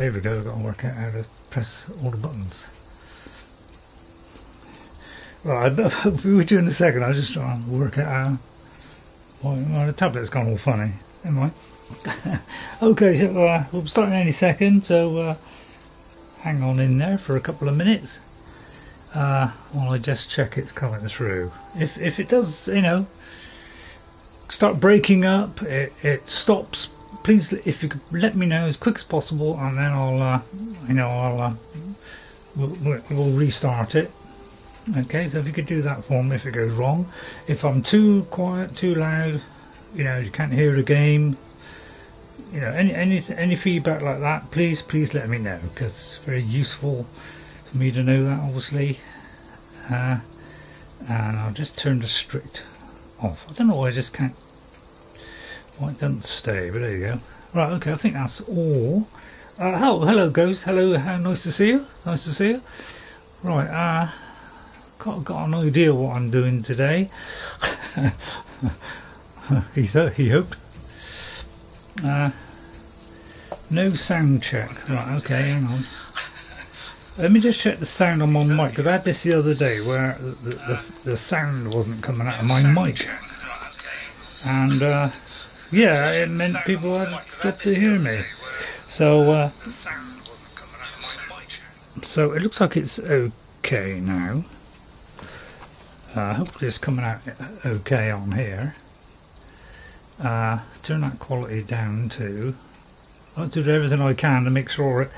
There we go, I've got to work out how to press all the buttons. Right, we were doing a second, I was just trying to work out how the tablet's gone all funny. Never mind. Okay, so we'll be starting any second, so hang on in there for a couple of minutes while I just check it's coming through. If it does, you know, start breaking up, it stops. Please, if you could let me know as quick as possible, and then I'll, you know, we'll restart it. Okay, so if you could do that for me if it goes wrong. If I'm too quiet, too loud, you know, you can't hear the game, you know, any feedback like that, please let me know, because it's very useful for me to know that, obviously. And I'll just turn the strict off. I don't know why I just can't. Why it doesn't stay, but there you go. Right, okay, I think that's all. Hello, Ghost. Hello, nice to see you. Nice to see you. Right, got an idea what I'm doing today. he hoped. No sound check. Right, okay, hang on. Let me just check the sound on my mic, because I had this the other day where the sound wasn't coming out of my mic. And yeah, it meant people had got to hear me. So so it looks like it's okay now. Hopefully it's coming out okay on here. Turn that quality down to. I'll do everything I can to make sure it.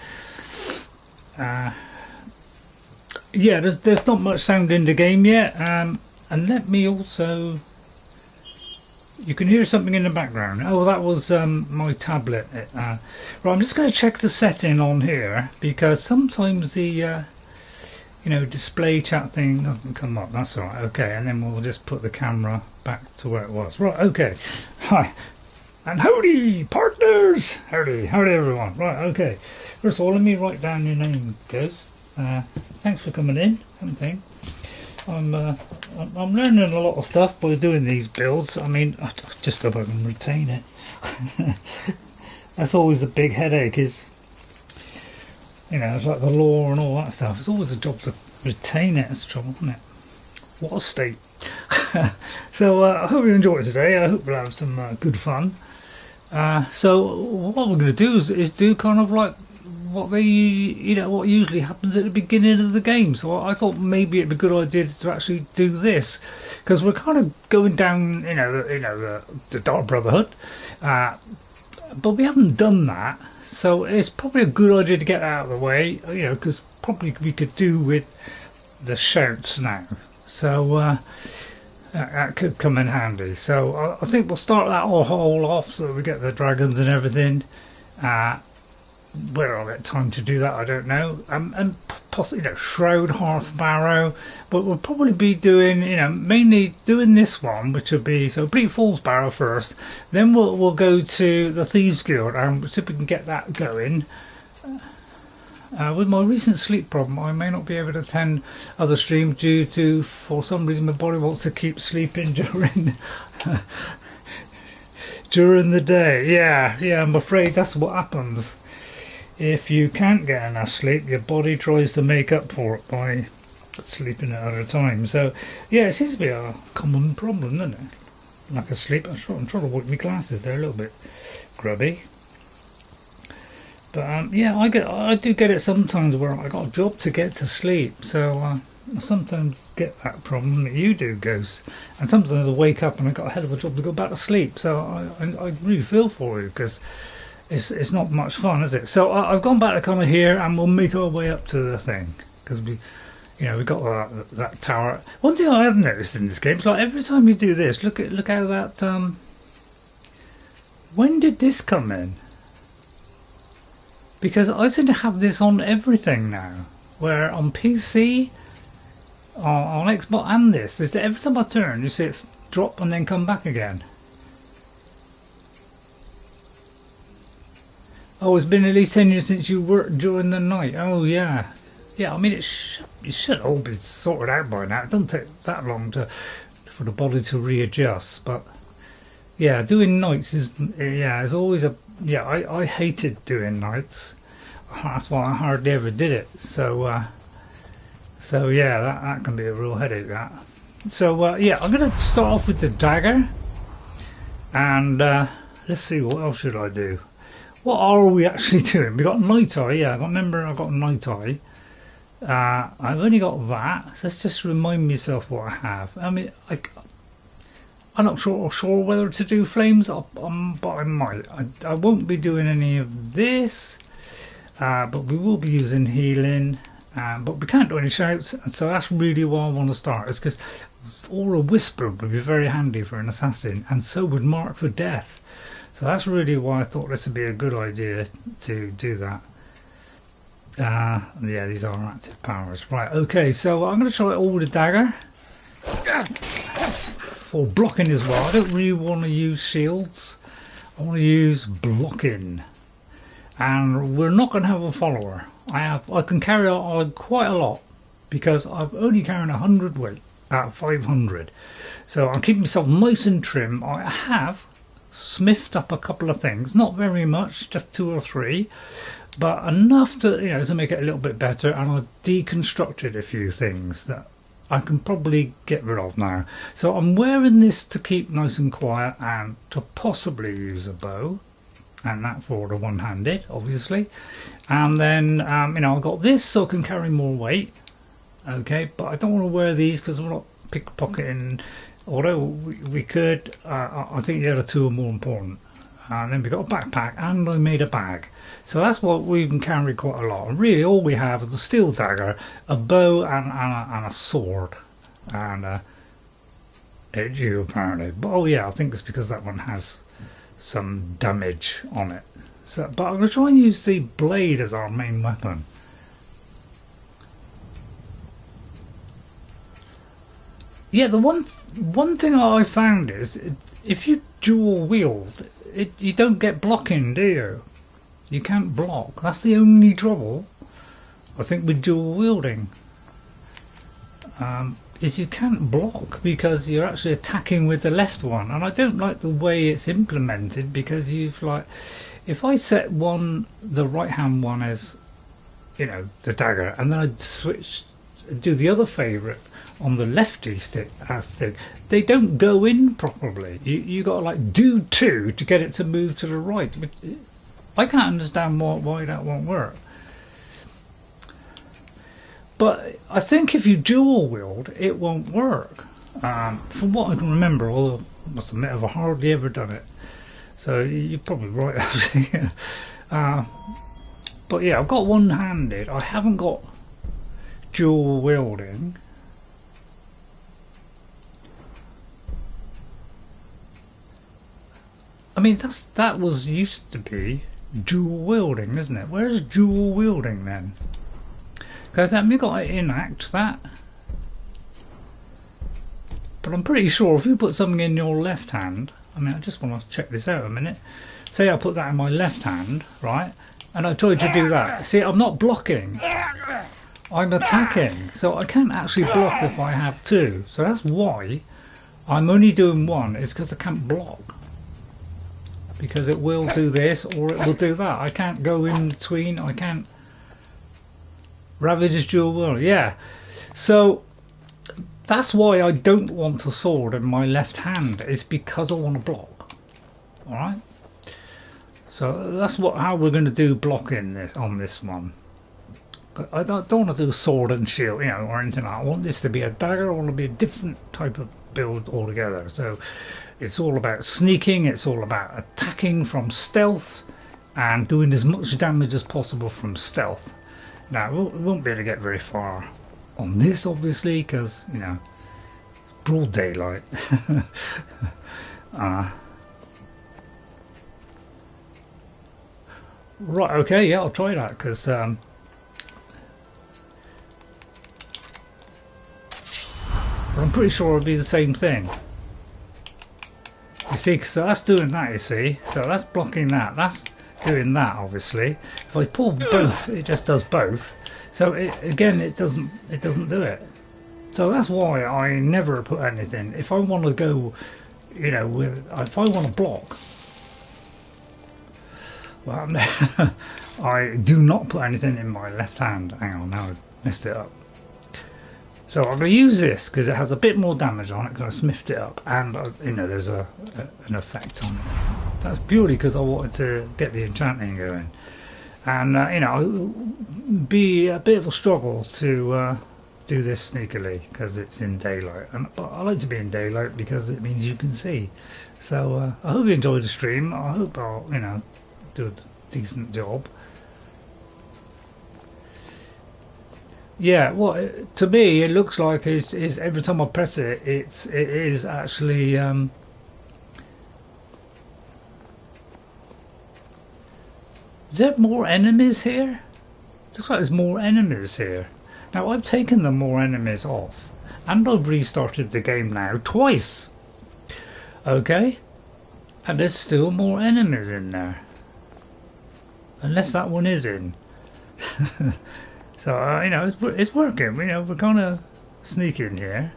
Yeah, there's not much sound in the game yet. And let me also. You can hear something in the background. Oh, that was my tablet. Right, I'm just going to check the setting on here, because sometimes the you know, display chat thing doesn't come up. That's all right. Okay, and then we'll just put the camera back to where it was. Right. Okay. Hi. And howdy, partners. Howdy everyone. Right. Okay. First of all, let me write down your name, Ghost. Thanks for coming in. I'm learning a lot of stuff by doing these builds. I mean, I just hope I can retain it. That's always the big headache, is, you know, it's like the lore and all that stuff. It's always a job to retain it. That's the trouble, isn't it? What a state. So I hope you enjoy it today. I hope we'll have some good fun. So what we're going to do is do kind of like what what usually happens at the beginning of the game. So I thought maybe it'd be a good idea to actually do this, because we're kind of going down, the Dark Brotherhood, but we haven't done that. So it's probably a good idea to get out of the way, you know, because probably we could do with the shouts now. So that could come in handy. So I think we'll start that whole off so that we get the dragons and everything. Whether I'll get time to do that, I don't know. And possibly, Shroud Hearth Barrow, but we'll probably be doing, mainly doing this one, which will be Bleak Falls Barrow first. Then we'll go to the Thieves Guild and see if we can get that going. With my recent sleep problem, I may not be able to attend other streams due to, for some reason, my body wants to keep sleeping during the day. Yeah, I'm afraid that's what happens. If you can't get enough sleep, your body tries to make up for it by sleeping at other times. So, yeah, it seems to be a common problem, doesn't it? Lack of sleep. I'm trying to work my glasses. They're a little bit grubby. But, yeah, I do get it sometimes where I got a job to get to sleep. So, I sometimes get that problem that you do, Ghost. And sometimes I wake up and I got a hell of a job to go back to sleep. So, I really feel for you, because it's not much fun, is it? So I've gone back to kind of here, and we'll make our way up to the thing, because we got that tower. One thing I have noticed in this game is, like, every time you do this, look how that. When did this come in? Because I seem to have this on everything now. Where on PC, on Xbox, and this is that every time I turn, you see it drop and then come back again. Oh, it's been at least 10 years since you worked during the night. Oh, yeah. Yeah, I mean, it should all be sorted out by now. It doesn't take that long for the body to readjust. But, yeah, doing nights is always a... Yeah, I hated doing nights. that's why I hardly ever did it. So so yeah, that can be a real headache, that. So yeah, I'm going to start off with the dagger, and let's see, what else should I do? What are we actually doing? We got Night Eye, yeah, I remember I got Night Eye. I've only got that, so let's just remind myself what I have. I mean, I'm not sure whether to do flames, but I might. I won't be doing any of this, but we will be using healing, but we can't do any shouts, and so that's really why I want to start, is because Aura Whisper would be very handy for an assassin, and so would Mark for Death. So that's really why I thought this would be a good idea to do that. Yeah, these are active powers. Right, okay, so I'm going to try it all with a dagger. For blocking as well. I don't really want to use shields. I want to use blocking. And we're not going to have a follower. I can carry on quite a lot, because I've only carried 100 weight out of 500. So I'll keep myself nice and trim. I have smithed up a couple of things, not very much, just 2 or 3, but enough to, you know, to make it a little bit better. And I've deconstructed a few things that I can probably get rid of now. So I'm wearing this to keep nice and quiet, and to possibly use a bow, and that for the one-handed, obviously. And then you know, I've got this so I can carry more weight. Okay, but I don't want to wear these because we're not pickpocketing. Although we could, I think the other two are more important. And then we got a backpack, and I made a bag. So that's what we can carry quite a lot. And really all we have is a steel dagger, a bow, and a sword. And a edge apparently. But oh yeah, I think it's because that one has some damage on it. So, but I'm going to try and use the blade as our main weapon. Yeah, the one thing I found is, if you dual wield, you don't get blocking, do you? You can't block. That's the only trouble, I think, with dual wielding. Is you can't block because you're actually attacking with the left one, and I don't like the way it's implemented, because you've like, if I set the right hand one as, you know, the dagger, and then I do the other favourite on the lefty stick, they don't go in properly. You got to like do 2 to get it to move to the right. I can't understand why that won't work. But I think if you dual wield, it won't work. From what I can remember, although I must admit I've hardly ever done it. So you're probably right, actually. But yeah, I've got one-handed. I haven't got dual wielding. I mean, that was used to be dual wielding, isn't it? Where's dual wielding then? Because then we got to enact that. But I'm pretty sure if you put something in your left hand, I mean, I just want to check this out a minute. Say I put that in my left hand, right? And I tried to do that. See, I'm not blocking. I'm attacking. So I can't actually block if I have 2. So that's why I'm only doing 1. It's because I can't block. Because it will do this or it will do that. I can't go in between. I can't. Ravage dual wield. Yeah. So that's why I don't want a sword in my left hand. It's because I want to block. All right. So that's how we're going to do blocking on this one. I don't want to do sword and shield, you know, or anything like that. I want this to be a dagger. I want to be a different type of build altogether. So it's all about sneaking, it's all about attacking from stealth and doing as much damage as possible from stealth. Now, we won't be able to get very far on this, obviously, because, you know, broad daylight. Right, okay, yeah, I'll try that, because but I'm pretty sure it'll be the same thing. You see, so that's doing that, you see. So that's blocking that. That's doing that, obviously. If I pull both, it just does both. So again, it doesn't do it. So that's why I never put anything. If I want to go, you know, if I want to block, Well, I do not put anything in my left hand. Hang on, now I messed it up. So I'm going to use this because it has a bit more damage on it because I smithed it up, and you know, there's an effect on it. That's purely because I wanted to get the enchanting going, and you know, it'll be a bit of a struggle to do this sneakily because it's in daylight, but I like to be in daylight because it means you can see. So I hope you enjoyed the stream. I hope I'll, you know, do a decent job. Yeah, well, to me it looks like is every time I press it, it is actually is there more enemies here? Looks like there's more enemies here. Now I've taken the more enemies off, and I've restarted the game now twice. Okay, and there's still more enemies in there, unless that one is in. So you know, it's working. You know, we're kind of sneaking here.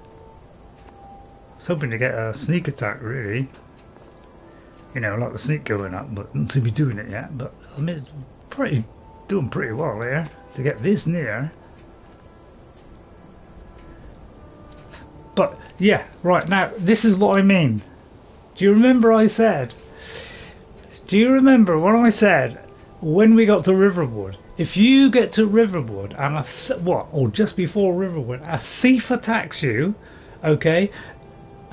I was hoping to get a sneak attack, really. You know, like the sneak going up, but not to be doing it yet. But I mean, it's doing pretty well here to get this near. But yeah, right now this is what I mean. Do you remember I said? Do you remember when I said when we got to Riverwood? If you get to Riverwood and or just before Riverwood, a thief attacks you, okay,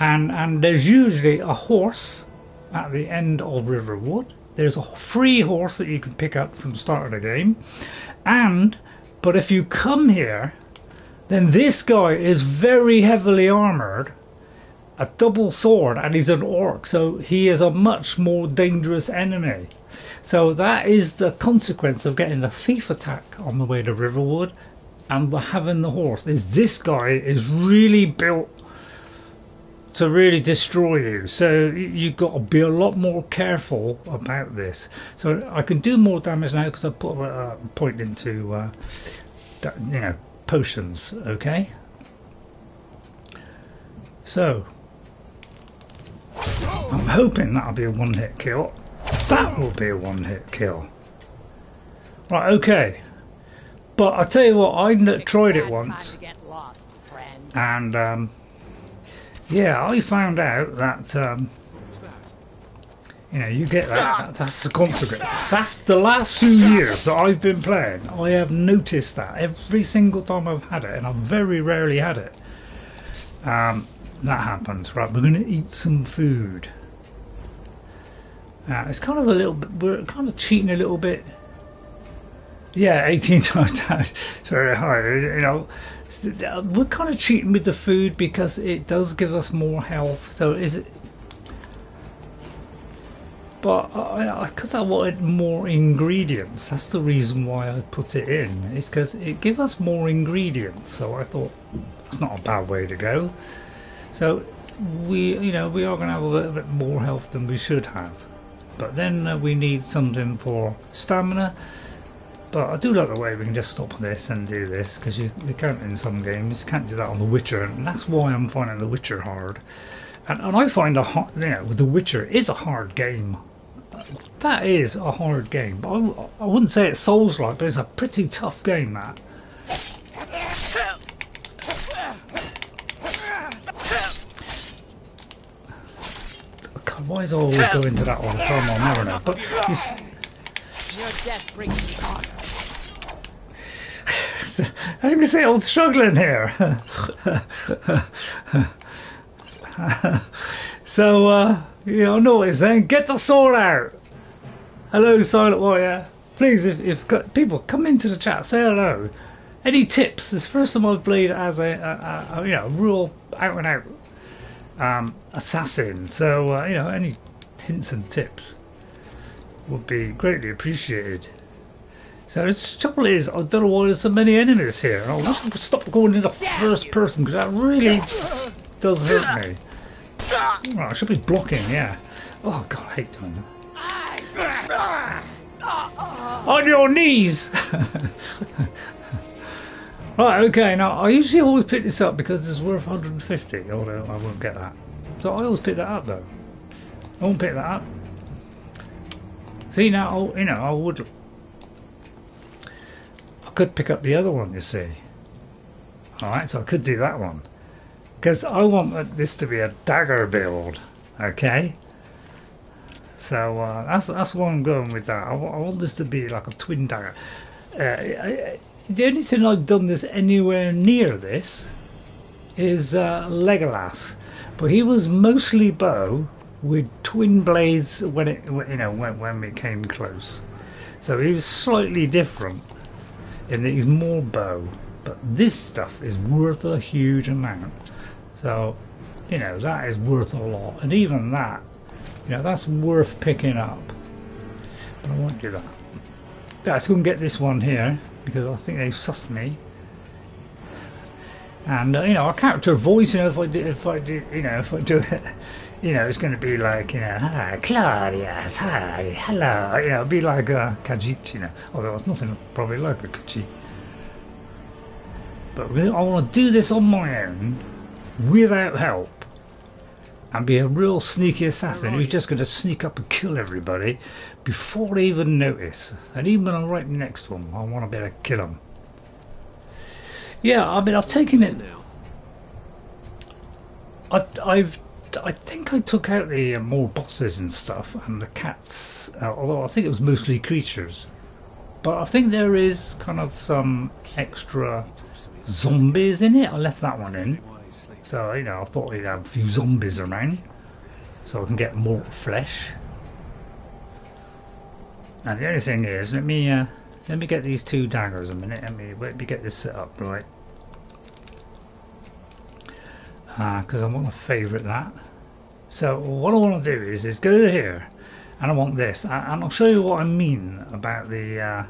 and there's usually a horse at the end of Riverwood. There's a free horse that you can pick up from the start of the game, but if you come here, then this guy is very heavily armored, a double sword, and he's an orc, so he is a much more dangerous enemy. So that is the consequence of getting the thief attack on the way to Riverwood and having the horse. Is this guy is really built to really destroy you, so you've got to be a lot more careful about this. So I can do more damage now because I put a point into you know, potions. Okay, so I'm hoping that'll be a one-hit kill. That will be a one-hit kill. Right, okay. But I tell you what, I tried it once, and yeah, I found out that you know, you get that's the consequence. That's the last few years that I've been playing. I have noticed that every single time I've had it, and I've very rarely had it. That happens. Right, we're going to eat some food. It's kind of a little bit, we're kind of cheating a little bit. Yeah, 18 times damage. Very high. You know, we're kind of cheating with the food because it does give us more health. So is it? But because I wanted more ingredients, that's the reason why I put it in. It's because it gives us more ingredients. So I thought that's not a bad way to go. So we are going to have a little bit more health than we should have. But then we need something for stamina. But I do like the way we can just stop this and do this, because you can't in some games. You can't do that on The Witcher, and that's why I'm finding The Witcher hard. And I find The Witcher is a hard game. That is a hard game. But I wouldn't say it's Souls-like, but it's a pretty tough game, that. God, why is I always go into that all the time? I'll never know. But your death brings me honor. I was going to say I'm struggling here. So, you know what he's saying. Get the sword out. Hello, Silent Warrior. Please, if people come into the chat, say hello. Any tips? It's the first time I've played as a you know, real out and out assassin. So, you know, any hints and tips would be greatly appreciated. So the trouble is, I don't know why there's so many enemies here. I'll just stop going into first person because that really does hurt me. Oh, I should be blocking, yeah. Oh god, I hate doing that. On your knees! Right, okay, now I usually always pick this up because it's worth 150, although I won't get that. So I always pick that up though. I won't pick that up. See now, you know, I could pick up the other one, you see. Alright, so I could do that one. Because I want this to be a dagger build, okay? So that's why I'm going with that. I want this to be like a twin dagger. The only thing I've done this anywhere near this is Legolas, but he was mostly bow with twin blades when we came close. So he was slightly different in that he's more bow, but this stuff is worth a huge amount. So you know that is worth a lot, and even that, you know, that's worth picking up. But I won't do that. Let's go and get this one here because I think they've sussed me. And you know, our character voice, you know, if I do it, you know, it's going to be like, you know, hi, Claw Dius, hi, hello, you know, it'll be like a Kahjiit, you know, although it's nothing probably like a Kahjiit. But I want to do this on my own, without help, and be a real sneaky assassin who's just going to sneak up and kill everybody before they even notice. And even when I'm right next to them, I want to be able to kill them. Yeah, I mean, I've taken it. I think I took out the more bosses and stuff, and the cats. Although I think it was mostly creatures, but I think there is kind of some extra zombies in it. I left that one in, so you know, I thought we'd have a few zombies around, so I can get more flesh. And the only thing is, let me get these two daggers a minute. Let me get this set up right. Because I want to favourite that. So what I want to do is go to here, and I want this, and I'll show you what I mean about the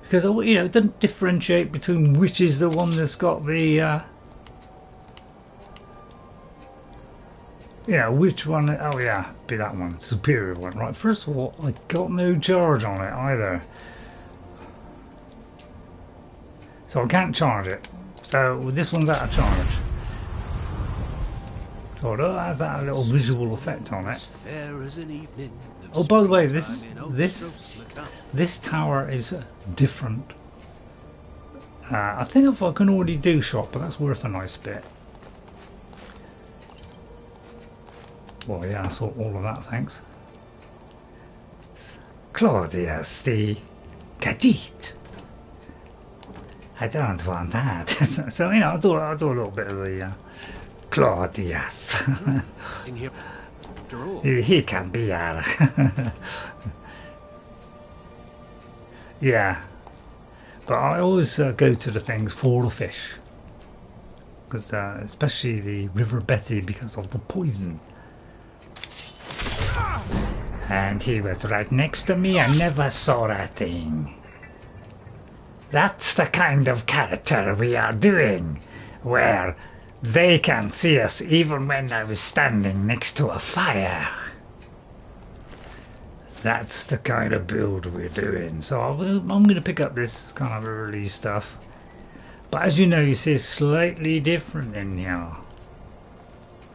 because you know, it doesn't differentiate between which is the one that's got the you know, which one. Oh yeah, be that one, superior one, right? First of all, I got no charge on it either, so I can't charge it. So this one's out of charge. So I don't have that little visual effect on it. Oh, by the way, this tower is different. I think if I can already do shot, but that's worth a nice bit. Well, yeah, I saw all of that, thanks. Claw Dius, the Kahjiit. I don't want that. So you know, I'll do a little bit of the Claw Dius. He can be yeah, but I always go to the things for the fish, because especially the River Betty, because of the poison. And he was right next to me. I never saw that thing. That's the kind of character we are doing, where they can see us even when I was standing next to a fire. That's the kind of build we're doing. So I'm going to pick up this kind of early stuff. But as you know, you see it's slightly different in here.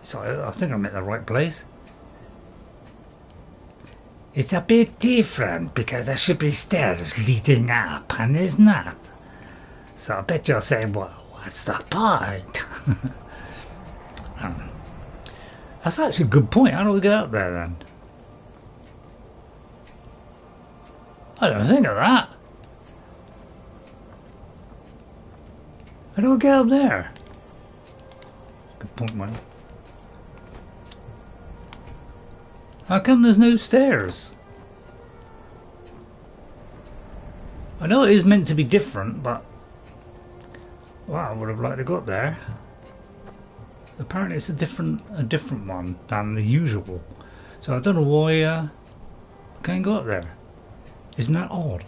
So I think I'm at the right place. It's a bit different because there should be stairs leading up, and there's not. So I bet you're saying, well, what's the point? That's actually a good point. How do we get up there then? I don't think of that. How do I get up there? Good point, man. How come there's no stairs? I know it is meant to be different, but well, I would have liked to go up there. Apparently it's a different one than the usual. So I don't know why I can't go up there. Isn't that odd?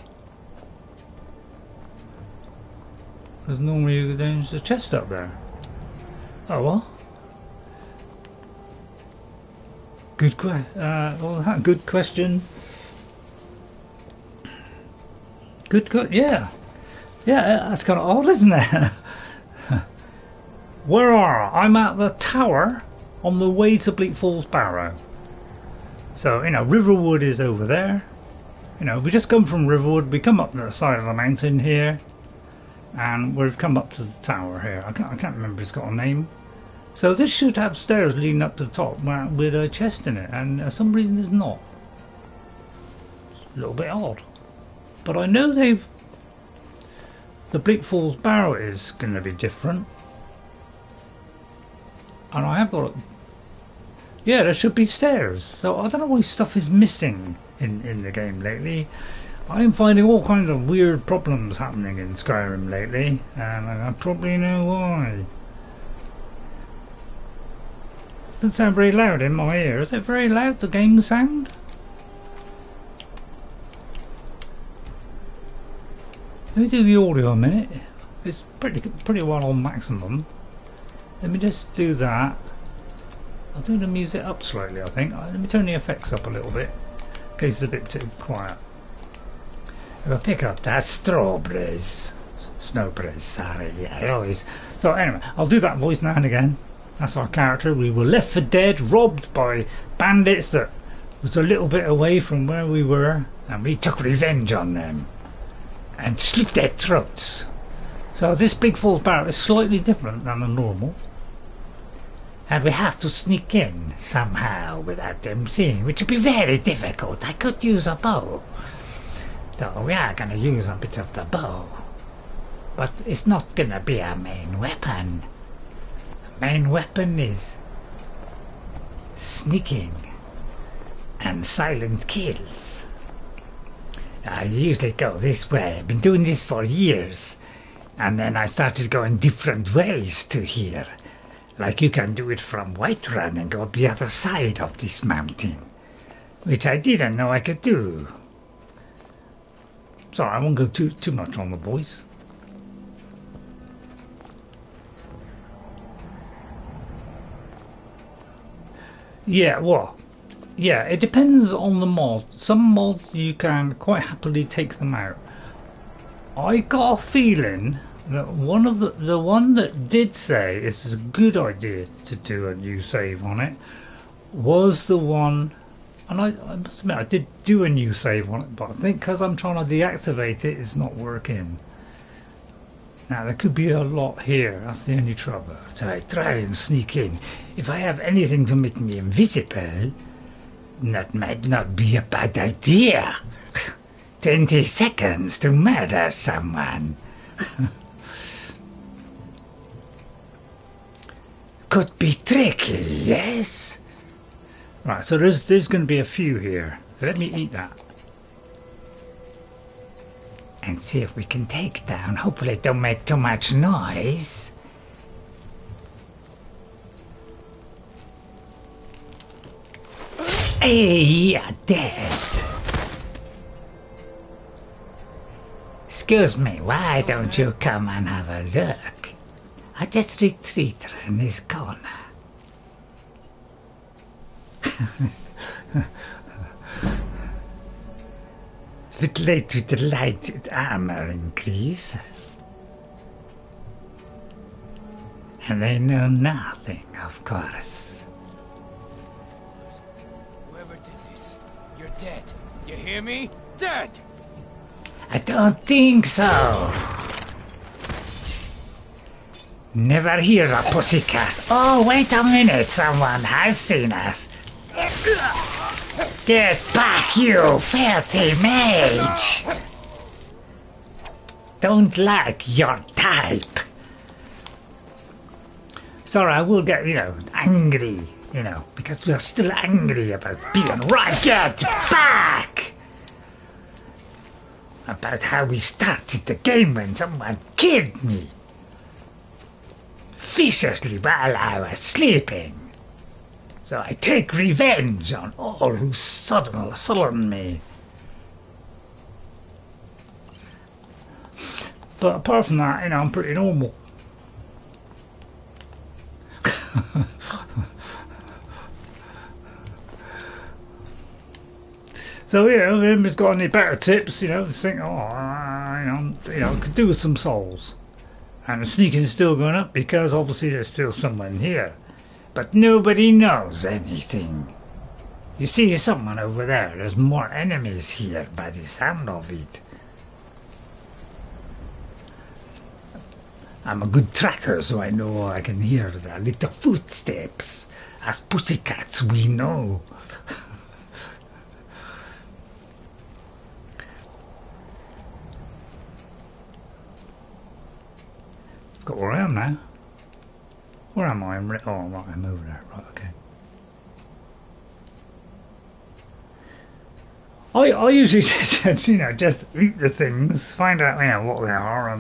Because normally there's a chest up there. Oh well. Good good question. Yeah, that's kind of odd, isn't it? Where are I? I'm at the tower on the way to Bleak Falls Barrow. So, you know, Riverwood is over there. You know, we just come from Riverwood, we come up the side of the mountain here, and we've come up to the tower here. I can't remember if it's got a name. So this should have stairs leading up to the top with a chest in it, and for some reason it's not. It's a little bit odd. But I know the Bleak Falls Barrow is going to be different. And I have got, yeah, there should be stairs. So I don't know why stuff is missing in the game lately. I'm finding all kinds of weird problems happening in Skyrim lately, and I probably know why. Doesn't sound very loud in my ear. Is it very loud, the game sound? Let me do the audio a minute. It's pretty well on maximum. Let me just do that. I'll do the music up slightly, I think. Let me turn the effects up a little bit, in case it's a bit too quiet. If I pick up that strawberries, snowberries, sorry, yeah, I always. So anyway, I'll do that voice now and again. That's our character. We were left for dead, robbed by bandits that was a little bit away from where we were, and we took revenge on them and slit their throats. So this Bleak Falls Barrow is slightly different than the normal, and we have to sneak in somehow without them seeing, which would be very difficult. I could use a bow, though we are going to use a bit of the bow, but it's not going to be our main weapon. The main weapon is sneaking and silent kills. I usually go this way. I've been doing this for years, and then I started going different ways to here. Like you can do it from Whiterun and go up the other side of this mountain, which I didn't know I could do. So I won't go too much on the voice. Yeah, well, yeah, it depends on the mod. Some mods you can quite happily take them out. I got a feeling that one of the one that did say it's a good idea to do a new save on it was the one, and I must admit I did do a new save on it, but I think because I'm trying to deactivate it, it's not working. Now there could be a lot here, that's the only trouble. So I try and sneak in. If I have anything to make me invisible, that might not be a bad idea. 20 seconds to murder someone. Could be tricky, yes? Right, so there's going to be a few here. So let me eat that. And see if we can take down. Hopefully it don't make too much noise. Hey, you're dead. Excuse me, why don't you come and have a look? I just retreat in this corner. A bit late with the light armor increase. And they know nothing, of course. Whoever did this, you're dead. You hear me? Dead! I don't think so. Never hear a pussycat. Oh, wait a minute, someone has seen us. Get back, you filthy mage! Don't like your type. Sorry, I will get, angry, because we're still angry about being right. Get back! About how we started the game when someone killed me viciously while I was sleeping. So I take revenge on all who sullen me. But apart from that, I'm pretty normal. So if anybody's got any better tips, think, could do with some souls. And the sneaking is still going up because obviously there's still someone here. But nobody knows anything. You see someone over there. There's more enemies here by the sound of it. I'm a good tracker, so I know I can hear the little footsteps. As pussycats, we know. Got where I am now. Where am I? Oh, right, I'm over there. Right, okay. I usually just, just eat the things, find out, what they are,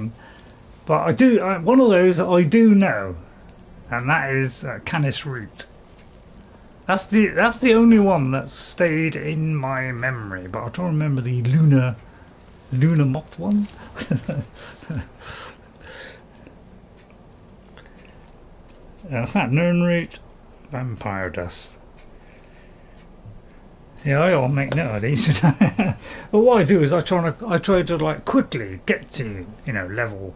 but I do, one of those I do know, and that is Canis root. That's the only one that's stayed in my memory, but I try to remember the Luna moth one. That's that Nern root, vampire dust. Yeah, I ought to make note of these. But what I do is I try to like quickly get to level,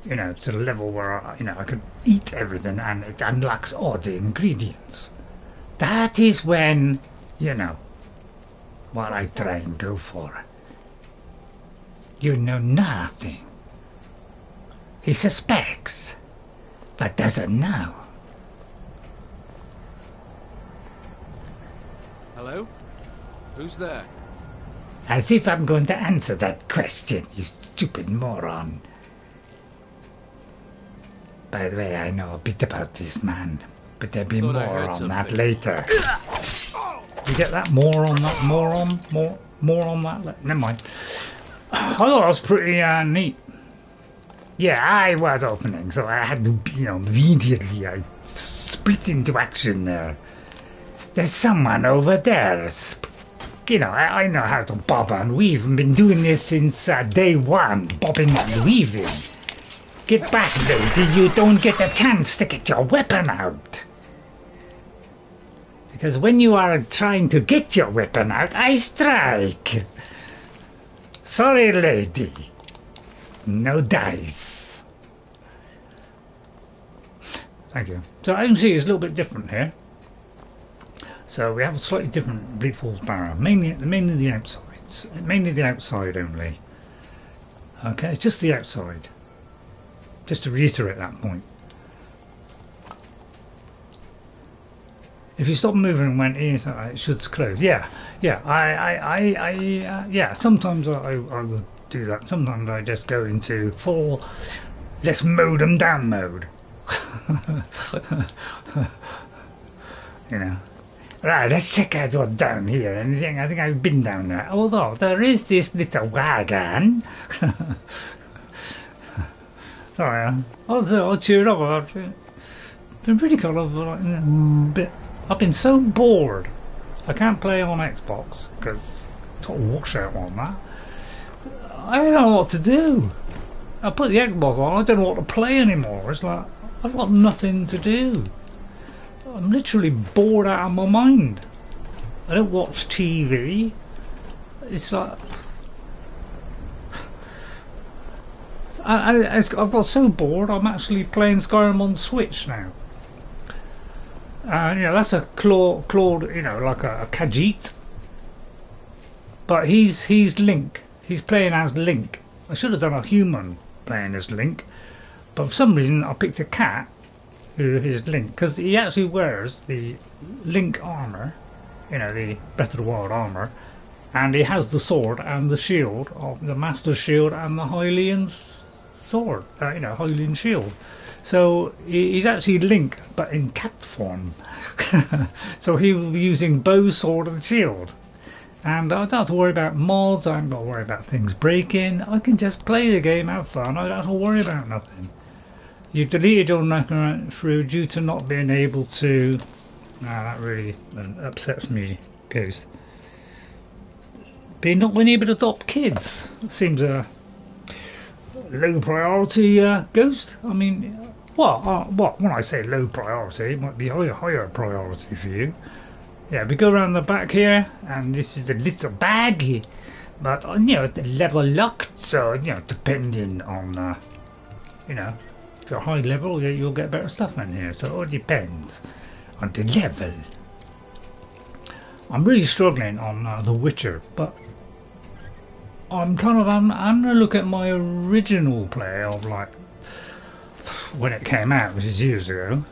to the level where I can eat everything and it unlocks all the ingredients. That is when what I try and go for. You know nothing. He suspects, but doesn't know. Hello? Who's there? As if I'm going to answer that question, you stupid moron. By the way, I know a bit about this man, but there'll be more on that later. You get that? More on that? More on that? Never mind. I thought it was pretty neat. Yeah, I was opening, so I had to, immediately I split into action there. There's someone over there. I know how to bob and weave. I've been doing this since day one, bobbing and weaving. Get back, lady. You don't get a chance to get your weapon out. Because when you are trying to get your weapon out, I strike. Sorry, lady. No dice. Thank you. So I can see it's a little bit different here. So we have a slightly different Bleak Falls Barrow, mainly the outsides, mainly the outside only. Okay, it's just the outside. Just to reiterate that point. If you stop moving and went in, it should close. Yeah. Yeah. Sometimes I will do that. Sometimes I just go into full let's mow them down mode. Right, let's check out what's down here. Anything? I think I've been down there. Although there is this little wagon. Sorry, I'll cheer it up. I've been pretty kind of bit. I've been so bored. I can't play on Xbox because total washout on that. I don't know what to do. I put the Xbox on. I don't know what to play anymore. It's like I've got nothing to do. I'm literally bored out of my mind. I don't watch TV. It's like I've got so bored. I'm actually playing Skyrim on Switch now. That's a Claw, like a Kahjiit. But he's Link. He's playing as Link. I should have done a human playing as Link, but for some reason I picked a cat who is Link, because he actually wears the Link armor, the Breath of the Wild armor, and he has the sword and the shield of the Master's shield and the Hylian's sword, Hylian shield. So he's actually Link, but in cat form. So he will be using bow, sword, and shield. And I don't have to worry about mods. I don't have to worry about things breaking. I can just play the game, have fun. I don't have to worry about nothing. You've deleted your knightmare through due to not being able to. That really upsets me, Ghost. Not being able to adopt kids. That seems a low priority, Ghost. I mean, what? When I say low priority, it might be higher priority for you. Yeah, we go around the back here, and this is the little bag. But the level locked, so depending on if you're high level, you'll get better stuff in here. So it all depends on the level. I'm really struggling on The Witcher, but I'm gonna look at my original play of like when it came out, which is years ago,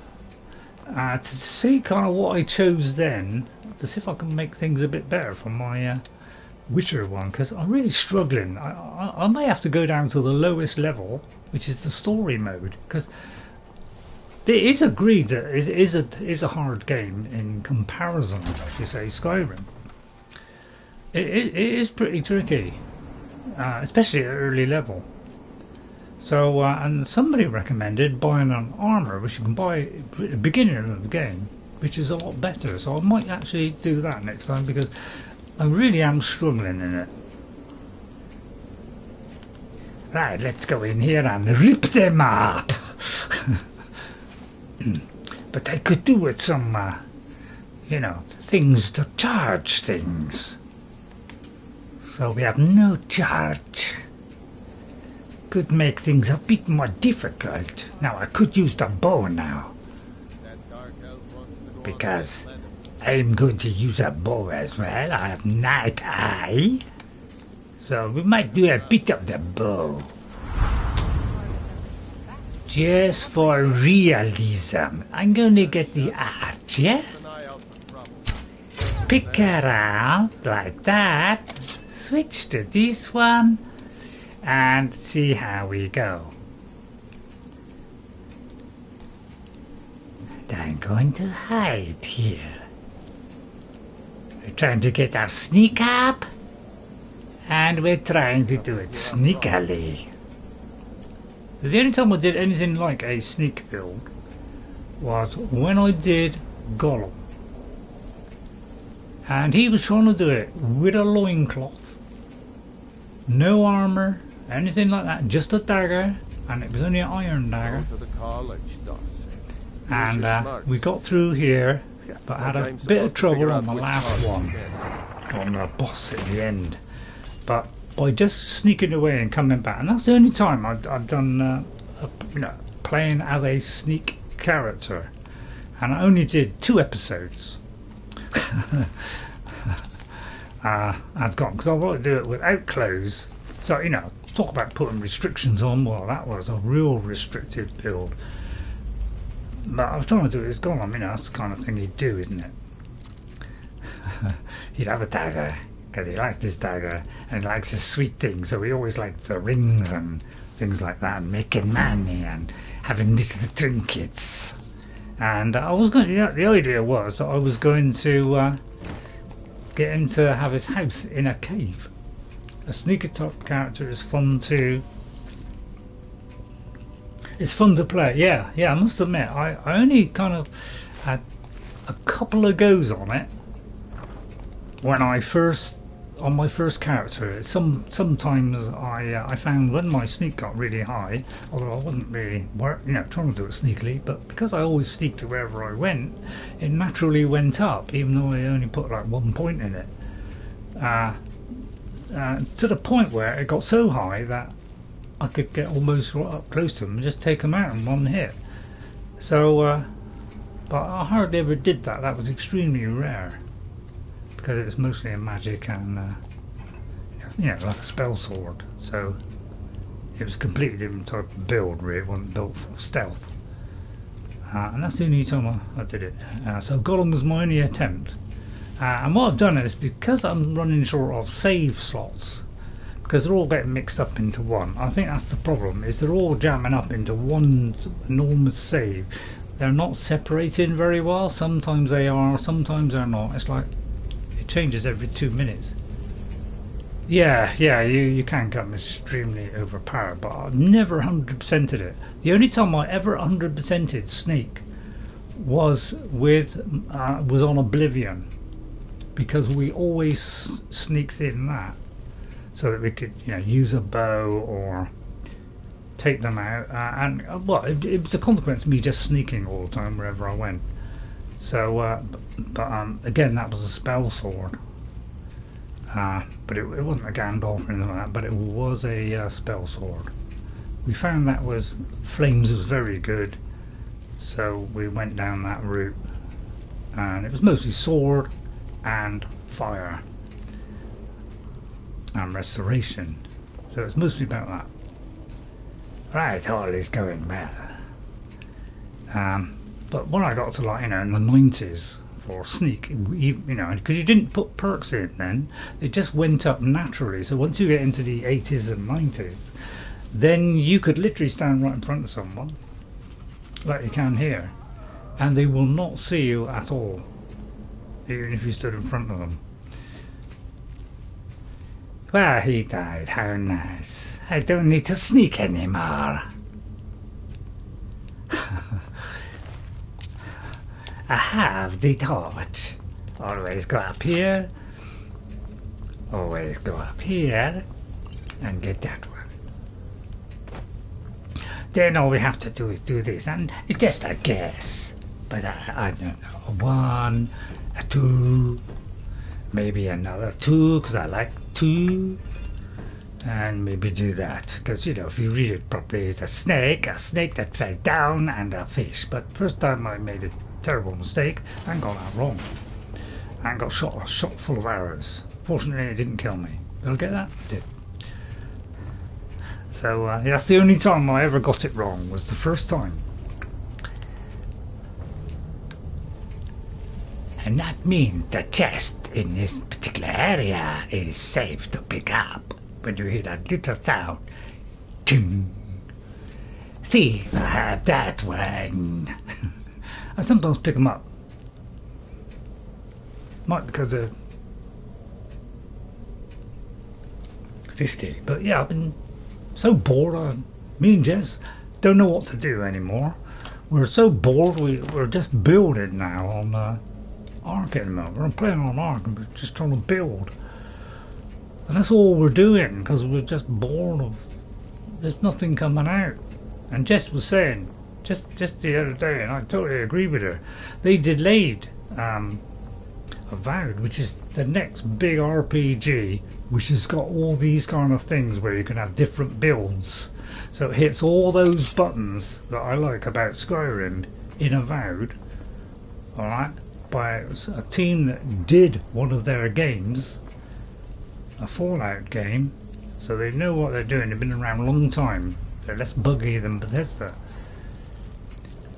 to see kind of what I chose then, to see if I can make things a bit better for my Witcher one, because I'm really struggling. I may have to go down to the lowest level, which is the story mode, because it is agreed that it is a hard game in comparison to say Skyrim. It is pretty tricky, especially at early level. So and somebody recommended buying an armor, which you can buy at the beginning of the game, which is a lot better. So I might actually do that next time, because I really am struggling in it. Right, let's go in here and rip them up. But I could do with some, you know, things to charge things. So we have no charge. Could make things a bit more difficult. Now I could use the bow now, because I'm going to use a bow as well. I have night eye, so we might do a bit of the bow. Just for realism, I'm going to get the arch, yeah? Pick around like that, switch to this one, and see how we go. And I'm going to hide here. We're trying to get our sneak up, and we're trying to do it sneakily. The only time I did anything like a sneak build was when I did Gollum, and he was trying to do it with a loincloth, no armour, anything like that, just a dagger, and it was only an iron dagger. And we got through here, but I had a bit of trouble on the last one, on the boss at the end. But by just sneaking away and coming back, and that's the only time I've done, you know, playing as a sneak character, and I only did 2 episodes. I've gone because I want to do it without clothes. So, you know, talk about putting restrictions on. Well, that was a real restricted build. But I was trying to do it as Gollum, you know, that's the kind of thing he'd do, isn't it? He'd have a dagger, because he liked his dagger, and he likes his sweet things, so he always liked the rings and things like that, and making money and having little trinkets. And I was going to, you know, the idea was that I was going to get him to have his house in a cave. A sneaker top character is fun to... It's fun to play, yeah, I must admit, I only kind of had a couple of goes on it when I first, on my first character. Sometimes I found when my sneak got really high, although I wasn't really, you know, trying to do it sneakily, but because I always sneaked to wherever I went, it naturally went up, even though I only put like 1 point in it. To the point where it got so high that I could get almost right up close to them and just take them out in one hit. So, but I hardly ever did that. That was extremely rare, because it was mostly a magic and, you know, like a spell sword. So it was a completely different type of build, really. It wasn't built for stealth. And that's the only time I did it. So Gollum was my only attempt. And what I've done is, because I'm running short of save slots, because they're all getting mixed up into one. I think that's the problem, is they're all jamming up into one enormous save. They're not separated very well. Sometimes they are, sometimes they're not. It's like it changes every 2 minutes. Yeah, you can come extremely overpowered, but I've never 100%ed it. The only time I ever 100%ed Sneak was on Oblivion, because we always sneaked in that, so that we could, you know, use a bow or take them out, and well, it was a consequence of me just sneaking all the time wherever I went. So, again, that was a spell sword, but it wasn't a Gandalf or anything like that, but it was a spell sword. We found that Flames was very good, so we went down that route, and it was mostly sword, and fire and restoration. So it's mostly about that. Right, all is going well. But when I got to, like, you know, in the 90s for sneak, you know, because you didn't put perks in then, it just went up naturally. So once you get into the 80s and 90s, then you could literally stand right in front of someone, like you can here, and they will not see you at all, even if you stood in front of them. Well, he died, how nice. I don't need to sneak anymore. I have the torch. Always go up here. Always go up here and get that one. Then all we have to do is do this, and it's just a guess. But I don't know. A 1, a 2, maybe another 2, because I like 2. And maybe do that, because, you know, if you read it properly, it's a snake that fell down, and a fish. But first time I made a terrible mistake and got that wrong, and got shot full of arrows. Fortunately, it didn't kill me. Did I get that? I did. So that's the only time I ever got it wrong, was the first time. And that means the chest in this particular area is safe to pick up. When you hear that little sound, ting. See, I have that one. I sometimes pick them up. Might because they're 50, but yeah, I've been so bored. Me and Jess don't know what to do anymore. We're so bored. We're just building now on Ark at the moment. We're playing on Ark and we're just trying to build. And that's all we're doing, because we're just bored of, there's nothing coming out. And Jess was saying, just the other day, and I totally agree with her, they delayed Avowed, which is the next big RPG, which has got all these kind of things where you can have different builds. So it hits all those buttons that I like about Skyrim in Avowed, alright, by a team that did one of their games, a Fallout game, so they know what they're doing. They've been around a long time. They're less buggy than Bethesda.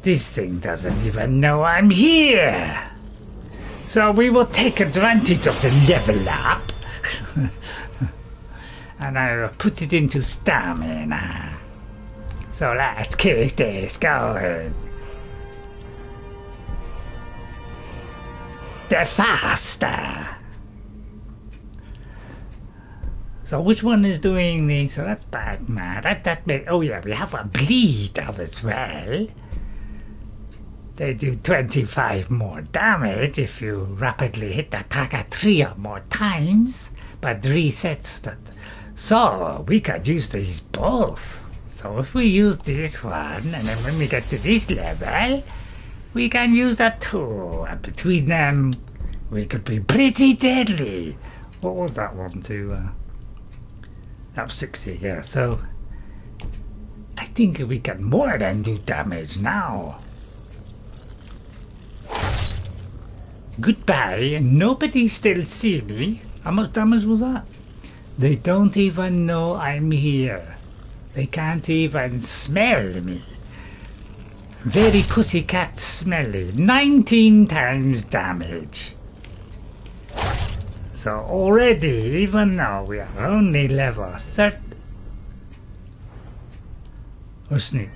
This thing doesn't even know I'm here, so we will take advantage of the level up and I will put it into stamina. So let's keep this going. The faster. So which one is doing the, so that's bad, man. Oh yeah, we have a bleed of as well. They do 25 more damage if you rapidly hit the target 3 or more times, but resets that. So we could use these both. So if we use this one, and then when we get to this level, we can use that too. And between them, we could be pretty deadly. What was that one to? That was 60, yeah, so I think we can more than do damage now. Goodbye, nobody still see me. How much damage was that? They don't even know I'm here. They can't even smell me. Very pussycat smelly. 19 times damage. So already, even now, we are only level 30. Or sneak.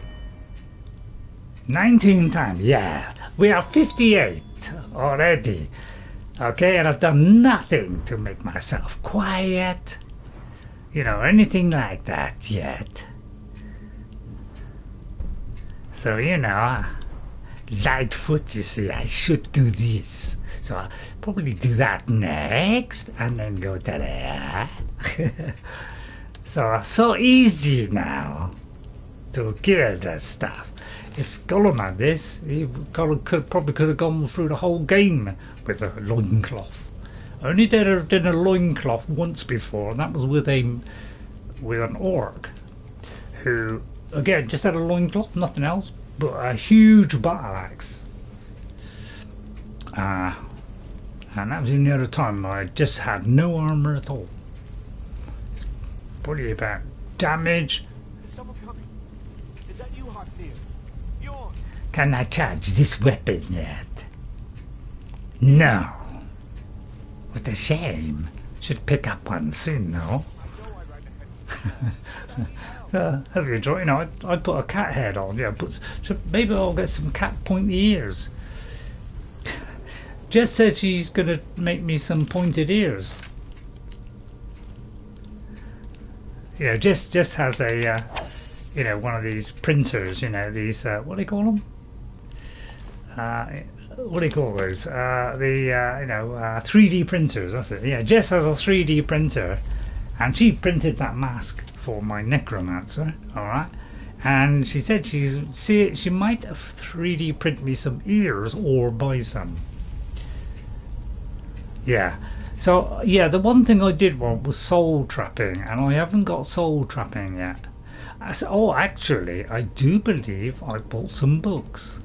19 times, yeah. We are 58 already. Okay, and I've done nothing to make myself quiet. You know, anything like that yet. So, you know, Lightfoot, you see, I should do this. So I'll probably do that next, and then go to there. So easy now to kill that stuff. If Gollum had this, he probably could have gone through the whole game with a loincloth. I only did a loincloth once before, and that was with an orc who, again, just had a loincloth, nothing else, but a huge battle axe. And that was the only other time I just had no armour at all. Probably about damage. Is someone coming? Is that you, Harpneer? Bjorn! Can I charge this weapon yet? No. What a shame. Should pick up one soon though. Have you enjoyed? You know, I put a cat head on. Yeah, maybe I'll get some cat pointy ears. Jess said she's gonna make me some pointed ears. Yeah, Jess has a you know, one of these printers. You know, these what do you call them? What do you call those? You know, 3D printers. That's it. Yeah, Jess has a 3D printer, and she printed that mask for my necromancer. All right, and she said she might 3D print me some ears or buy some. Yeah. So yeah, the one thing I did want was soul trapping, and I haven't got soul trapping yet. Oh, actually, I do believe I bought some books.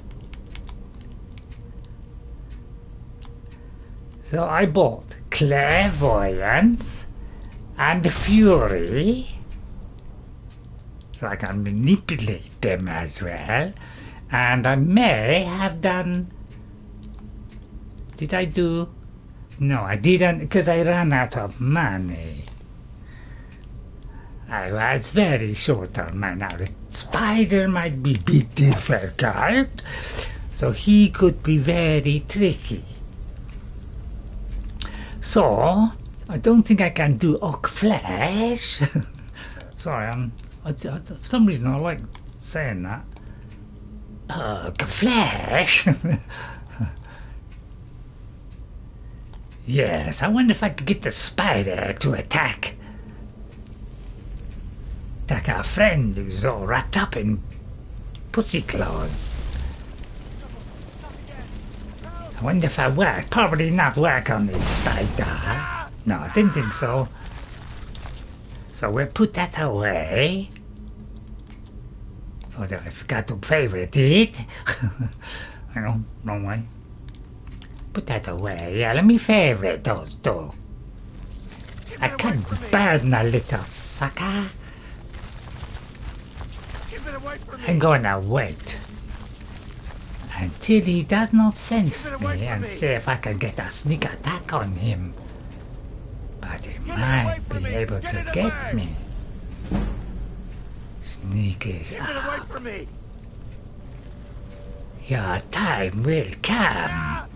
So I bought Clairvoyance and Fury, so I can manipulate them as well. And I may have done... Did I do... No, I didn't, because I ran out of money. I was very short on money. Now, the spider might be a bit difficult, so he could be very tricky. So, I don't think I can do Oak Flesh. Sorry, for some reason I like saying that. Oak Flesh. Yes, I wonder if I could get the spider to attack our friend who's all wrapped up in pussy claws. I wonder if I work. Probably not work on this spider. No, I didn't think so. So we'll put that away. Oh, I forgot to favorite it. Hang on, wrong way. Put that away. Yeah, let me favorite those two. I can't burn a little sucker. I'm gonna wait until he does not sense me and see if I can get a sneak attack on him. But he might be able to get me. Sneak is out. Your time will come.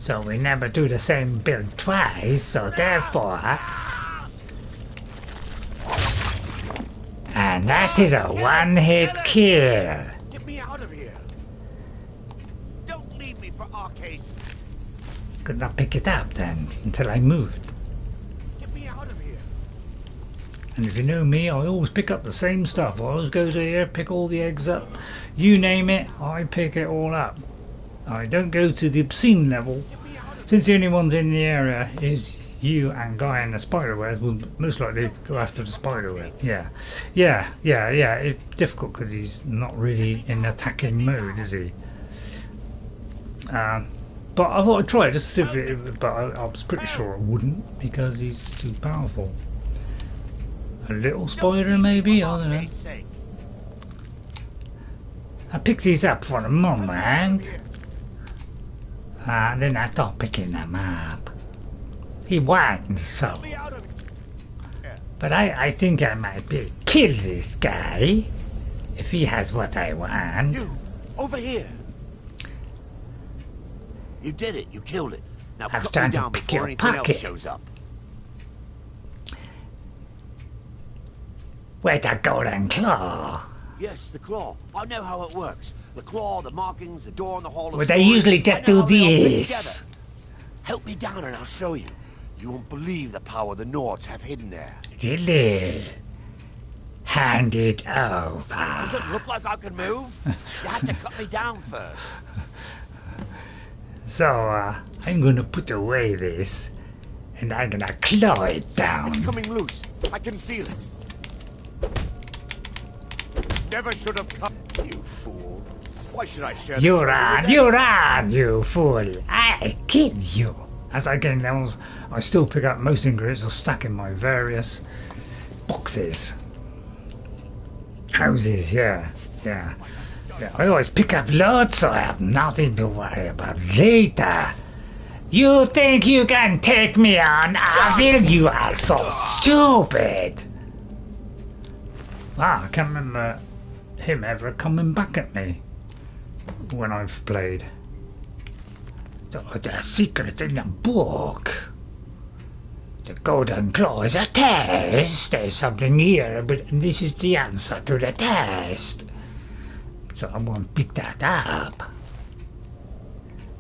So we never do the same build twice, so therefore... And that is a one-hit kill. Get me out of here. Don't leave me for Arcase. Could not pick it up then, until I moved. Get me out of here. And if you know me, I always pick up the same stuff. I always go to here, pick all the eggs up. You name it, I pick it all up. I don't go to the obscene level. Since the only ones in the area is you and Guy and the spiderwebs, will most likely go after the spiderweb. Yeah. It's difficult because he's not really in attacking mode, is he? But I thought I'd try it just to see if it, but I was pretty sure I wouldn't because he's too powerful. A little spider maybe? I don't know. I picked these up for a moment. Then I stopped picking them up. He whines so. But I think I might be kill this guy if he has what I want. You, over here. You did it. You killed it. Now I was put trying me to down pick before your anything pocket. else shows up. Where's that golden claw? Yes, the claw. I know how it works. The claw, the markings, the door in the hall of Well, they stories. usually I just know do how they all fit this. together. Help me down and I'll show you. You won't believe the power the Nords have hidden there. Really? Hand it over. Does it look like I can move? You have to cut me down first. So, I'm gonna put away this, and I'm gonna claw it down. It's coming loose. I can feel it. Never should have come, you fool. Why should I share You the treasure ran, with you anyone? ran, you fool! I killed you! As I gain levels, I still pick up most ingredients or stack in my various boxes. Houses, yeah. I always pick up loads so I have nothing to worry about later. You think you can take me on? I will. You are so stupid. Wow, I can't remember him ever coming back at me when I've played. The secret in the book. The golden claw is a test. There's something here, but this is the answer to the test. So I won't pick that up.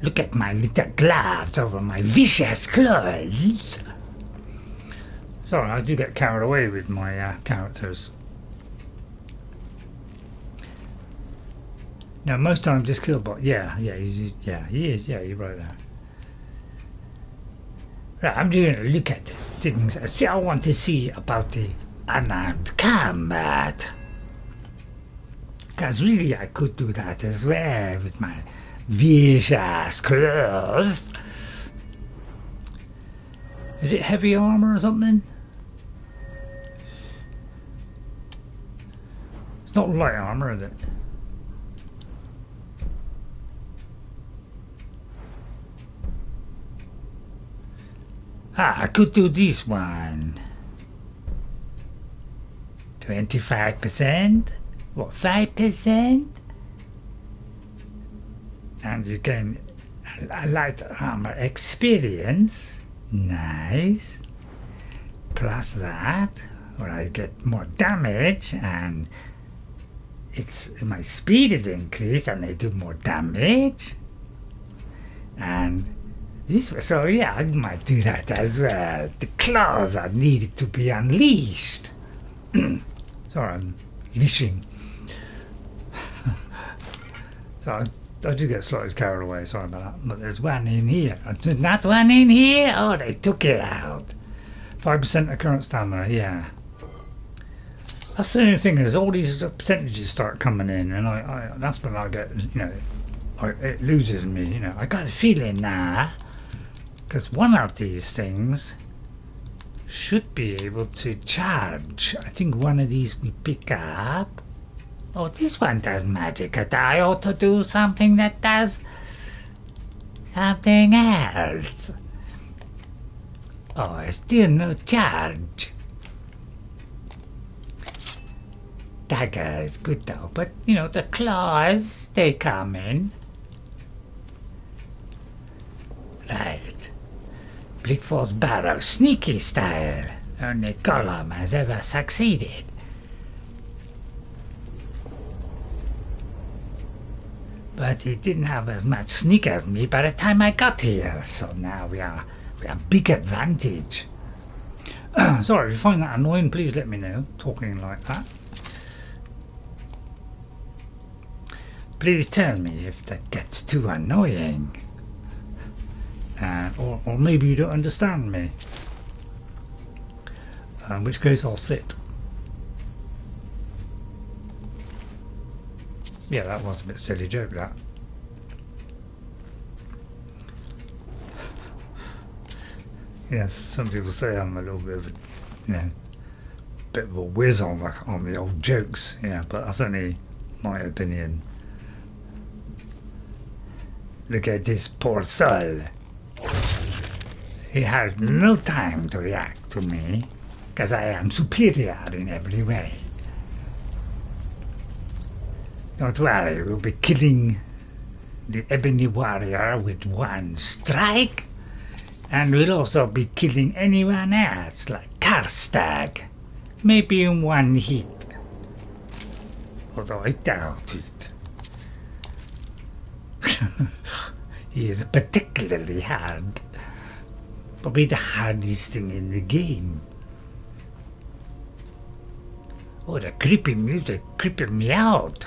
Look at my little gloves over my vicious claws. Sorry, I do get carried away with my characters. Now, most times this killbot, he is, you're right there. Right, I'm just going to look at these things. See, I want to see about the unarmed combat. Because really, I could do that as well with my vicious claws. Is it heavy armor or something? It's not light armor, is it? I could do this one. 25%? What, 5%? And you gain a light armor experience. Nice. Plus that, where I get more damage, and my speed is increased and I do more damage. And this, so yeah, I might do that as well. The claws are needed to be unleashed. Sorry, I'm leashing. So I do get slightly carried away, sorry about that. But there's one in here. There's not one in here? Oh, they took it out. 5% of current stamina, yeah. That's the only thing is all these percentages start coming in, and I that's when I get, it loses me, I got a feeling now. Because one of these things should be able to charge. I think one of these we pick up. Oh, this one does magic. I ought to do something that does something else. Oh, still no charge. Dagger is good though, but the claws, they come in. Right. Bleak Falls Barrow, sneaky style. Only Gollum has ever succeeded. But he didn't have as much sneak as me by the time I got here, so now we are big advantage. Sorry, if you find that annoying, please let me know, talking like that. Please tell me if that gets too annoying. Or maybe you don't understand me. In which case I'll sit. Yeah, that was a bit silly joke, that. Yes, some people say I'm a little bit of a, bit of a whiz on the old jokes. Yeah, but that's only my opinion. Look at this poor soul. He has no time to react to me, because I am superior in every way. Don't worry, we'll be killing the Ebony Warrior with one strike, and we'll also be killing anyone else, like Karstag, maybe in one hit. Although I doubt it. He is particularly hard. Probably the hardest thing in the game. Oh, the creepy music creeping me out.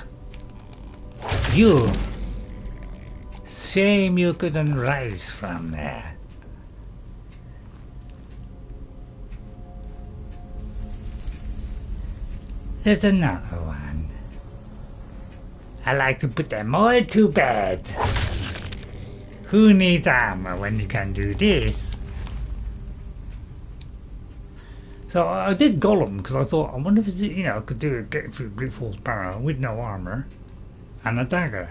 You. Shame you couldn't rise from there. There's another one. I like to put them all to bed. Who needs armor when you can do this? So I did Gollum because I thought, I wonder if it's, you know, I could do a get through Bleak Falls Barrow with no armor and a dagger.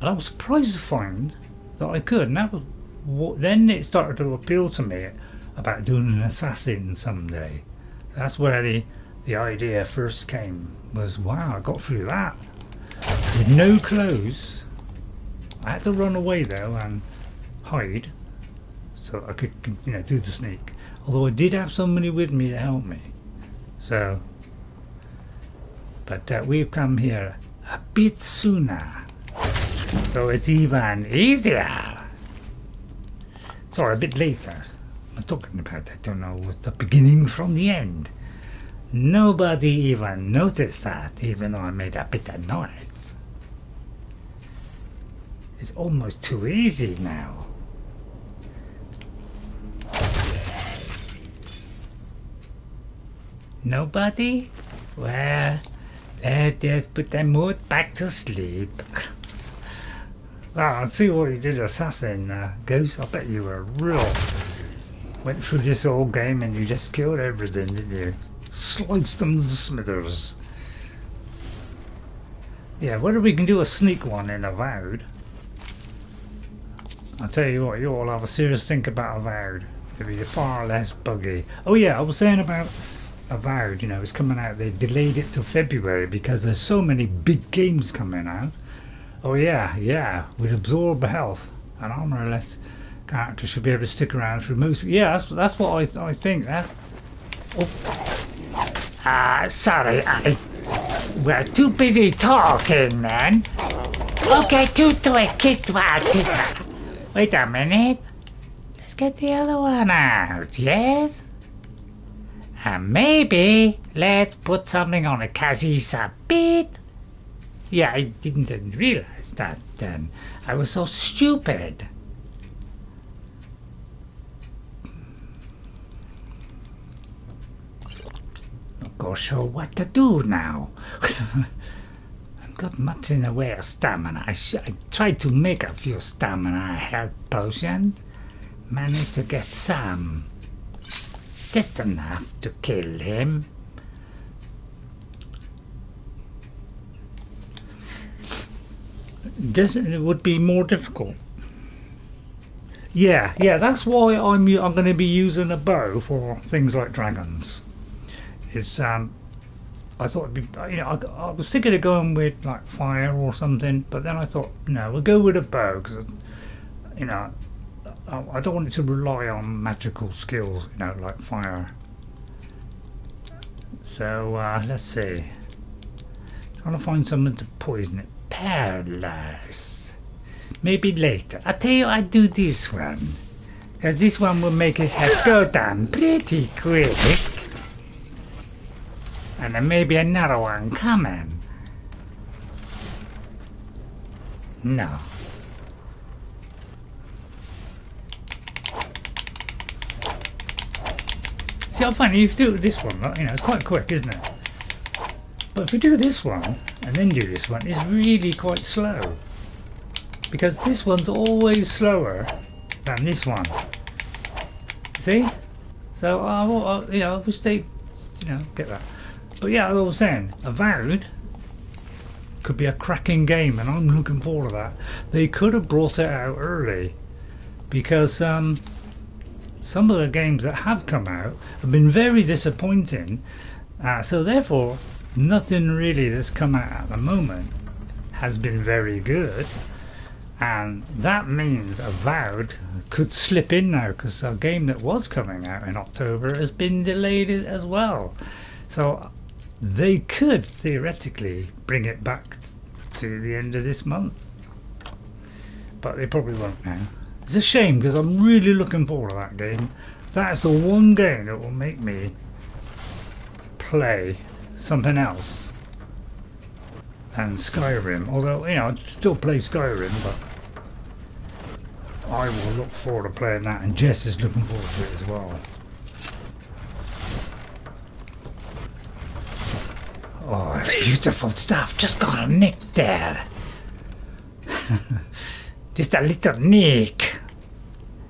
And I was surprised to find that I could. And that was what, then it started to appeal to me about doing an assassin someday. That's where the idea first came. Was wow, I got through that with no clothes. I had to run away though and hide so I could, you know, do the sneak. Although I did have somebody with me to help me. So, but we've come here a bit sooner, so it's even easier. Sorry, a bit later. I'm talking about, I don't know what the beginning from the end. Nobody even noticed that, even though I made a bit of noise. It's almost too easy now. Nobody? Well, let's just put them mood back to sleep. Well, I'll see what you did, Assassin Ghost. I bet you were real. Went through this whole game and you just killed everything, didn't you? Sliced them to smithers. Yeah, whether we can do a sneak one in Avowed. I'll tell you what, you all have a serious think about Avowed. It'll be far less buggy. Oh yeah, I was saying about Avowed, you know, it's coming out. They delayed it till February because there's so many big games coming out. Oh yeah, with absorb health and armorless characters should be able to stick around through most. Yeah, that's what I think. That. Oh. Sorry, we're too busy talking, man. Okay, wait a minute. Let's get the other one out, yes? And maybe let's put something on a Kahjiit a bit. Yeah, I didn't realize that then. I was so stupid. Not quite sure what to do now. I've got much in the way of stamina. I tried to make a few stamina health potions. Managed to get some. Just enough to kill him. It would be more difficult. Yeah, that's why I'm going to be using a bow for things like dragons. It's I thought it'd be, you know, I was thinking of going with like fire or something, but then I thought no, we'll go with a bow because, you know, I don't want it to rely on magical skills, you know, like fire. So let's see. Trying to find someone to poison it. Paralyzed. Maybe later. I'll tell you, I'll do this one, because this one will make his head go down pretty quick. And then maybe another one coming. No. See how funny, if you do this one, you know, it's quite quick, isn't it? But if you do this one, and then do this one, it's really quite slow. Because this one's always slower than this one. See? So, you know, I wish they, you know, get that. But yeah, as I was saying, Avowed could be a cracking game, and I'm looking forward to that. They could have brought it out early, because some of the games that have come out have been very disappointing. So therefore, nothing really that's come out at the moment has been very good, and that means Avowed could slip in now, because a game that was coming out in October has been delayed as well. So they could theoretically bring it back to the end of this month, but they probably won't now. It's a shame, because I'm really looking forward to that game. That's the one game that will make me play something else than Skyrim. Although, you know, I'd still play Skyrim, but I will look forward to playing that, and Jess is looking forward to it as well. Oh, beautiful stuff. Just got a nick there. Just a little nick.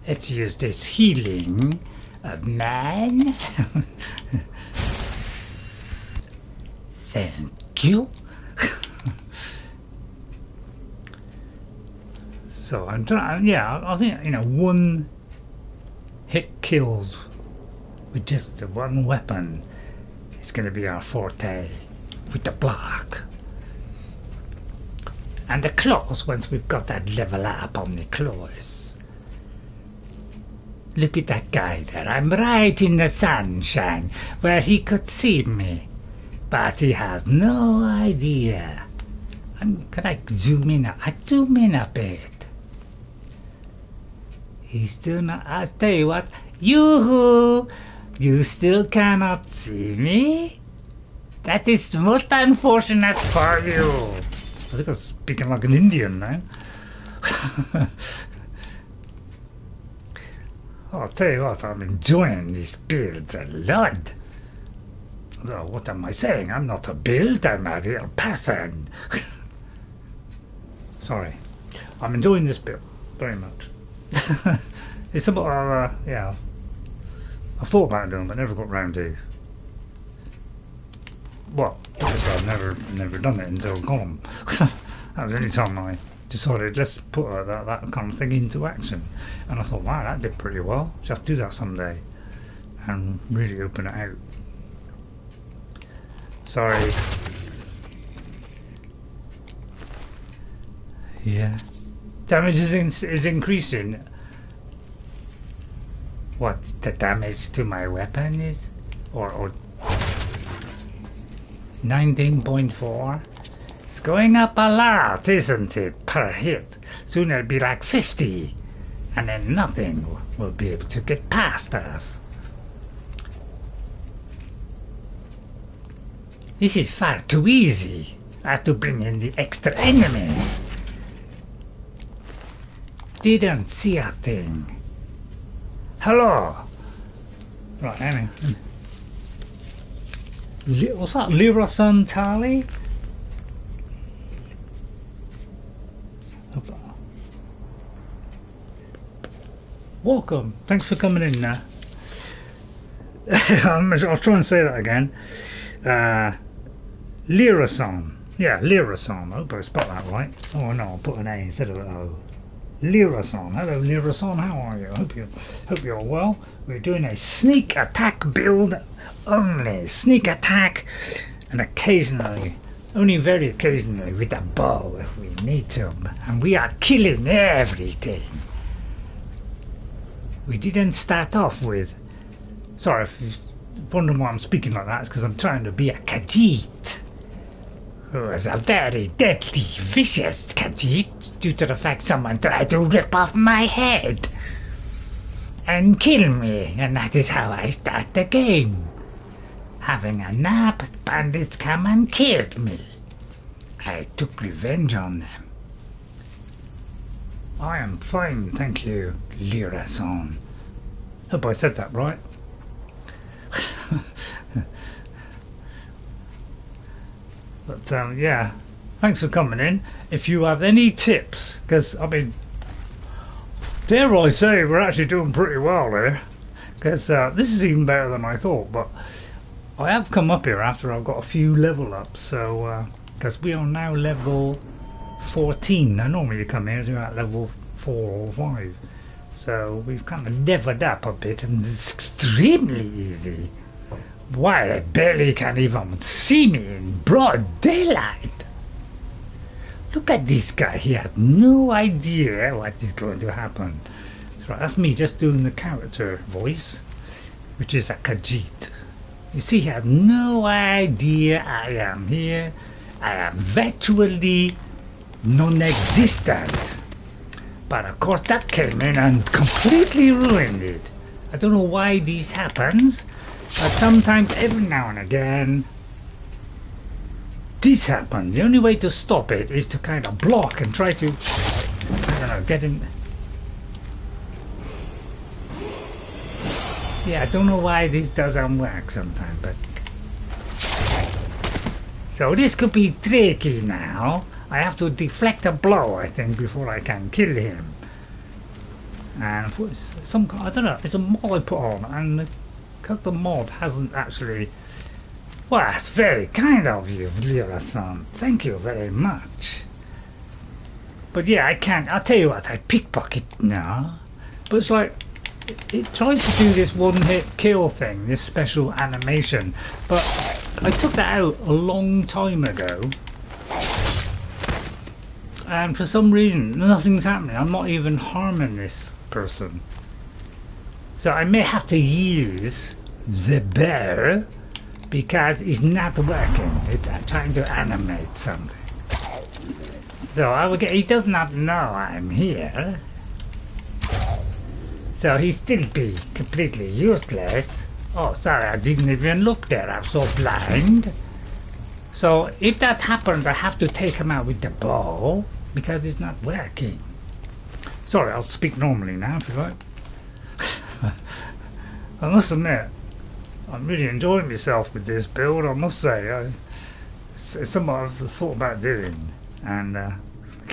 Let's use this healing of man. Thank you. So I'm trying. Yeah, I think, you know, one hit kills with just the one weapon is going to be our forte with the block. And the claws, once we've got that level up on the claws. Look at that guy there. I'm right in the sunshine where he could see me. But he has no idea. Can I zoom in? I zoom in a bit. He's still not. I'll tell you what. Yoo-hoo! You still cannot see me? That is most unfortunate for you. I think I'm speaking like an Indian now. I'll tell you what, I'm enjoying this build a lot. Oh, what am I saying? I'm not a build, I'm a real person. Sorry. I'm enjoying this build very much. It's about, yeah. I've thought about doing it, but never got round to. Well, I've never done it until Column. That was the only time I decided let's put that kind of thing into action. And I thought, wow, that did pretty well. Just have to do that someday and really open it out. Sorry. Yeah. Damage is increasing. What the damage to my weapon is? Or 19.4? It's going up a lot, isn't it? Per hit. Soon it'll be like 50. And then nothing will be able to get past us. This is far too easy. I have to bring in the extra enemies. Didn't see a thing. Hello. Right, anyway. What's that? Lyra Tali? Welcome. Thanks for coming in now. I'll try and say that again. Lyrason. Yeah, Lyrason. I hope I spelled that right. Oh no, I'll put an A instead of an O. Lyrason. Hello Lyrason, how are you? Hope you're well. We're doing a sneak attack build only. Sneak attack, and occasionally, only very occasionally, with a bow if we need to. And we are killing everything. We didn't start off with. Sorry if you're wondering why I'm speaking like that. It's because I'm trying to be a Kahjiit. Who is a very deadly, vicious Kahjiit due to the fact someone tried to rip off my head and kill me, and that is how I start the game. Having a nap, bandits come and killed me. I took revenge on them. I am fine, thank you, Lyrason. Hope I said that right. But yeah, thanks for coming in. If you have any tips, because I mean, dare I say we're actually doing pretty well here, because this is even better than I thought. But I have come up here after I've got a few level ups, so because we are now level 14. Now normally you come here to at level 4 or 5, so we've kind of leveled up a bit, and it's extremely easy. Why, they barely can even see me in broad daylight. Look at this guy, he has no idea what is going to happen. So that's me just doing the character voice, which is a Kahjiit. You see, he has no idea I am here. I am virtually non-existent. But of course that came in and completely ruined it. I don't know why this happens. But sometimes, every now and again, this happens. The only way to stop it is to kind of block and try to, I don't know, get in. Yeah, I don't know why this doesn't work sometimes, but. So this could be tricky now. I have to deflect a blow, I think, before I can kill him. And for some, I don't know, it's a mod I put on, and because the mod hasn't actually... Well, that's very kind of you, Lydia-san. Thank you very much. But yeah, I can't, I'll tell you what, I pickpocket now. But it's like, it tries to do this one-hit kill thing, this special animation. But I took that out a long time ago. And for some reason, nothing's happening. I'm not even harming this person. So I may have to use the bear because it's not working. It's trying to animate something. So I will get, he does not know I'm here. So he still be completely useless. Oh, sorry, I didn't even look there. I'm so blind. So if that happens, I have to take him out with the bow because it's not working. Sorry, I'll speak normally now if you like. I must admit, I'm really enjoying myself with this build, I must say. It's something I've thought about doing, and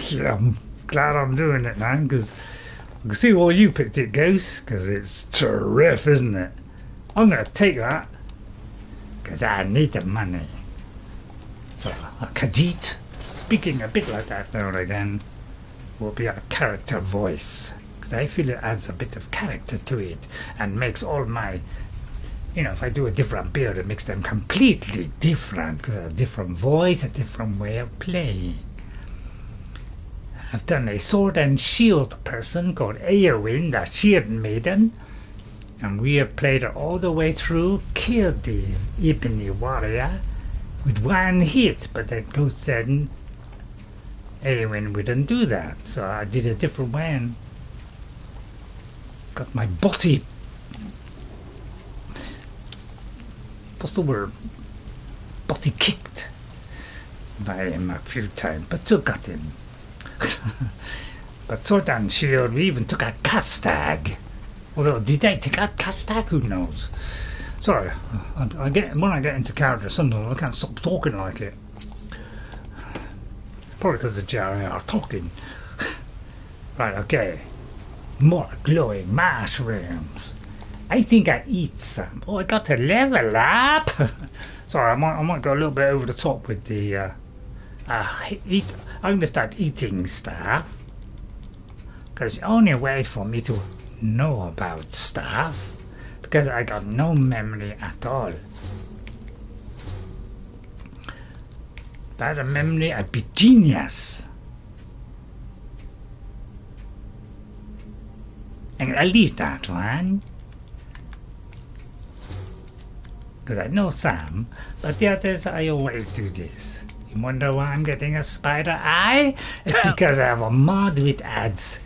yeah, I'm glad I'm doing it now, because I can see why you picked it, Ghost, because it's terrific, isn't it? I'm going to take that, because I need the money. So, a Kahjiit, speaking a bit like that now and again, will be a character voice, because I feel it adds a bit of character to it, and makes all my... You know, if I do a different build, it makes them completely different, because a different voice, a different way of playing. I've done a sword and shield person called Eowyn, the Shield Maiden, and we have played it all the way through, killed the Ebony Warrior with one hit, but that ghost said Eowyn wouldn't do that, so I did a different way and got my body... What's the word? Body kicked by him a few times, but still got him. But sword and shield, we even took out Castag. Although, did I take out Castag? Who knows? Sorry, when I get into character, sometimes I can't stop talking like it. Probably because the JR talking. Right, okay. More glowing mushrooms. I think I eat some. Oh, I got to level up. Sorry, I might go a little bit over the top with the. I'm gonna start eating stuff, because the only way for me to know about stuff, because I got no memory at all. If I had a memory, I'd be genius. And I'll leave that one, because I know some, but the others I always do this. You wonder why I'm getting a spider eye? It's because I have a mod which adds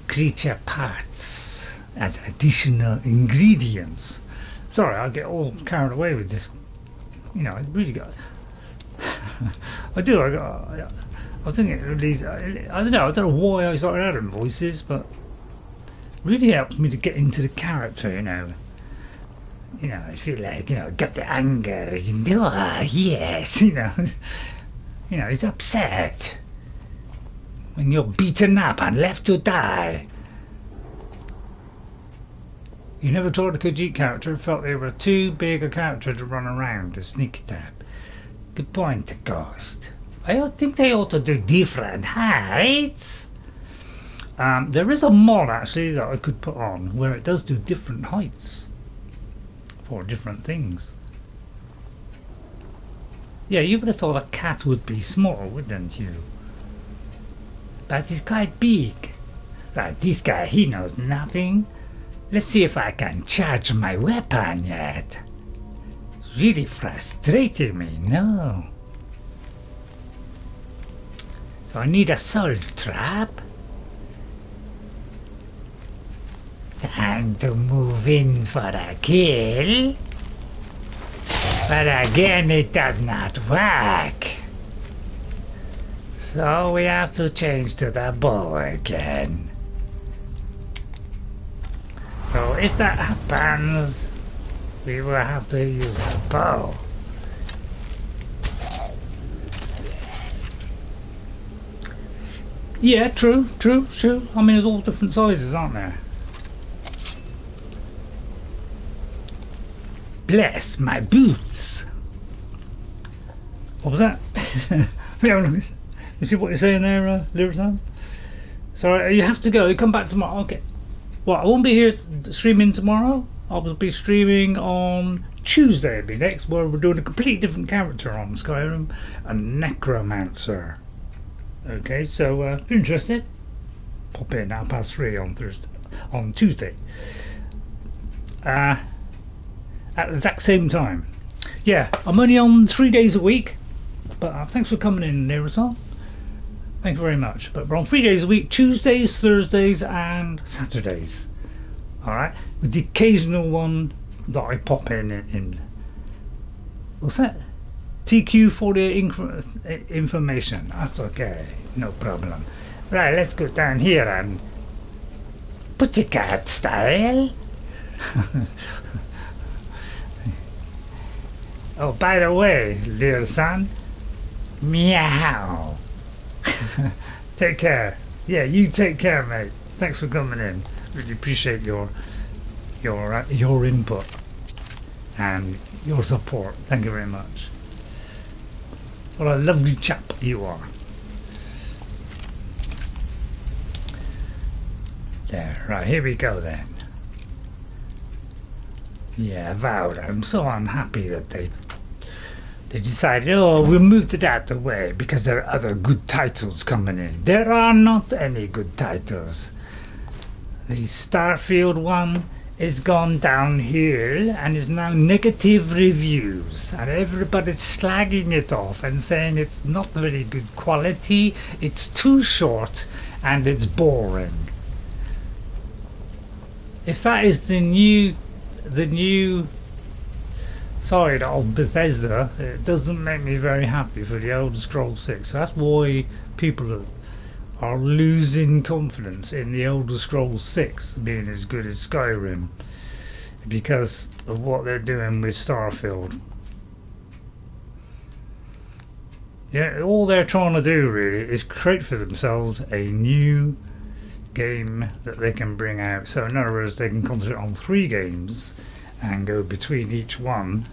creature parts as additional ingredients. Sorry, I'll get all carried away with this. You know, I really got... I think it really... I don't know why I started adding voices, but it really helps me to get into the character, you know. You know, I feel like, you know, got the anger, you know, yes, you know, he's upset when you're beaten up and left to die. You never tried a Kahjiit character, felt they were too big a character to run around, a sneak attack. Good point, Ghost. I think they ought to do different heights. There is a mod, actually, that I could put on, where it does do different heights. For different things. Yeah, you would have thought a cat would be small, wouldn't you? But he's quite big. Right, this guy, he knows nothing. Let's see if I can charge my weapon yet. It's really frustrating me, no. So I need a soul trap. Time to move in for a kill. But again, it does not work. So we have to change to the bow again. So if that happens, we will have to use the bow. Yeah, true. I mean, there's all different sizes, aren't there? Bless my boots. What was that? You see what you're saying there, Lyric? Sorry, you have to go. You come back tomorrow. Okay. Well, I won't be here streaming tomorrow. I will be streaming on Tuesday. It'll be next, where we're doing a completely different character on Skyrim, a necromancer. Okay, so if you're interested, pop in 3:30 on Tuesday. At the exact same time. Yeah, I'm only on 3 days a week, but thanks for coming in, Nerison. Thank you very much. But we're on 3 days a week: Tuesdays, Thursdays, and Saturdays. All right, with the occasional one that I pop in. What's that? TQ48 information. That's okay, no problem. Right, let's go down here and pussycat style. Oh, by the way, little son, meow. Take care. Yeah, you take care, mate. Thanks for coming in. Really appreciate your input and your support. Thank you very much. What a lovely chap you are. There, right, here we go then. Yeah, Avowed. I'm so unhappy that they decided, oh, we'll move it out the way because there are other good titles coming in. There are not any good titles. The Starfield one is gone downhill and is now negative reviews, and everybody's slagging it off and saying it's not very good quality, it's too short, and it's boring. If that is the new side of Bethesda, it doesn't make me very happy for the Elder Scrolls 6. That's why people are losing confidence in the Elder Scrolls 6 being as good as Skyrim, because of what they're doing with Starfield. Yeah, all they're trying to do really is create for themselves a new game that they can bring out. So in other words, they can concentrate on 3 games and go between each one.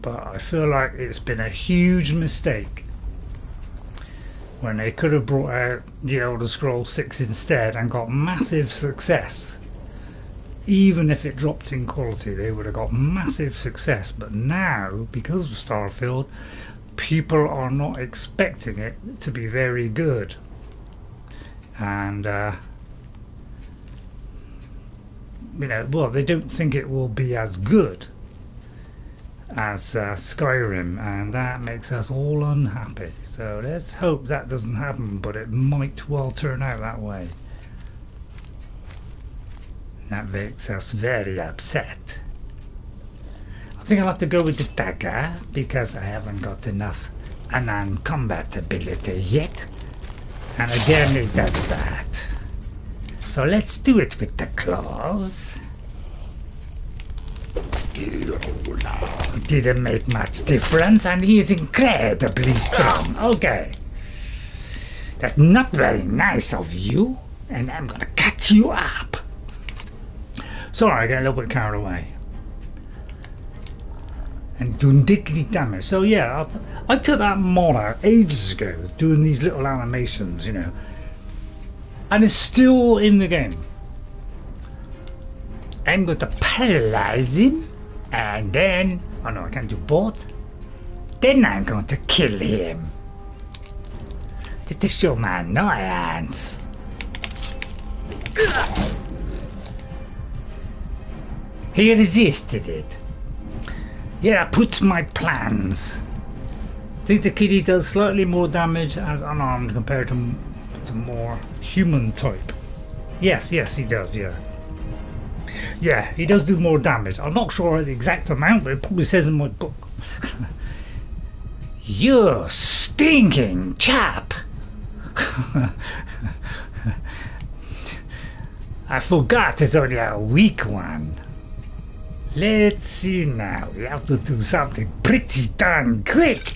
But I feel like it's been a huge mistake when they could have brought out the Elder Scrolls 6 instead and got massive success. Even if it dropped in quality, they would have got massive success. But now, because of Starfield, people are not expecting it to be very good. And you know, well, they don't think it will be as good as Skyrim, and that makes us all unhappy. So let's hope that doesn't happen, but it might well turn out that way. That makes us very upset. I think I'll have to go with the dagger because I haven't got enough unarmed combat ability yet, and again it does that. So let's do it with the claws. Didn't make much difference, and he is incredibly strong. Okay. That's not very nice of you, and I'm gonna cut you up. Sorry, I got a little bit carried away. And doing dickly damage. So yeah, I took that mod out ages ago, doing these little animations, you know. And it's still in the game. I'm going to paralyze him, and then, oh no, I can't do both. Then I'm going to kill him. Just to show my annoyance. He resisted it. Yeah, puts my plans. I think the kitty does slightly more damage as unarmed compared to more human type. Yes, he does, yeah. Yeah, he does do more damage. I'm not sure the exact amount, but it probably says in my book. You stinking chap! I forgot it's only a weak one. Let's see now. We have to do something pretty darn quick.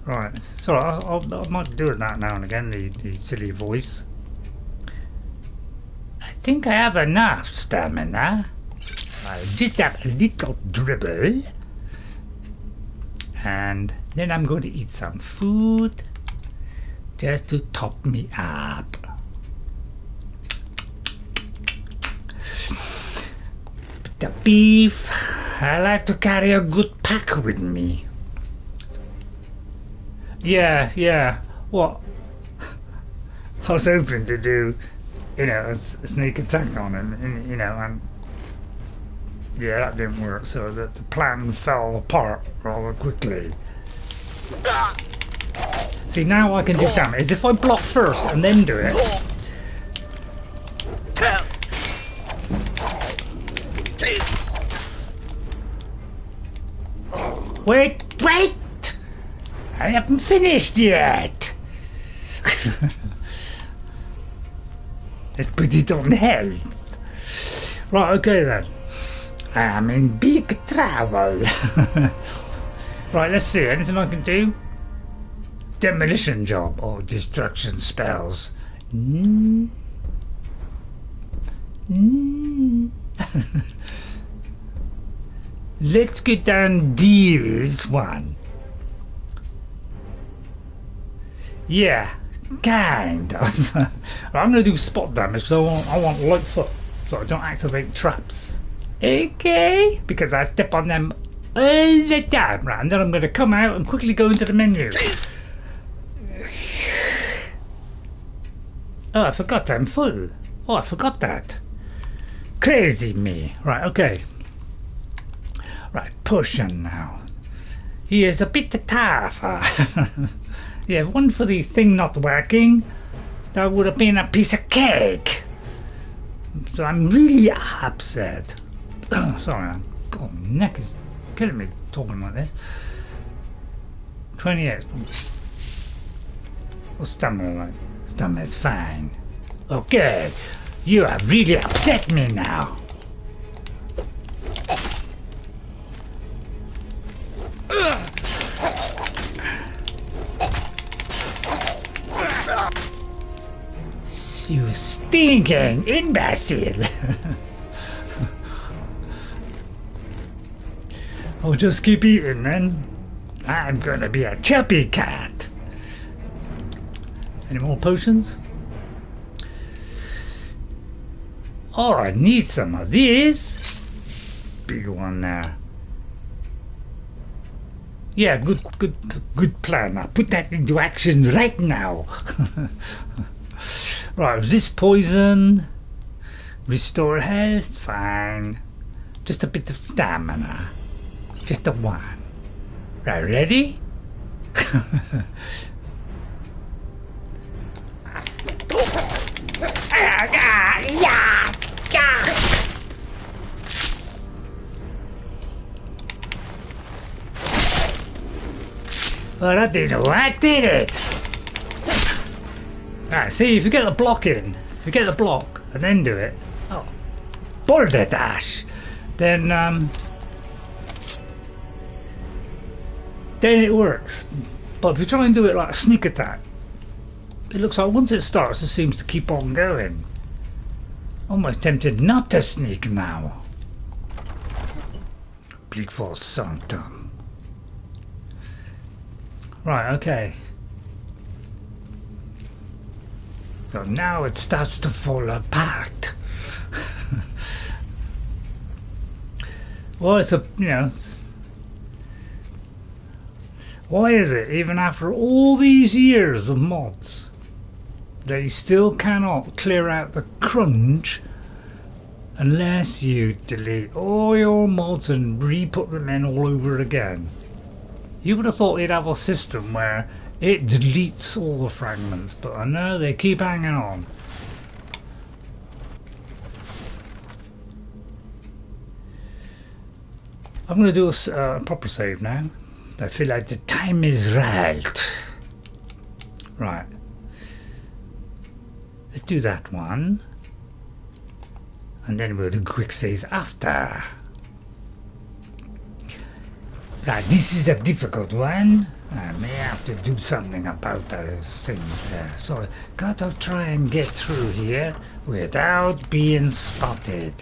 Right, so I might do it that now and again, the silly voice. I think I have enough stamina. I'll just have a little dribble. And then I'm going to eat some food just to top me up. But the beef, I like to carry a good pack with me. Yeah, what? I was hoping to do, you know, a sneak attack on him, and, you know, and yeah, that didn't work, so the plan fell apart rather quickly. See, now I can do damage. If I block first and then do it. Wait! I haven't finished yet! Let's put it on health. Right, okay then. I am in big trouble. Right, let's see. Anything I can do? Demolition job or destruction spells. Let's get down this one. Yeah, kind of. I'm going to do spot damage because I want light foot, so I don't activate traps. Okay, because I step on them all the time. Right, and then I'm going to come out and quickly go into the menu. Oh, I forgot I'm full. Oh, I forgot that. Crazy me. Right, okay. Right, potion now. He is a bit tougher. Yeah, if one for the thing not working, that would have been a piece of cake. So I'm really upset. Sorry, God, my neck is killing me talking like this. 28. What's stamina like? Stamina's fine. Okay, you have really upset me now. You stinking imbecile! I'll just keep eating then. I'm gonna be a chubby cat. Any more potions? Oh, I need some of this. Big one there. Yeah, good plan. I'll put that into action right now. Right, is this poison? Restore health? Fine. Just a bit of stamina. Just a one. Right, ready? Well, that didn't work, did it? Ah, see, if you get the block in, if you get the block and then do it, oh, border dash, then it works. But if you try and do it like a sneak attack, it looks like once it starts, it seems to keep on going. Almost tempted not to sneak now. Bleak Falls Sanctum. Right, okay. So now it starts to fall apart. Well, it's a, you know, why is it, even after all these years of mods, they still cannot clear out the crunch unless you delete all your mods and re-put them in all over again? You would have thought they'd have a system where it deletes all the fragments, but I know they keep hanging on. I'm going to do a proper save now. I feel like the time is right. Right. Let's do that one. And then we'll do quick saves after. Right, this is a difficult one. I may have to do something about those things there. So I gotta try and get through here without being spotted.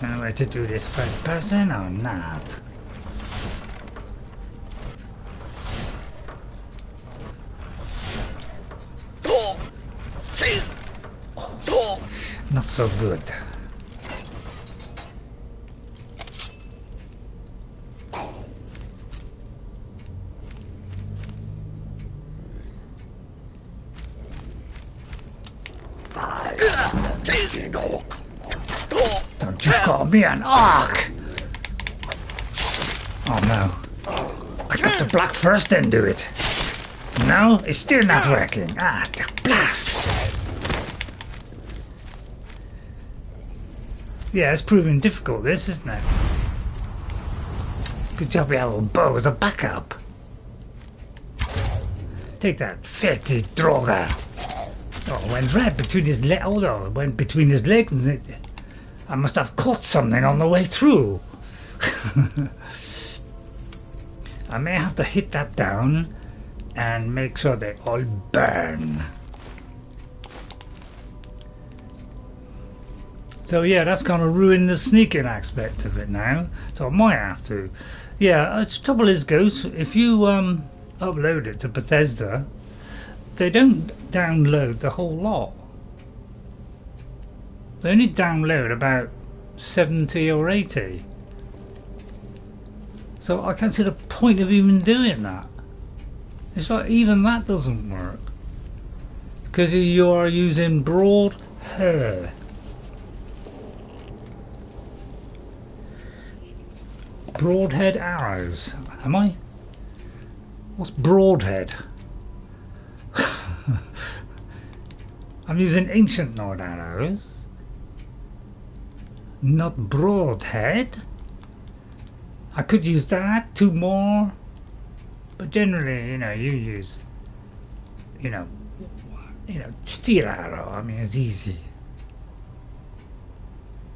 Know where to do this first person or not? Not so good. Don't you call me an orc! Oh no. I got the block first, then do it. No, it's still not working. Ah, the blast! Yeah, it's proving difficult, this, isn't it? Good job we have a bow as a backup. Take that fatty droga. Oh, went right between his legs. Oh no, it went between his legs. And I must have caught something on the way through. I may have to hit that down and make sure they all burn. So yeah, that's going to ruin the sneaking aspect of it now. So I might have to. Yeah, the trouble is, Ghost, if you upload it to Bethesda, they don't download the whole lot. They only download about 70 or 80. So I can't see the point of even doing that. It's like even that doesn't work. Because you are using broad hair. Broadhead arrows. Am I? What's broadhead? I'm using ancient Nord arrows. Not broadhead. I could use that, 2 more. But generally, you know, you use, you know, steel arrow. I mean, it's easy.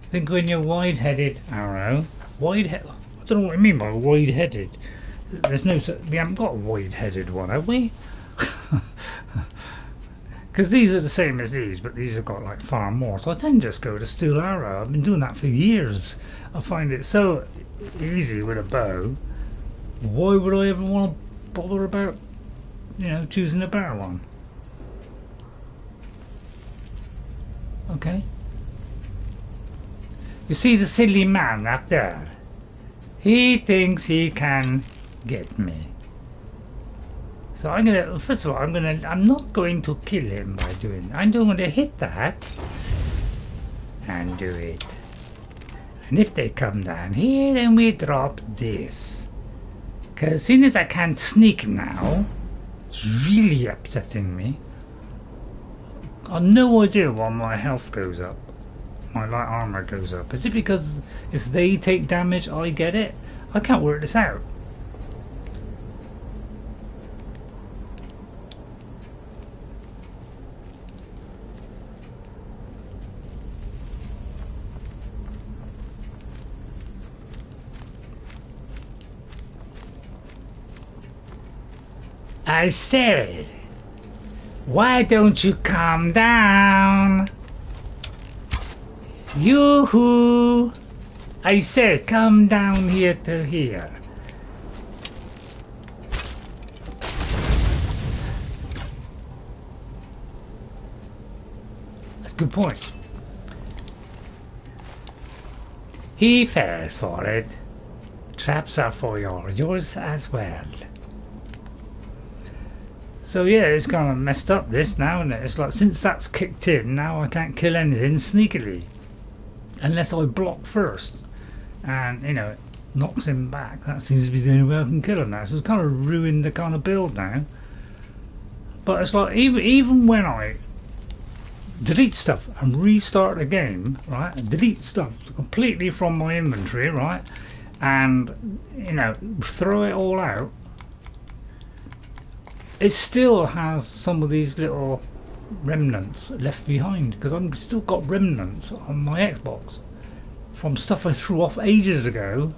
I think when you're wide-headed arrow, I don't know what I mean by wide-headed. There's no, we haven't got a wide-headed one, have we? Because these are the same as these, but these have got like far more. So I then just go to steel arrow. I've been doing that for years. I find it so easy with a bow. Why would I ever want to bother about, you know, choosing a better one? Okay. You see the silly man up there? He thinks he can get me. So I'm gonna, first of all, I'm not going to kill him by doing, I'm going to hit that and do it. And if they come down here, then we drop this. Because as soon as I can't sneak now, it's really upsetting me. I've no idea why my health goes up. My light armor goes up. Is it because if they take damage, I get it? I can't work this out. I said, why don't you calm down? Yoo-hoo! I said, come down here to here. That's a good point. He fell for it. Traps are for yours as well. So yeah, it's kind of messed up this now, isn't it? It's like, since that's kicked in, now I can't kill anything sneakily. Unless I block first. And, you know, it knocks him back. That seems to be the only way I can kill him now. So it's kind of ruined the kind of build now. But it's like, even when I delete stuff and restart the game, right? Delete stuff completely from my inventory, right? And, you know, throw it all out. It still has some of these little remnants left behind, because I've still got remnants on my Xbox from stuff I threw off ages ago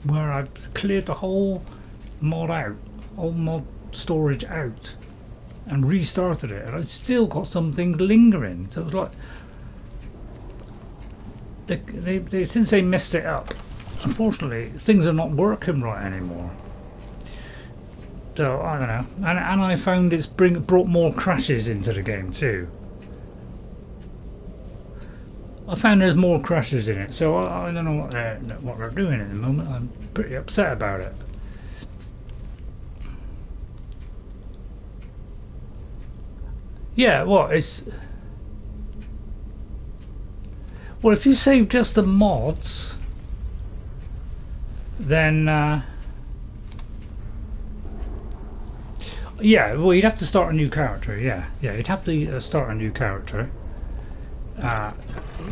where I cleared the whole mod out, all mod storage out, and restarted it, and I still got some things lingering. So it was like they since they messed it up, unfortunately things are not working right anymore. So I don't know, and I found it's brought more crashes into the game too. I found there's more crashes in it, so I don't know what they're doing at the moment. I'm pretty upset about it. Yeah, well, if you save just the mods, then yeah, well, you'd have to start a new character. Yeah, you'd have to start a new character.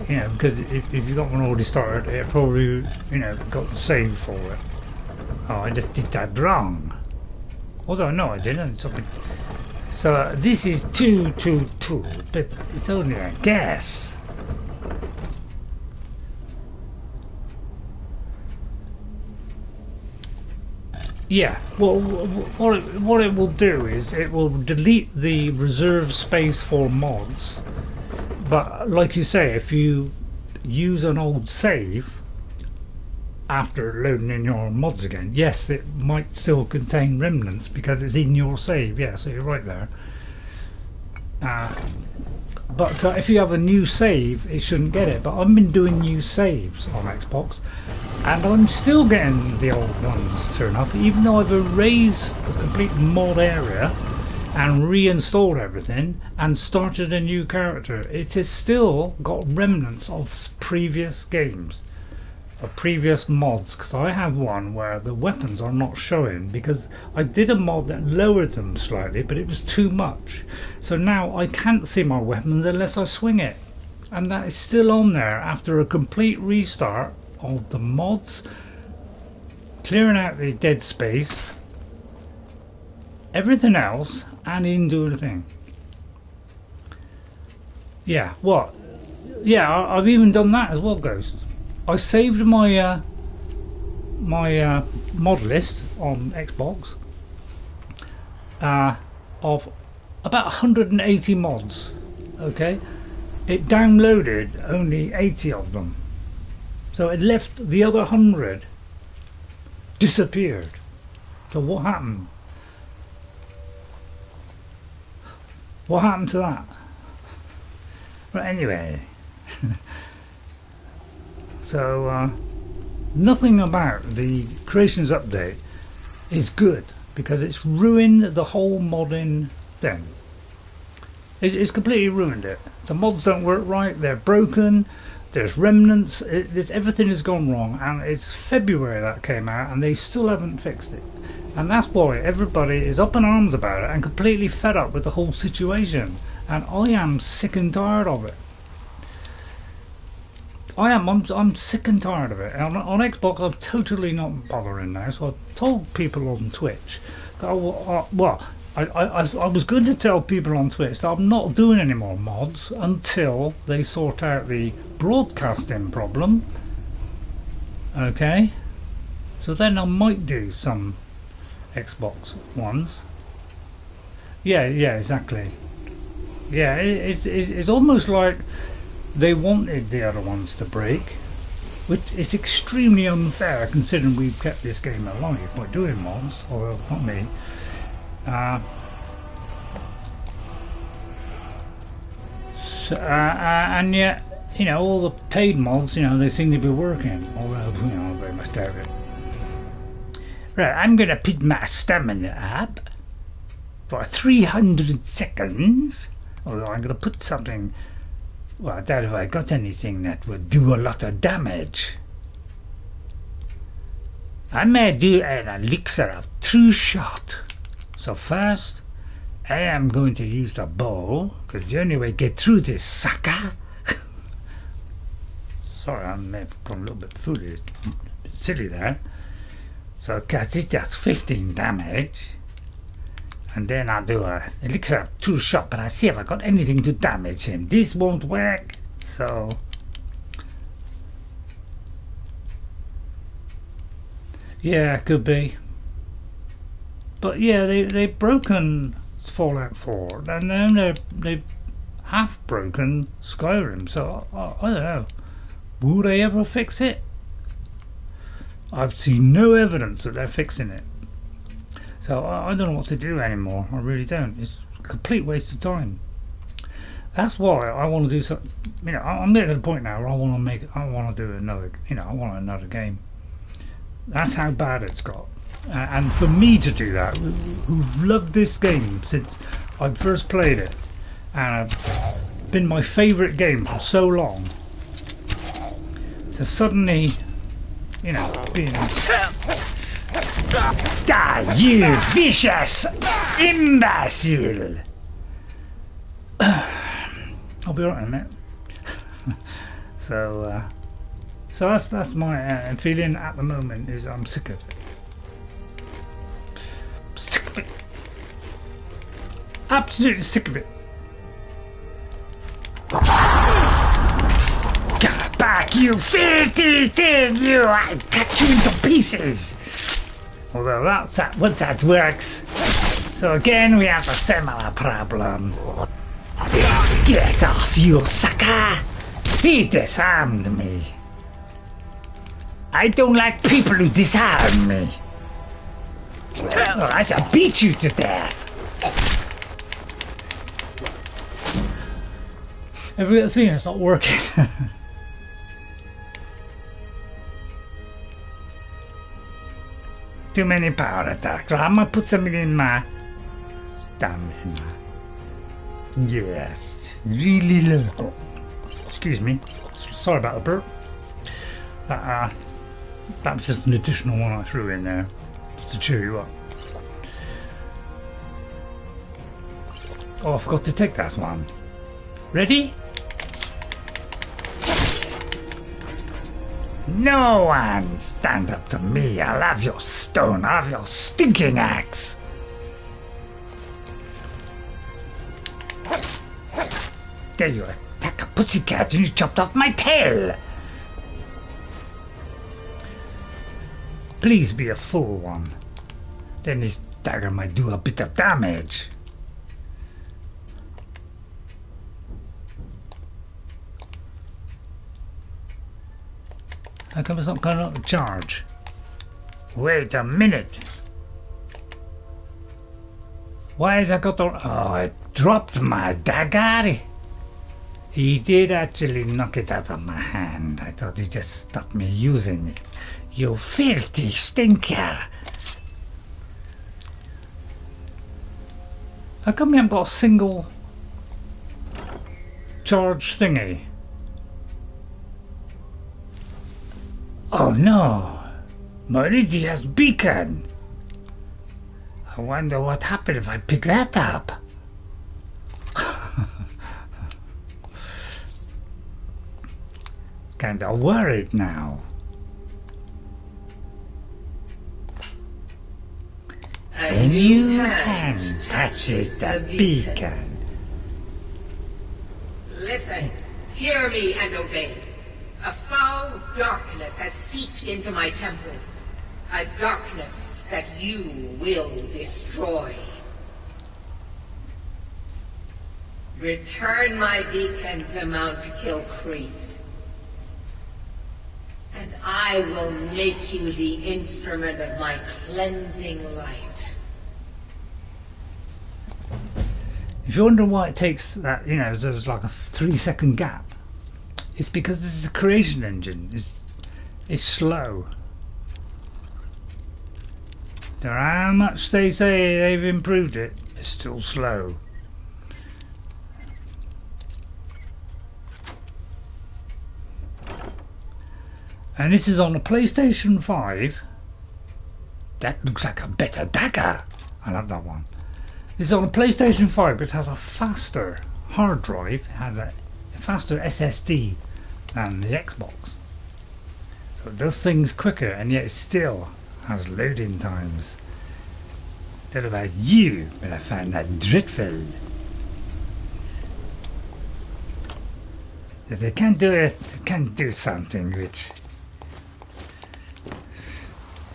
You know, because if you got one already started, it probably, you know, got the save for it. Oh, I just did that wrong. Although no, I didn't. So this is 222, but it's only a guess. Yeah, well, what it will do is it will delete the reserve space for mods. But like you say, if you use an old save after loading in your mods again, yes, it might still contain remnants because it's in your save. Yeah, so you're right there. But if you have a new save, it shouldn't get it. But I've been doing new saves on Xbox, and I'm still getting the old ones turn up, even though I've erased the complete mod area and reinstalled everything and started a new character. It has still got remnants of previous games, of previous mods, because I have one where the weapons are not showing because I did a mod that lowered them slightly, but it was too much. So now I can't see my weapons unless I swing it, and that is still on there after a complete restart of the mods, clearing out the dead space, everything else, and in doing a thing. Yeah, what? Yeah, I've even done that as well, Ghost. I saved my mod list on Xbox of about 180 mods. Okay, it downloaded only 80 of them, so it left the other 100 disappeared. So what happened? What happened to that? But anyway, so nothing about the creations update is good because it's ruined the whole modding thing. It's completely ruined it. The mods don't work right, they're broken, there's remnants, everything has gone wrong, and it's February that came out and they still haven't fixed it. And that's why everybody is up in arms about it and completely fed up with the whole situation. And I am sick and tired of it. I'm sick and tired of it. On Xbox, I'm totally not bothering now. So I've told people on Twitch that I was going to tell people on Twitch that I'm not doing any more mods until they sort out the broadcasting problem. Okay, so then I might do some Xbox ones. Yeah, exactly. Yeah, it's almost like they wanted the other ones to break, which is extremely unfair considering we've kept this game alive by doing mods, although not me. And yet, you know, all the paid mods, you know, they seem to be working, although, you know, I very much doubt it. Right, I'm gonna put my stamina up for 300 seconds, although I'm gonna put something, well, I doubt if I got anything that would do a lot of damage. I may do an elixir of true shot. So first, I am going to use the bow, because the only way to get through this sucker. Sorry, I may have gone a little bit foolish, a bit silly there. So cast it does 15 damage, and then I'll do a elixir of true shot, but I see if I got anything to damage him. This won't work, so Yeah, could be. But yeah, they've broken Fallout 4, and then they've half broken Skyrim. So I don't know. Will they ever fix it? I've seen no evidence that they're fixing it. So I don't know what to do anymore. I really don't. It's a complete waste of time. That's why I want to do something. You know, I'm getting to the point now where I want to do another. You know, I want another game. That's how bad it's got. And for me to do that, who've loved this game since I first played it, and it's been my favourite game for so long, to suddenly, you know, being die, you vicious imbecile! I'll be right in a minute. So that's my feeling at the moment. Is I'm sick of it. Sick of it. Absolutely sick of it. Get back, you filthy thing! You! I cut you into pieces. Although once that works. So again, we have a similar problem. Get off, you sucker! He disarmed me. I don't like people who disarm me. Or I shall beat you to death. Every other thing is not working. Too many power attacks. I'm gonna put something in my stamina. Yes, really low. Excuse me. Sorry about the burp. That was just an additional one I threw in there, just to cheer you up. Oh, I forgot to take that one. Ready? No one stand up to me. I'll have your stone. I'll have your stinking axe. There you attack a pussycat and you chopped off my tail. Please be a full one. Then this dagger might do a bit of damage. How come it's not coming up to charge? Wait a minute. Why has I got the... Oh, I dropped my dagger. He did actually knock it out of my hand. I thought he just stopped me using it. You filthy stinker. How come you haven't got a single charge thingy? Oh no, Lydia's beacon. I wonder what happened if I pick that up. Kinda worried now. A new hand touches the beacon. Listen, hear me and obey. A foul darkness has seeped into my temple. A darkness that you will destroy. Return my beacon to Mount Kilcreath. And I will make you the instrument of my cleansing light. If you wonder why it takes that, you know, there's like a 3-second gap, it's because this is a creation engine. It's slow. No matter how much they say they've improved it, it's still slow. And this is on a PlayStation 5. That looks like a better dagger. I love that one. This is on a PlayStation 5, but it has a faster hard drive. It has a faster SSD than the Xbox. So it does things quicker, and yet it still has loading times. Don't know about you, but I find that dreadful. If they can't do it, they can't do something which...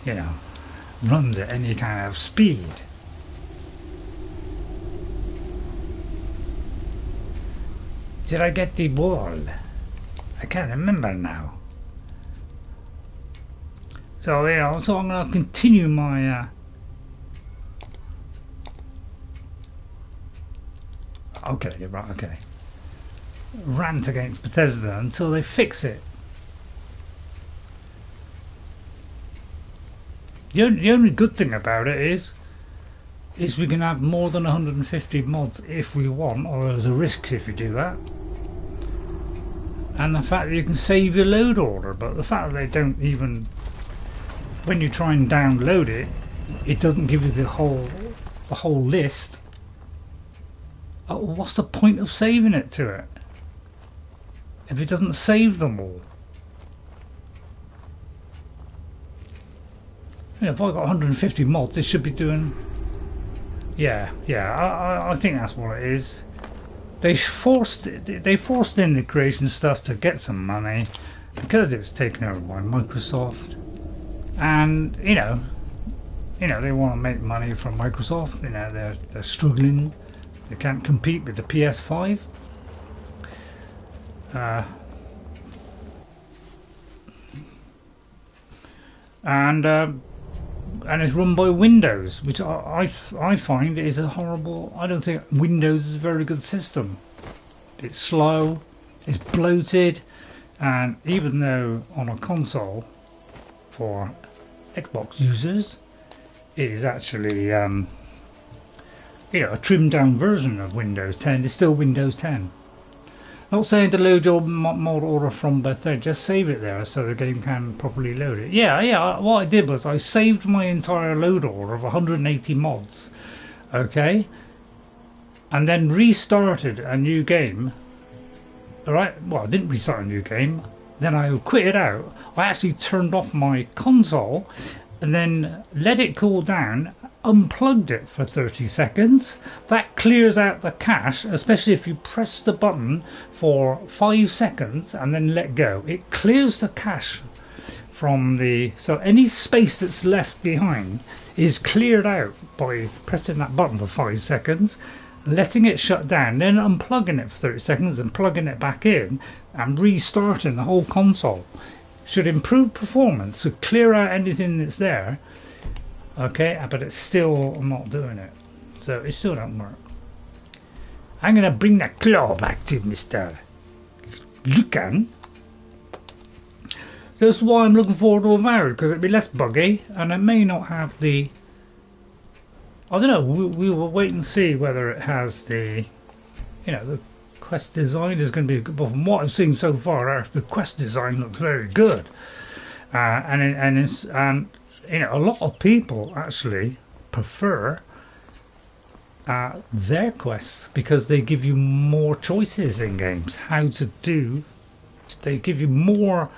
you know, runs at any kind of speed. Did I get the ball? I can't remember now. So, you know, so I'm going to continue my okay, rant against Bethesda until they fix it. The only good thing about it is we can have more than 150 mods if we want, or there's a risk if you do that. And the fact that you can save your load order, but the fact that they don't even, when you try and download it, it doesn't give you the whole list. What's the point of saving it to it if it doesn't save them all? You know, if I got 150 mods, it should be doing. Yeah. I think that's what it is. They forced in the creation stuff to get some money because it's taken over by Microsoft, and you know they want to make money from Microsoft. You know they're struggling. They can't compete with the PS5. And it's run by Windows, which I find is a horrible. I don't think Windows is a very good system. It's slow, it's bloated, and even though on a console for Xbox users, it is actually you know, a trimmed down version of Windows 10. It's still Windows 10. Not saying to load your mod order from Bethesda, just save it there so the game can properly load it. Yeah, what I did was I saved my entire load order of 180 mods, okay, and then restarted a new game. Alright, well, I didn't restart a new game, then I quit it out. I actually turned off my console and then let it cool down, unplugged it for 30 seconds. That clears out the cache, especially if you press the button for 5 seconds and then let go. It clears the cache from the, so any space that's left behind is cleared out by pressing that button for 5 seconds, letting it shut down, then unplugging it for 30 seconds and plugging it back in and restarting the whole console. Should improve performance, so clear out anything that's there. Okay, but it's still not doing it, so it still don't work. I'm gonna bring that claw back to Mr. Lucan. So that's why I'm looking forward to Avowed, because it'll be less buggy and it may not have the, I don't know, we will wait and see whether it has the, you know, the quest design is going to be good. But from what I've seen so far, the quest design looks very good, and you know, a lot of people actually prefer their quests because they give you more choices in games how to do. They give you more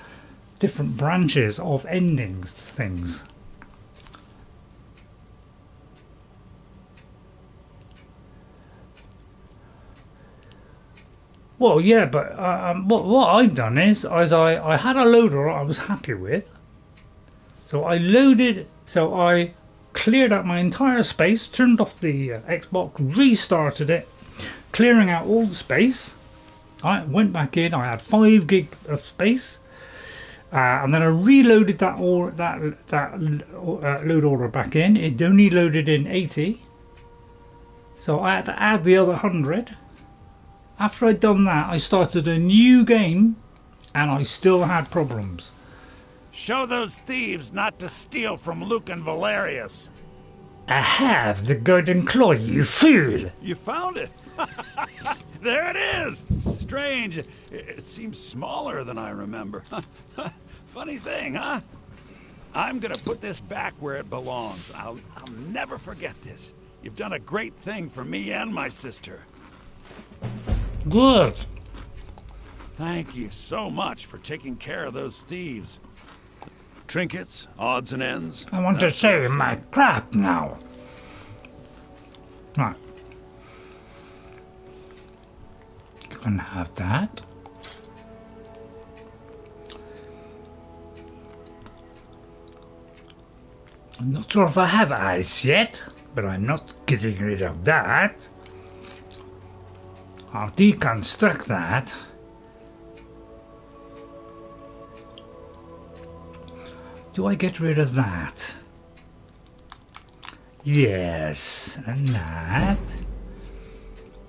different branches of endings to things. Well, yeah, but what I've done is I had a loader I was happy with, so I loaded, so I cleared out my entire space, turned off the Xbox, restarted it, clearing out all the space. I went back in, I had 5 gig of space, and then I reloaded that load order back in. It only loaded in 80, so I had to add the other 100. After I'd done that, I started a new game, and I still had problems. Show those thieves not to steal from Lucan Valerius. I have the golden claw, you fool! You found it! There it is! Strange. It seems smaller than I remember. Funny thing, huh? I'm gonna put this back where it belongs. I'll never forget this. You've done a great thing for me and my sister. Good. Thank you so much for taking care of those thieves. Trinkets, odds and ends. I want to save my crap now. Right. You can have that. I'm not sure if I have eyes yet, but I'm not getting rid of that. I'll deconstruct that. Do I get rid of that? Yes, and that.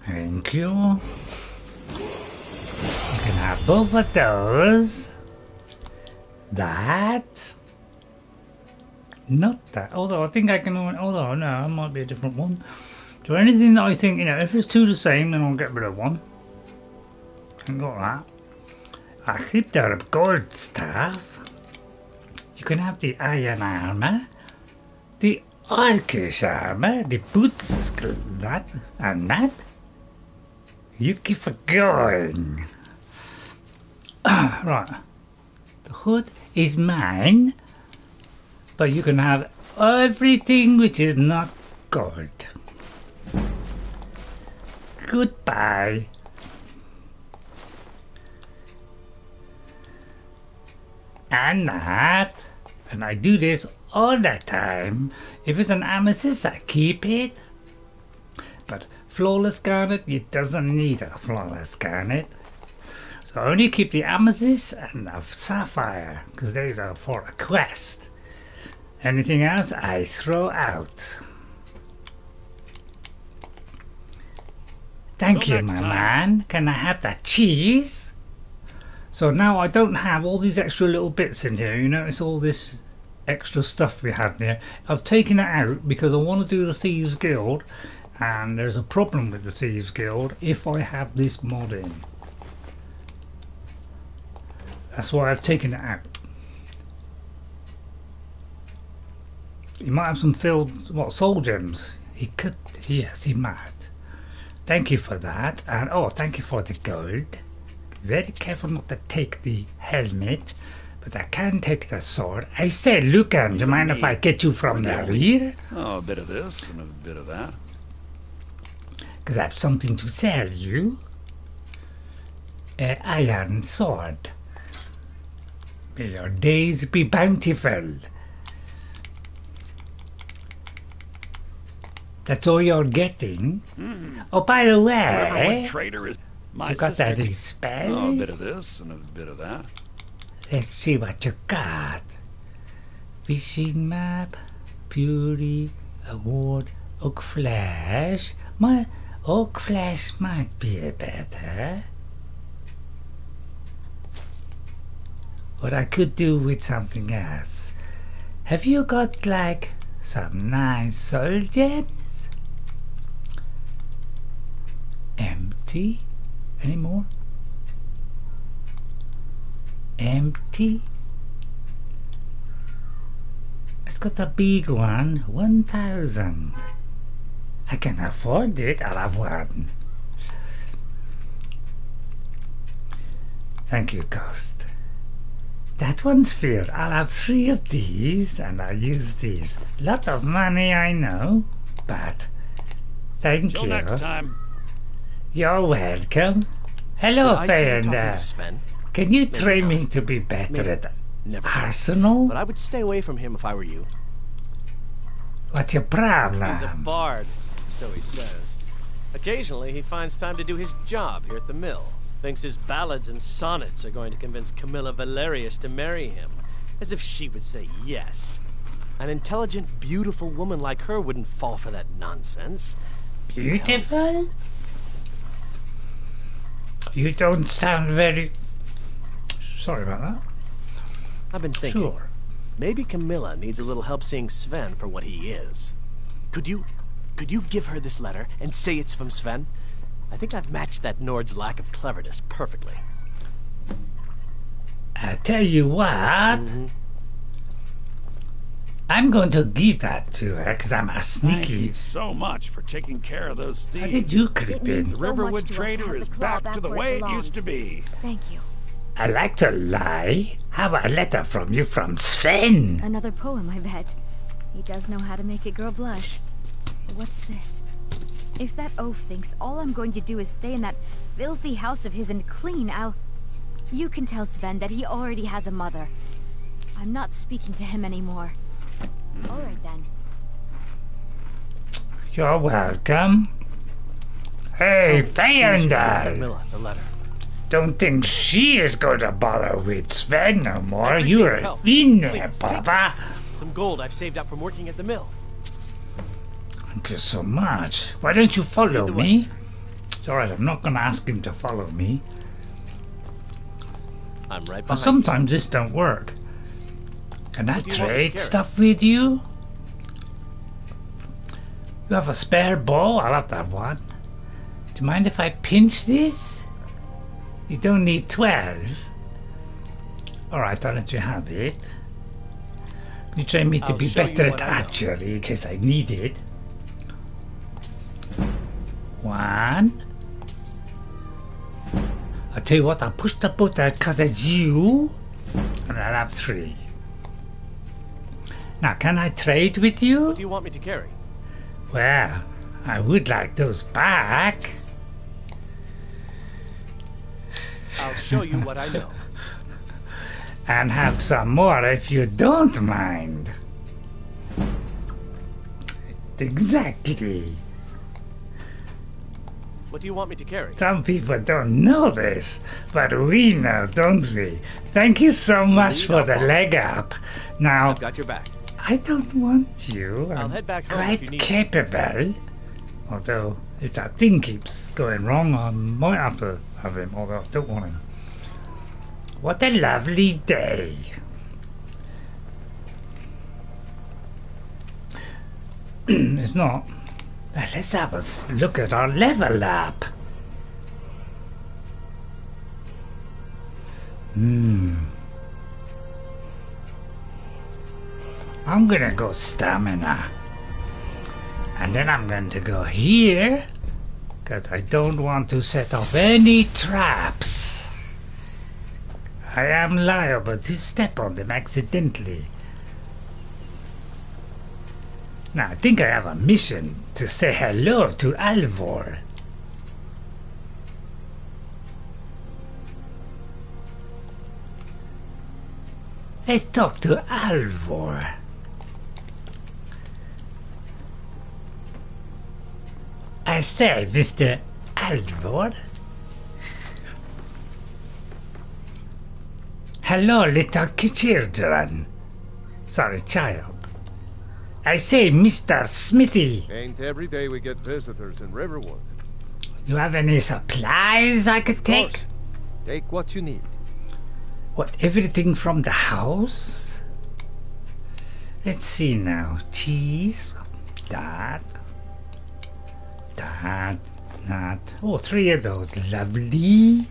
Thank you. You can have both of those. That. Not that. Although I think I can. Although no, it might be a different one. So anything that I think, you know, if it's two the same, then I'll get rid of one. I got that. I keep the gold stuff. You can have the iron armor, the Alik'r armor, the boots, that, and that. You keep going. Right. The hood is mine, but you can have everything which is not gold. Goodbye. And that. And I do this all the time. If it's an amethyst, I keep it. But flawless garnet, it doesn't need a flawless garnet. So I only keep the amethyst and the sapphire, because these are for a quest. Anything else, I throw out. Thank you, my man. Can I have that cheese? So now I don't have all these extra little bits in here. You notice all this extra stuff we had there. I've taken it out because I want to do the Thieves Guild, and there's a problem with the Thieves Guild if I have this mod in. That's why I've taken it out. He might have some filled, what, soul gems? He could, yes, he might. Thank you for that, and oh, thank you for the gold. Very careful not to take the helmet, but I can take the sword. I say, Lucan, do you mind if I get you from the rear? Oh, a bit of this and a bit of that. Because I have something to sell you. An iron sword. May your days be bountiful. That's all you're getting. Oh, by the way, Trader is my you got sister. that spell? Oh, a bit of this and a bit of that. Let's see what you got. Fishing map, Fury, Award, Oak Flash. My Oak Flash might be a better. What I could do with something else. Have you got like some nice soul gems? Empty? Any more? Empty? It's got a big one, 1,000. I can afford it, I'll have one. Thank you, Ghost. That one's filled. I'll have 3 of these, and I'll use these. Lot of money, I know, but thank Till you. next time. You're welcome. Hello, Did I see you Thane. talking to Sven? Can you Maybe train me not. to be better Maybe. at Never mind. Arsenal? But I would stay away from him if I were you. What's your problem? He's a bard, so he says. Occasionally, he finds time to do his job here at the mill. Thinks his ballads and sonnets are going to convince Camilla Valerius to marry him. As if she would say yes. An intelligent, beautiful woman like her wouldn't fall for that nonsense. Beautiful? You don't sound very... Sorry about that. I've been thinking. Sure. Maybe Camilla needs a little help seeing Sven for what he is. Could you give her this letter and say it's from Sven? I think I've matched that Nord's lack of cleverness perfectly. I tell you what, I'm going to give that to her because I'm a Thank sneaky. you so much for taking care of those How thieves. did you creep It in? means so Riverwood much to us to Trader have is the claw back to the where way it it used to belongs. be. Thank you. I like to lie. Have a letter from you from Sven. Another poem, I bet. He does know how to make a girl blush. What's this? If that oaf thinks all I'm going to do is stay in that filthy house of his and clean, You can tell Sven that he already has a mother. I'm not speaking to him anymore. All right then. You're welcome. Hey, Thane! Camilla, the letter. Don't think she is going to bother with Sven no I more. appreciate You're your help. in there, Please, take Papa. this. Some gold I've saved up from working at the mill. Thank you so much. Why don't you follow Lead the way. me? It's alright, I'm not going to ask him to follow me. I'm right But behind sometimes this don't work. Can I What do you want me to trade carry? stuff with you? You have a spare bow? I'll have that one. Do you mind if I pinch this? You don't need 12. Alright, I'll let you have it. You train me to I'll be show you better what at I know. archery in case I need it. 1. I'll tell you what, I'll push the boat out because it's you. And I'll have 3. Now, can I trade with you? What do you want me to carry? Well, I would like those back. I'll show you what I know. And have some more if you don't mind. Exactly. What do you want me to carry? Some people don't know this, but we know, don't we? Thank you so much for the leg up. Now, I've got your back. I don't want you. I'll I'm head back home if you quite need. capable. Although, if that thing keeps going wrong, I might have to have him, although I don't want him. What a lovely day. It's not. Now let's have a look at our level up. I'm gonna go stamina. And then I'm going to go here. Because I don't want to set off any traps. I am liable to step on them accidentally. Now I think I have a mission to say hello to Alvor. Let's talk to Alvor. I say, Mr. Alvor. Hello, little children. Sorry, child. I say, Mr. Smithy. Ain't every day we get visitors in Riverwood. You have any supplies I could Of take? course. Take what you need. What, everything from the house? Let's see now. Cheese. That. Oh, 3 of those. Lovely.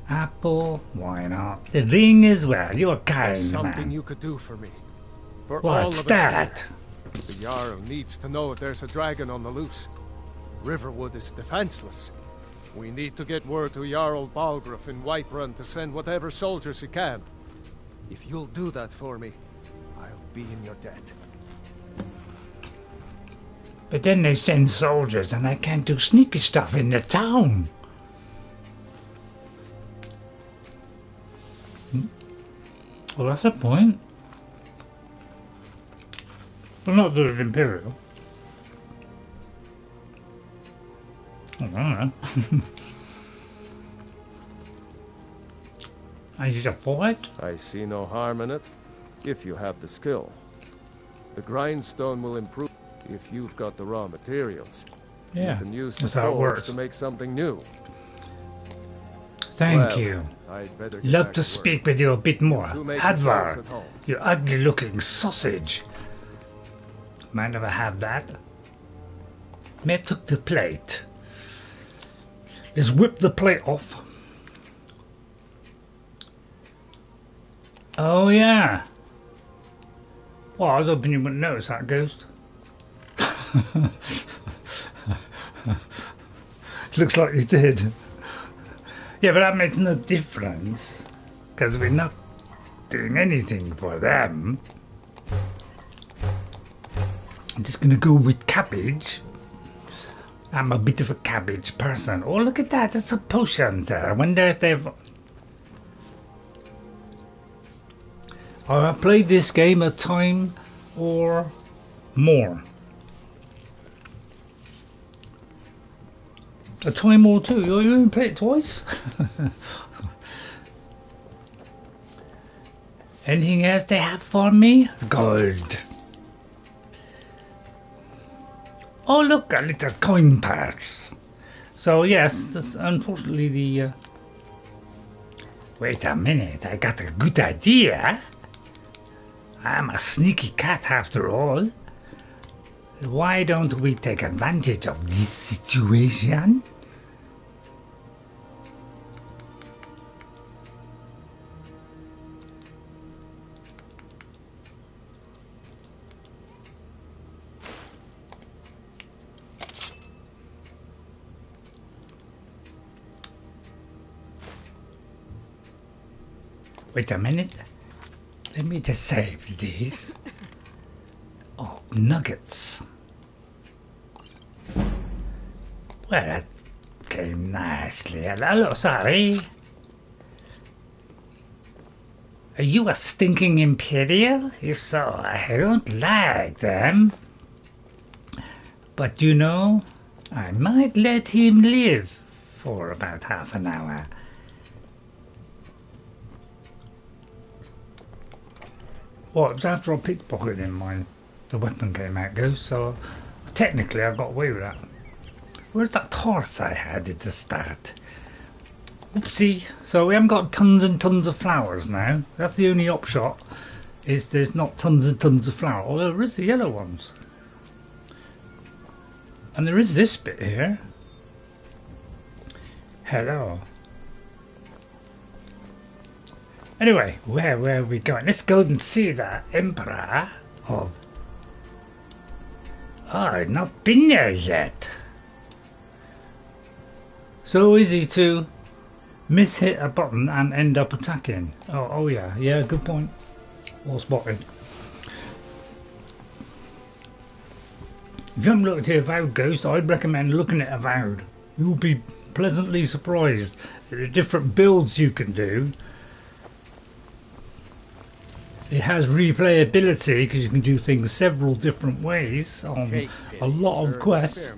Apple. Why not? The ring as well. You're kind, There's something man. you could do for me. For all What's of us that? here. The Jarl needs to know if there's a dragon on the loose. Riverwood is defenseless. We need to get word to Jarl Balgruuf in Whiterun to send whatever soldiers he can. If you'll do that for me, I'll be in your debt. But then they send soldiers and I can't do sneaky stuff in the town. Well, that's a point. We're not good at Imperial. I don't know. I use a fight? I see no harm in it, if you have the skill. The grindstone will improve if you've got the raw materials. Yeah, You can use the that's how it forge works. to make something new. Thank Well, you. I'd better get Love back to work. speak with you a bit more. Two make yourselves Advar, at home. you ugly looking sausage. Mind if I have that? May took the plate. Let's whip the plate off. Oh yeah. Well, I was hoping you wouldn't notice that, Ghost. Looks like you did. Yeah, but that makes no difference. Because we're not doing anything for them. I'm just going to go with cabbage. I'm a bit of a cabbage person. Oh, look at that. It's a potion there. I wonder if they've... I played this game a time or more. A time or two. You only play it twice? Anything else they have for me? Good. Oh look, a little coin purse. So yes, this, unfortunately the... Wait a minute, I got a good idea. I'm a sneaky cat after all. Why don't we take advantage of this situation? Wait a minute. Let me just save these. Oh, nuggets. Well, that came nicely. Hello, sorry. Are you a stinking Imperial? If so, I don't like them. But you know, I might let him live for about half an hour. Well, it was after I pickpocketed mine, the weapon came out, Ghost, so technically I got away with that. Where's that horse I had at the start? Oopsie. So we haven't got tons and tons of flowers now. That's the only upshot, is there's not tons and tons of flowers. Although there is the yellow ones. And there is this bit here. Hello. Anyway, where are we going? Let's go and see the Emperor of... Oh, I've not been there yet. So easy to miss-hit a button and end up attacking. Oh yeah, good point. Well spotted. If you haven't looked at the Avowed Ghost, I'd recommend looking at Avowed. You'll be pleasantly surprised at the different builds you can do. It has replayability because you can do things several different ways on a lot of quests.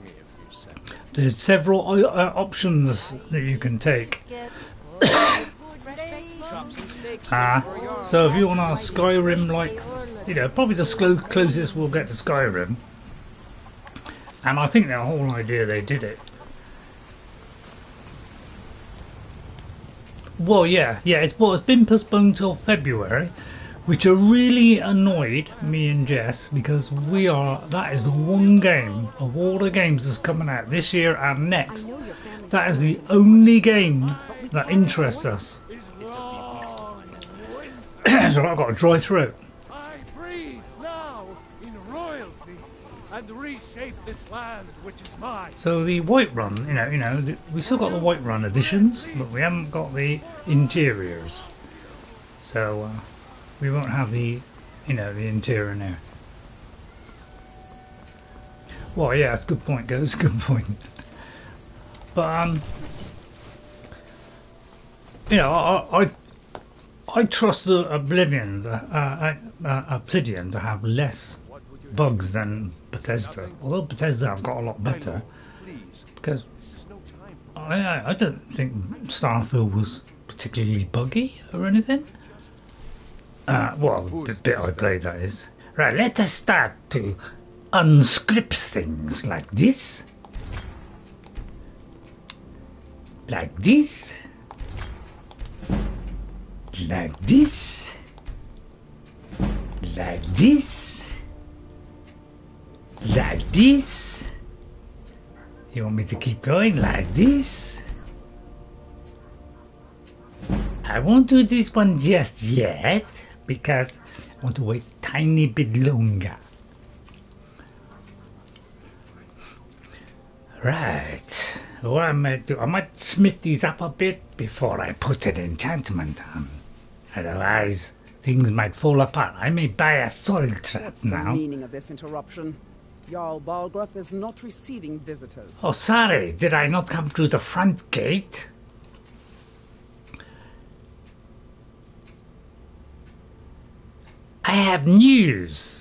There's several options that you can take. So if you want a Skyrim, like, you know, probably the closest we'll get to Skyrim. And I think the whole idea they did it. Well, yeah, it's been postponed till February. Which are really annoyed me and Jess, because that is the one game of all the games that's coming out this year and next. That is the only game that interests us. So I've got a dry throat. I breathe now in royalty and reshape this land which is mine. So the Whiterun, you know, we still got the Whiterun editions, but we haven't got the interiors. So we won't have the, you know, the interior now. Well, yeah, it's a good point, Goes. Good point. But you know, I trust the Obsidian to have less bugs than Bethesda. Although Bethesda have got a lot better, because I don't think Starfield was particularly buggy or anything. Well, the bit I played, that is. Right, let us start to unscript things like this. Like this. Like this. Like this. Like this. You want me to keep going like this? I won't do this one just yet, because I want to wait a tiny bit longer. Right, what I might do, I might smith these up a bit before I put an enchantment on. Otherwise, things might fall apart. I may buy a soil trap What's now. the meaning of this interruption? Jarl Balgruuf is not receiving visitors. Oh, sorry, did I not come through the front gate? I have news.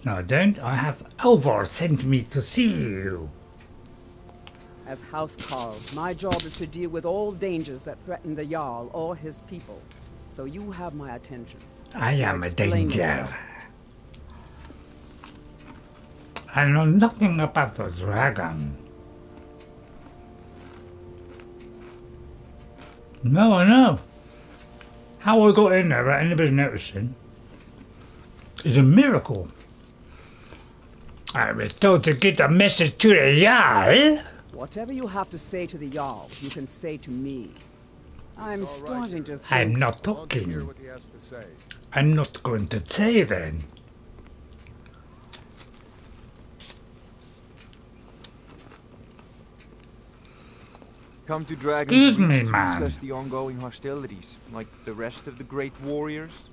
No, I don't. I have Alvor sent me to see you. As House Carl, my job is to deal with all dangers that threaten the Jarl or his people. So you have my attention. I am a Explain danger. yourself. I know nothing about the dragon. No, I know. How I got in there without anybody noticing is a miracle. I was told to get a message to the Jarl. Whatever you have to say to the Jarl, you can say to me. I'm starting to think... I'm not I want to hear talking. what he has to say. I'm not going to say then. Come to Dragon's Excuse me, Reach to man. discuss the ongoing hostilities, like the rest of the great warriors?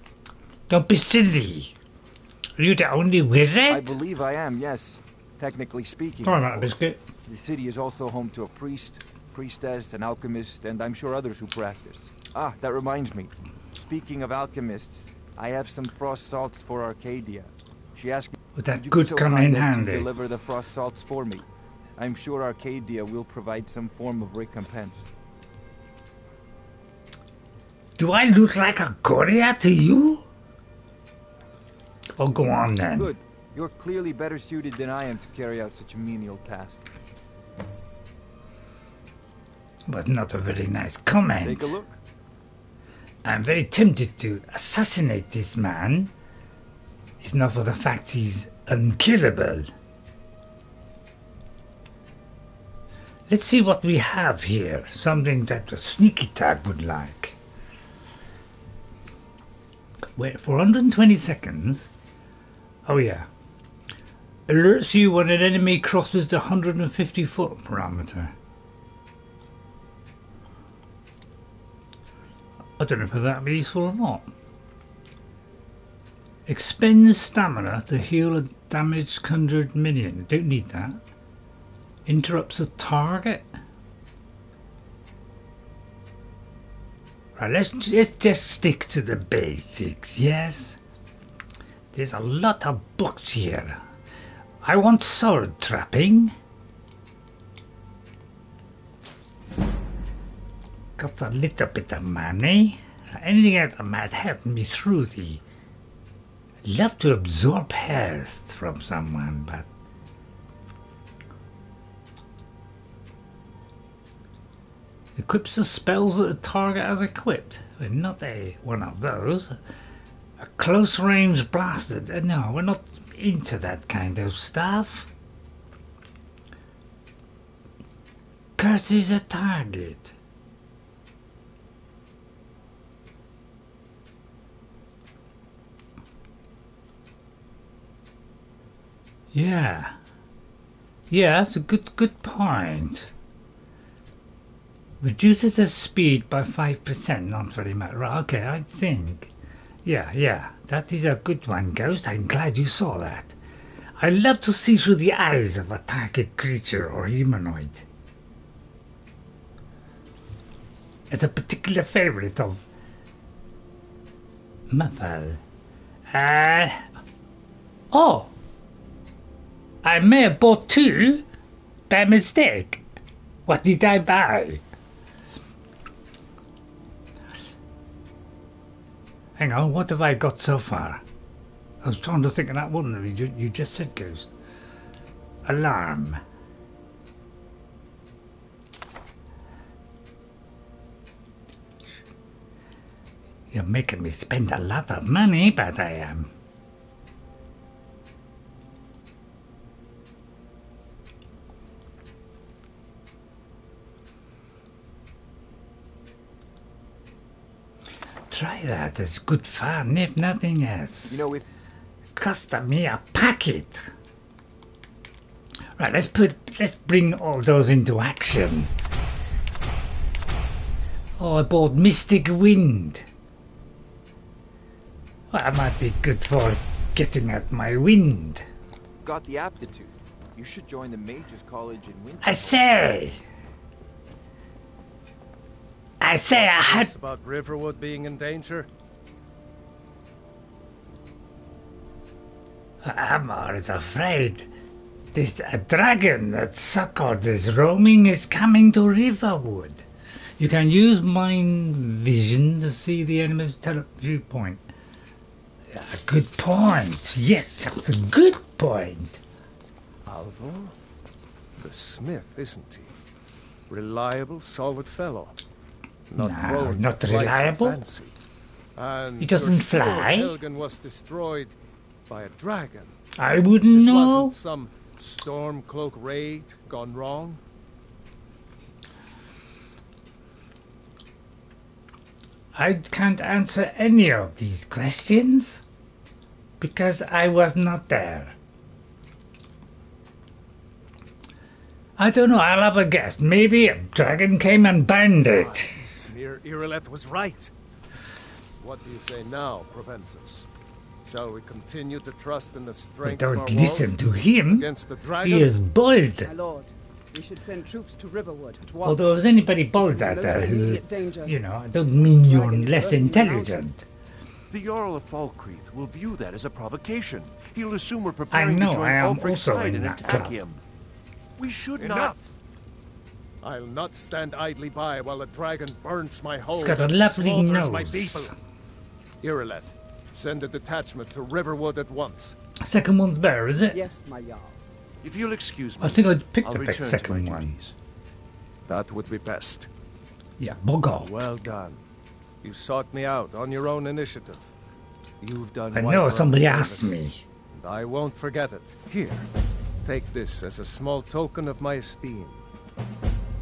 Don't be silly. Are you the only wizard? I believe I am, yes. Technically speaking, Sorry of about course. biscuit. The city is also home to a priest, priestess, an alchemist, and I'm sure others who practice. Ah, that reminds me. Speaking of alchemists, I have some frost salts for Arcadia. She asked me, Would that "Would you be good so come kind in as to handy? deliver the frost salts for me? I'm sure Arcadia will provide some form of recompense." Do I look like a courier to you? Oh, go on then. Good. You're clearly better suited than I am to carry out such a menial task. But not a very nice comment. Take a look. I'm very tempted to assassinate this man, if not for the fact he's unkillable. Let's see what we have here. Something that a sneaky tag would like. Wait, for 120 seconds. Oh yeah. Alerts you when an enemy crosses the 150 foot parameter. I don't know if that'd be useful or not. Expends stamina to heal a damaged conjured minion. Don't need that. Interrupts a target. Right, let's just stick to the basics, yes? There's a lot of books here. I want sword trapping. Got a little bit of money. Anything else that might help me through the... I'd love to absorb health from someone, but... Equips the spells that the target has equipped. We're not one of those. A close range blaster. No, we're not into that kind of stuff. Curses a target. Yeah. Yeah, that's a good point. Reduces the speed by 5%, not very much. Right, okay, I think. Yeah, that is a good one, Ghost. I'm glad you saw that. I love to see through the eyes of a target creature or humanoid. It's a particular favorite of Muffle. Oh! I may have bought two by mistake. What did I buy? Hang on, what have I got so far? I was trying to think of that one that you just said, Ghost. Alarm. You're making me spend a lot of money, but I am. Try that, it's good fun, if nothing else. You know, if Cost me a packet. Right, let's bring all those into action. Oh, I bought Mystic Wind. Well, that might be good for getting at my wind. got the aptitude, you should join the Mages College in winter. I say I had... This about Riverwood being in danger? Amor is afraid. This a dragon that succored is roaming is coming to Riverwood. You can use mind vision to see the enemy's viewpoint. A good point. Yes, that's a good point. Alvor? The smith, isn't he? Reliable, solid fellow. Not prone not to flights of reliable. fancy. And He doesn't you're sure fly. Helgen was destroyed by a dragon. I wouldn't This know. wasn't some Stormcloak raid gone wrong. I can't answer any of these questions because I was not there. I don't know, I'll have a guess. Maybe a dragon came and burned it. Smear Irileth was right. What do you say now, Proventus? Shall we continue to trust in the We strength of our don't listen walls to him. against the dragon? He is bold. My lord, we should send troops to Riverwood at once. Although if there's anybody bold out there who, you know, I don't mean you're less intelligent. The Jarl of Falkreath will view that as a provocation. He'll assume we're I preparing know, to join I am Ulfric's also side in and that attack club. him. We should Enough! I'll not stand idly by while the dragon burns my home got a and lovely slaughters my nose. people. Irileth, send a detachment to Riverwood at once. Second one's better, is it? Yes, my Jarl. If you'll excuse me, I think I'd pick I'll the return to second my one. duties. That would be best. Yeah, bug off. Well done. You sought me out on your own initiative. You've done I know, Whiterun somebody service, asked me. And I won't forget it. Here, take this as a small token of my esteem.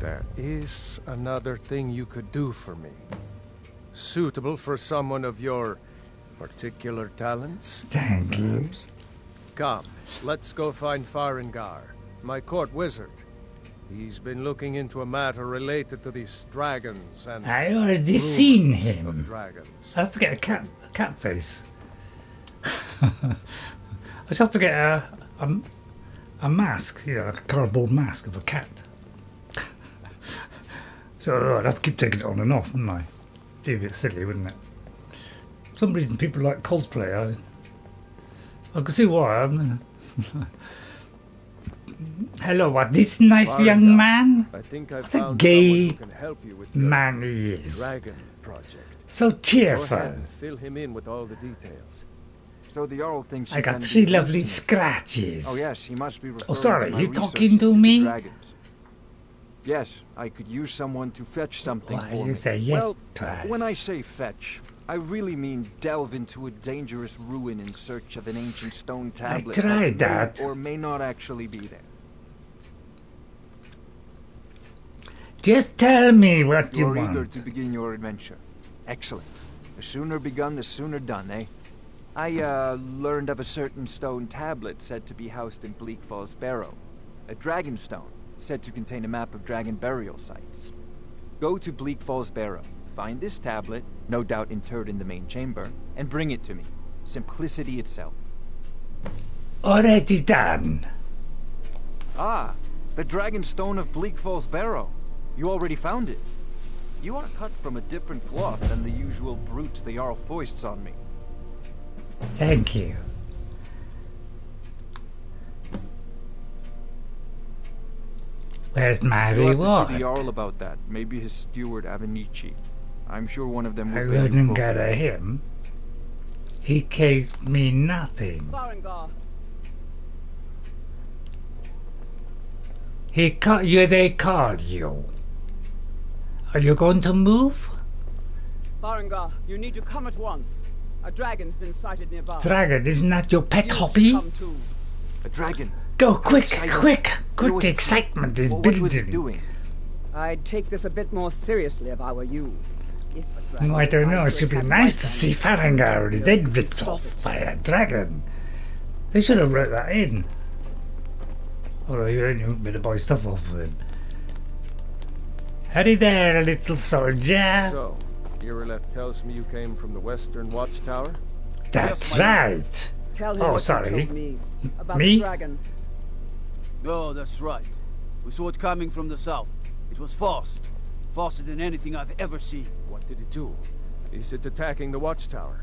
There is another thing you could do for me. Suitable for someone of your particular talents. Thank you. perhaps. Come, let's go find Farengar, my court wizard. He's been looking into a matter related to these dragons and I already rumors seen of him. dragons. I have to get a cat face. I just have to get a mask, you know, like a cardboard mask of a cat. So I'd have to keep taking it on and off, wouldn't I? Be a bit silly, wouldn't it? For some reason people like cosplay. I can see why. Hello, what this nice Farengar, young man? I think I What a found gay someone who can help you with your man he is. dragon project. So Go cheerful. ahead and fill him in with all the details. So the Jarl thinks I you got can 3 be lovely close to me. scratches. Oh yes, he must be referring sorry, to my you research talking to into the me? dragons. Yes, I could use someone to fetch something Why for you me. say yes well, twice? when I say fetch, I really mean delve into a dangerous ruin in search of an ancient stone tablet tried may that. or may not actually be there. Just tell me what you You're eager want. to begin your adventure. Excellent. The sooner begun, the sooner done, eh? I learned of a certain stone tablet said to be housed in Bleak Falls Barrow. A Dragonstone, said to contain a map of dragon burial sites. Go to Bleak Falls Barrow, find this tablet, no doubt interred in the main chamber, and bring it to me. Simplicity itself. Already done. Ah, the Dragonstone of Bleak Falls Barrow. You already found it. You are cut from a different cloth than the usual brutes the Jarl foists on me. Thank you. Where's my You'll have to reward? see the Jarl about that. Maybe his steward Avenici. I'm sure one of them I will pay you wouldn't go to appropriately. him. He gave me nothing. Farengar, He caught you, they called you. Are you going to move? Farengar, you need to come at once. A dragon's been sighted nearby. Dragon, isn't that your pet You should hobby? come too. A dragon. Go How quick, exciting. quick, Where quick, was the it? excitement is Well, what was it building. doing? I'd take this a bit more seriously if I were you. If a dragon I don't know, decides it should be attack nice Whiterun, to see Farengar with his you'll head ripped stop off it. by a dragon. They should have wrote that in. Although you only want me to buy stuff off of him. Howdy there, little soldier. So, Irileth tells me you came from the Western Watchtower? That's Yes, my right. Tell him Oh, what sorry. you told me about Me? the dragon. Oh, that's right. We saw it coming from the south. It was fast. Faster than anything I've ever seen. What did it do? Is it attacking the Watchtower?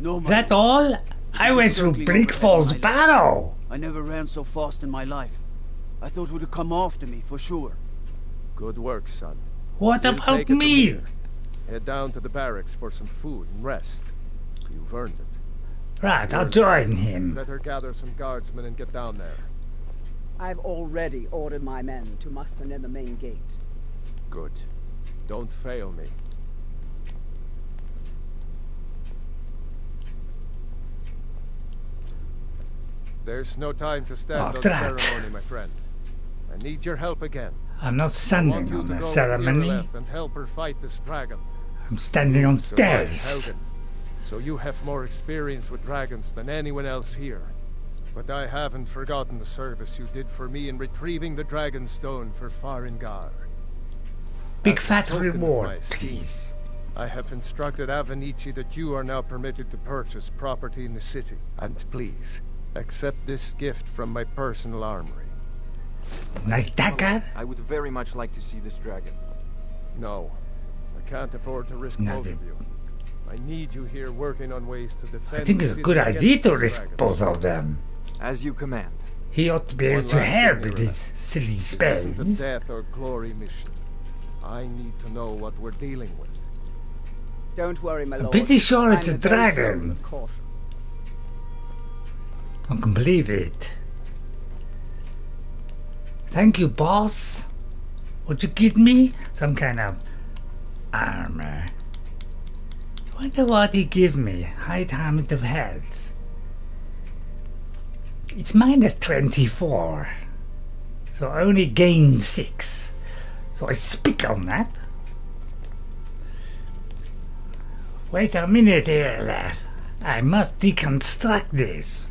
No, my That lord. all? I went through Bleak Falls Barrow. I never ran so fast in my life. I thought it would come after me for sure. Good work, son. What We'll about take it from me? here. Head down to the barracks for some food and rest. You've earned it. Right, I'll join him. Better gather some guardsmen and get down there. I've already ordered my men to muster near the main gate. Good. Don't fail me. There's no time to stand on ceremony, my friend. I need your help again. I'm not standing on the ceremony. And help her fight this dragon. I'm standing on stairs. Helgen, so you have more experience with dragons than anyone else here. But I haven't forgotten the service you did for me in retrieving the Dragonstone for Farengar. Big fat reward, please. I have instructed Avenici that you are now permitted to purchase property in the city. And please, accept this gift from my personal armory. Nice dagger? I would very much like to see this dragon. No, I can't afford to risk both of you. I need you here working on ways to defend. I think it's a good idea to risk both of them. As you command. He ought to be able to help with his silly spells. This isn't a death or glory mission. I need to know what we're dealing with. Don't worry, my lord. I'm pretty sure it's a dragon. I can believe it. Thank you, boss. Would you give me some kind of armor? I wonder what he give me. High damage of health. It's minus 24. So I only gain 6. So I spit on that. Wait a minute here, lad. I must deconstruct this.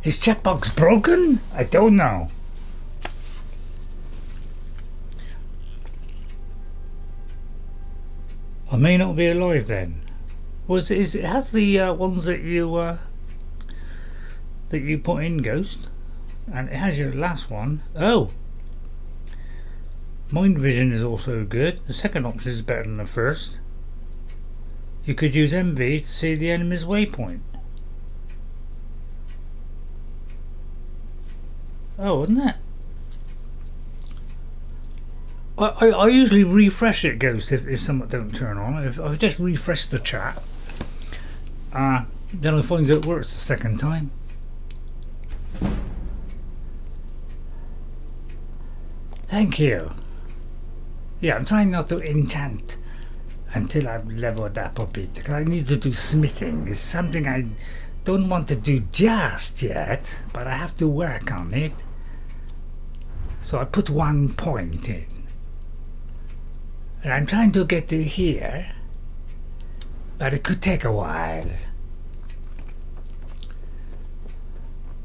Is chatbox broken? I don't know. I may not be alive then. It has the ones that you put in, Ghost, and it has your last one. Oh, mind vision is also good. The second option is better than the first. You could use MV to see the enemy's waypoint. Oh, wasn't it? I usually refresh it, Ghost, if something don't turn on. If I just refresh the chat, then I find it works the second time. Thank you. Yeah, I'm trying not to enchant until I've leveled up a bit, because I need to do smithing. It's something I don't want to do just yet, but I have to work on it. So I put 1 point in. And I'm trying to get to here, but it could take a while.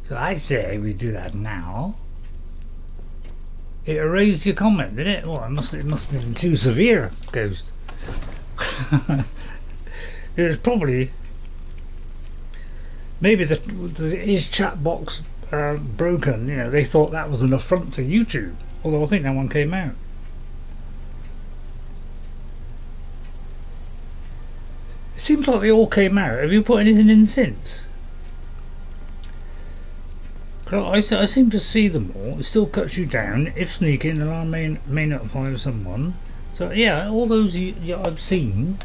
So I say we do that now. It erased your comment, didn't it? Well, it must have been too severe, Ghost. It was probably maybe his chat box broken. You know, they thought that was an affront to YouTube. Although I think that one came out. It seems like they all came out. Have you put anything in since? I seem to see them all. It still cuts you down. If sneaking, alarm may notify someone. So yeah, all those I've seen.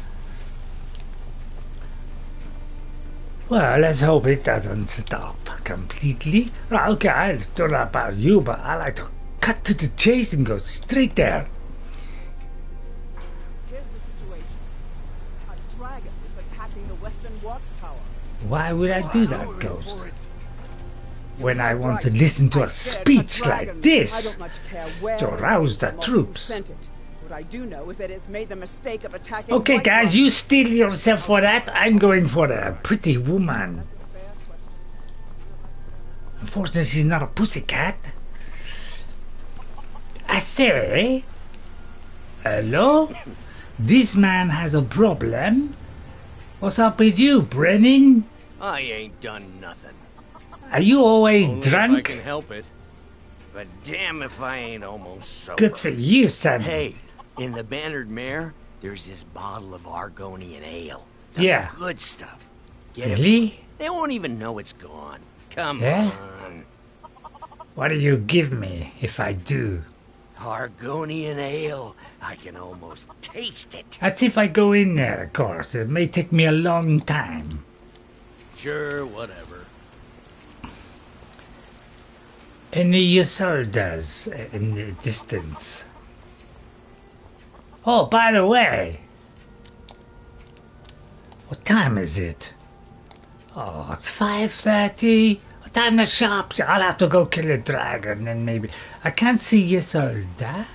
Well, let's hope it doesn't stop completely. Right, okay, I don't know about you, but I like to cut to the chase and go straight there. Here's the situation. A dragon is attacking the western watchtower. Why would I do that, Ghost? When I want to listen to a speech like this to rouse the troops. What I do know is that it's made the mistake of attacking. Okay, guys, you steal yourself for that. I'm going for a pretty woman. Unfortunately, she's not a pussycat. I say, hello? This man has a problem. What's up with you, Brennan? I ain't done nothing. Are you always Only drunk? if I can help it. but damn if I ain't almost sober. Good for you, son. Hey, in the Bannered Mare, there's this bottle of Argonian ale. The Yeah. good stuff. Get it? Really? They won't even know it's gone. Come Yeah? on. What do you give me if I do? Argonian ale. I can almost taste it. That's if I go in there, of course. It may take me a long time. Sure, whatever. Any Isoldas in the distance? Oh, by the way, what time is it? Oh, it's 5:30. What time the shops? I'll have to go kill a dragon, and maybe I can't see Isolda.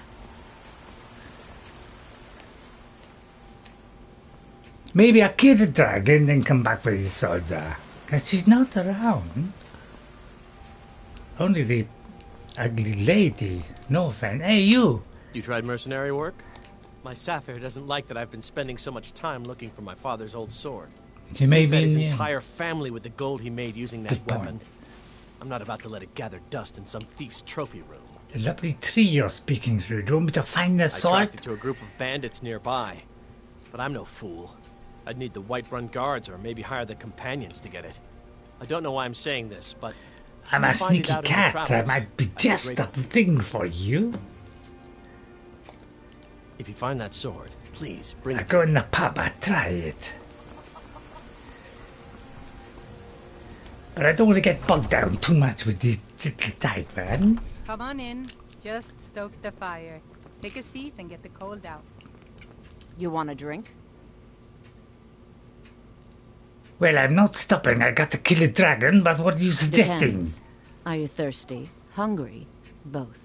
Maybe I'll kill the dragon, then come back for Isolda, cause she's not around. Only the ugly lady. No offense. Hey, you. You tried mercenary work? My Sapphire doesn't like that I've been spending so much time looking for my father's old sword. She may He be fed his in the- entire family with the gold he made using that Good point. weapon. I'm not about to let it gather dust in some thief's trophy room. The lovely tree you're speaking through. Do you want me to find the I sword? tracked it to a group of bandits nearby. But I'm no fool. I'd need the Whiterun guards or maybe hire the companions to get it. I don't know why I'm saying this, but I'm if a you find it sneaky out in your cat. I travels, might be I'd be just the grateful. thing for you. If you find that sword, please bring I it. go in the pub. I try it. But I don't want to get bogged down too much with these little tight ones. Come on in. Just stoke the fire. Take a seat and get the cold out. You want a drink? Well, I'm not stopping. I got to kill a dragon, but what are you suggesting? Depends. Are you thirsty? Hungry? Both.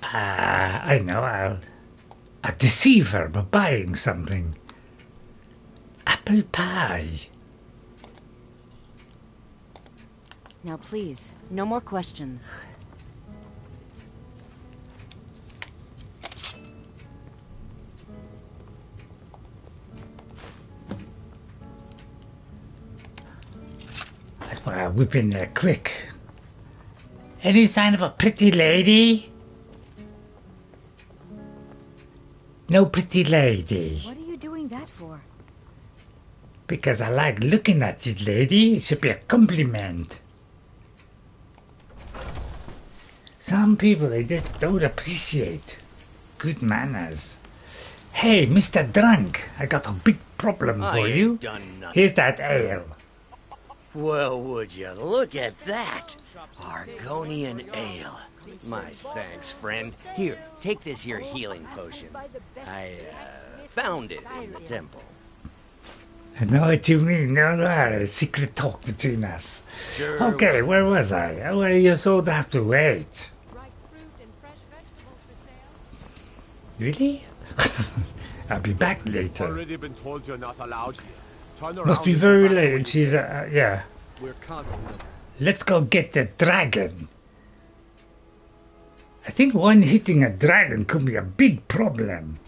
I know. I'll deceive her by buying something. Apple pie. Now please, no more questions. That's why I whip in there quick. Any sign of a pretty lady? No pretty lady. What are you doing that for? Because I like looking at you, lady. It should be a compliment. Some people, they just don't appreciate good manners. Hey, Mr. Drunk, I got a big problem I for ain't you. done nothing. Here's that ale. Well, would you look at that? Argonian ale. My thanks, friend. Here, take this here healing potion. I, found it in the temple. I know what you mean. No, a secret talk between us. Sure. Okay, where was I? Well, you sold have to wait. Really? I'll be back later. Already been told you're not allowed here. Turn Must around be and very go back late. She's, yeah. We're causing them. Let's go get the dragon. I think one hitting a dragon could be a big problem.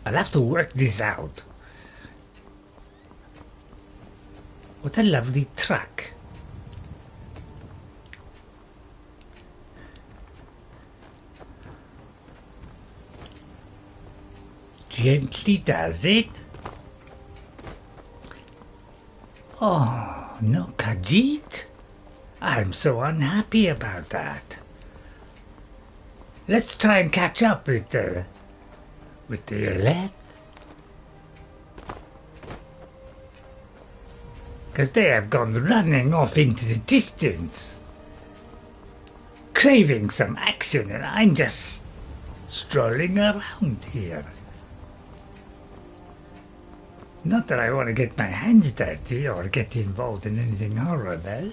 I'll have to work this out. What a lovely truck. Gently does it. Oh, no Kahjiit? I'm so unhappy about that. Let's try and catch up with the elect. Because they have gone running off into the distance, craving some action, and I'm just strolling around here. Not that I want to get my hands dirty or get involved in anything horrible.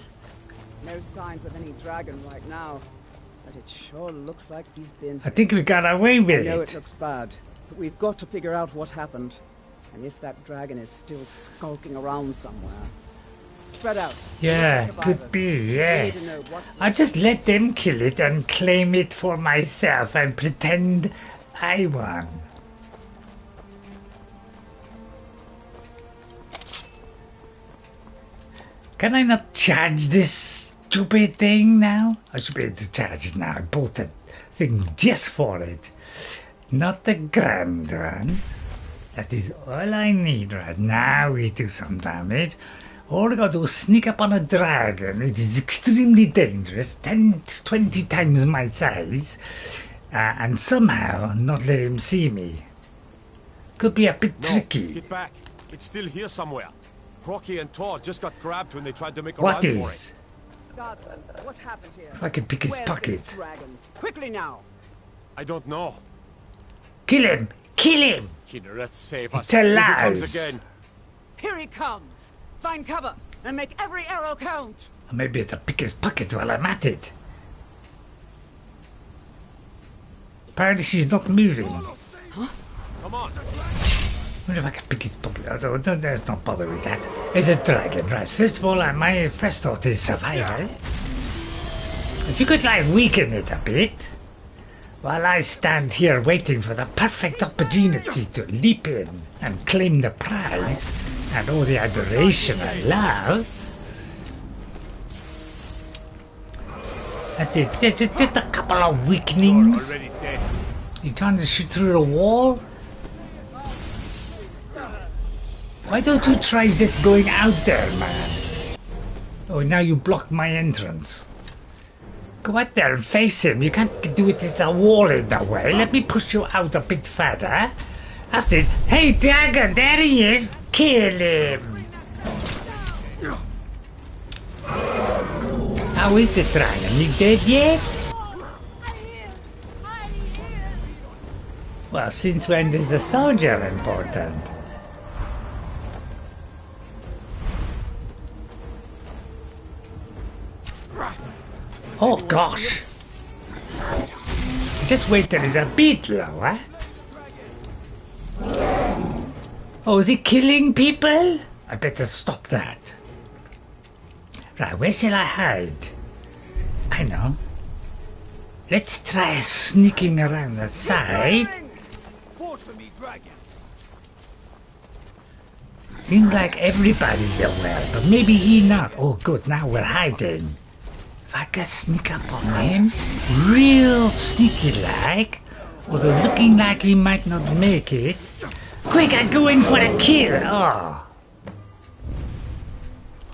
No signs of any dragon right now, but it sure looks like he's been... I think we got away with I know it. it looks bad, but we've got to figure out what happened. And if that dragon is still skulking around somewhere. Spread out. Yeah, Look for could be, survivors. yes. We need to know what- I just let them kill it and claim it for myself and pretend I won. Can I not charge this stupid thing now? I should be able to charge it now. I bought that thing just for it. Not the grand one. That is all I need right now. We do some damage. All I got to do is sneak up on a dragon, which is extremely dangerous, 10 to 20 times my size, and somehow not let him see me. Could be a bit tricky. Get back. It's still here somewhere. Rocky and Todd just got grabbed when they tried to make a What run is? for it. Godwin, what happened here? If I could pick his Where's pocket. this dragon? Quickly now. I don't know. Kill him! Kill him! Kinneret, save us. It's a Here he lie. comes again. Here he comes. Find cover and make every arrow count. Maybe I have to pick his pocket while I'm at it. Apparently she's not moving. Huh? Come on. I wonder if I can pick his pocket. Oh, let's not bother with that. It's a dragon, right? First of all, my first thought is survival. If you could, like, weaken it a bit, while I stand here waiting for the perfect opportunity to leap in and claim the prize and all the adoration and love. That's it. Just a couple of weakenings. You're already dead. You trying to shoot through the wall? Why don't you try just going out there, man? Oh, now you blocked my entrance. Go out there and face him. You can't do it with a wall in the way. Let me push you out a bit further. That's it. Hey, dragon, there he is. Kill him. How is the dragon? You dead yet? Well, since when is a soldier important? Oh gosh! Just wait till he's a bit low, eh? Oh, is he killing people? I better stop that. Right, where shall I hide? I know. Let's try sneaking around the side. Seems like everybody's aware, but maybe he not. Oh good, now we're hiding. If I can sneak up on him, real sneaky like, although looking like he might not make it. Quick, I go in for a kill!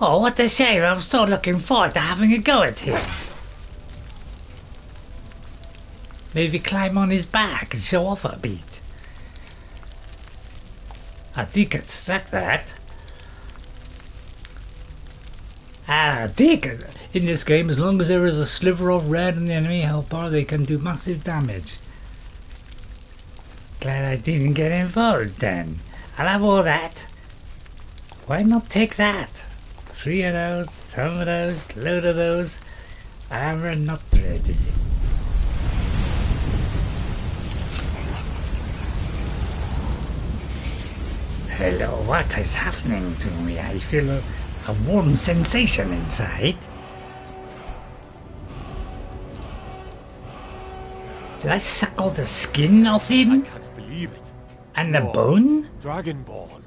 Oh, what a shame, I'm so looking forward to having a go at him. Maybe climb on his back and show off a bit. I think it's stuck that. I think in this game, as long as there is a sliver of red in the enemy health bar, they can do massive damage. Glad I didn't get involved then. I'll have all that. Why not take that? 3 of those, some of those, load of those. I'm not ready. Hello, what is happening to me? I feel a warm sensation inside. Did I suck all the skin off him? I can't believe it. And the bone? Dragonborn.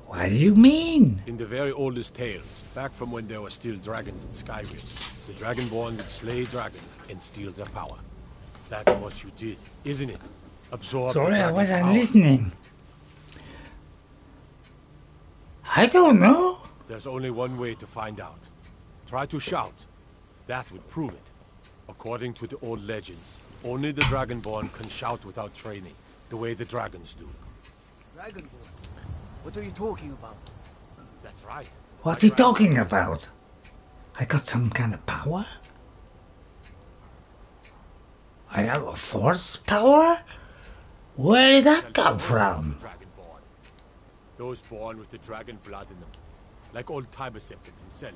What do you mean? In the very oldest tales, back from when there were still dragons in Skyrim, the Dragonborn would slay dragons and steal their power. That's what you did, isn't it? Absorb the Sorry, I dragon's wasn't power. listening. I don't know. There's only one way to find out. Try to shout. That would prove it. According to the old legends, only the Dragonborn can shout without training, the way the dragons do. Dragonborn? What are you talking about? That's right. What's he talking about? I got some kind of power? I have a force power? Where did that come from? Those born with the dragon blood in them. Like old Tiber Septim himself.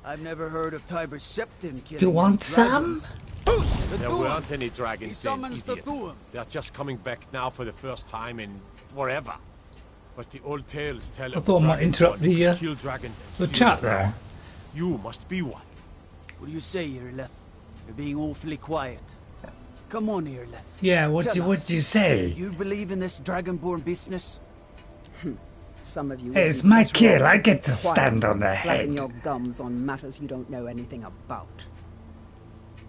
I've never heard of Tiber Septim killing Do you want any some? dragons. There weren't any dragons He summons then, the idiot. Thuum. They're just coming back now for the first time in forever. But the old tales tell I of thought I might Dragonborn interrupt who the, could kill dragons and the steal chat their there. power. You must be one. What do you say, Irileth? You're being awfully quiet. Come on, Irileth. Yeah, what Tell do us, you say? do you believe in this Dragonborn business? Some of you. Hey, it's my kill. I get to quiet stand on the flapping head. your gums on matters you don't know anything about.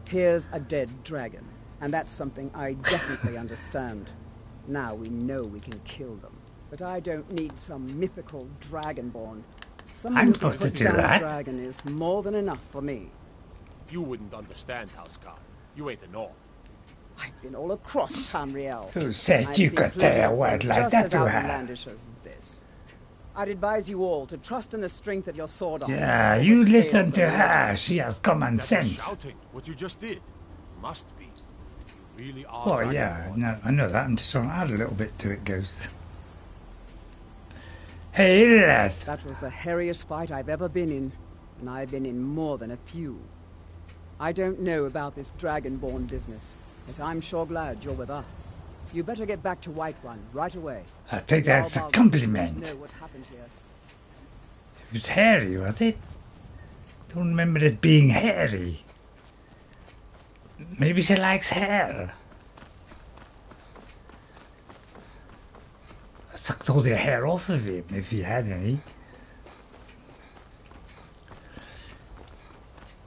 Here's a dead dragon, and that's something I definitely understand. Now we know we can kill them, but I don't need some mythical dragonborn. Someone who can put down a dragon is more than enough for me. You wouldn't understand, Housecarl. You ain't a Nord. I've been all across Tamriel. Who said I've you seen could plenty say a of word things like just that as to her? outlandish as this. I'd advise you all to trust in the strength of your sword arm. Yeah, you listen to her. She has common sense. Shouting, what you just did. Must be. You really are. Oh, yeah, no, I know that. I'm just trying to add a little bit to it, Ghost. Hey, lad. That was the hairiest fight I've ever been in, and I've been in more than a few. I don't know about this dragonborn business, but I'm sure glad you're with us. You better get back to Whiterun right away. I take that as a compliment. Know what happened here. It was hairy, was it? Don't remember it being hairy. Maybe she likes hair. I sucked all the hair off of him if he had any.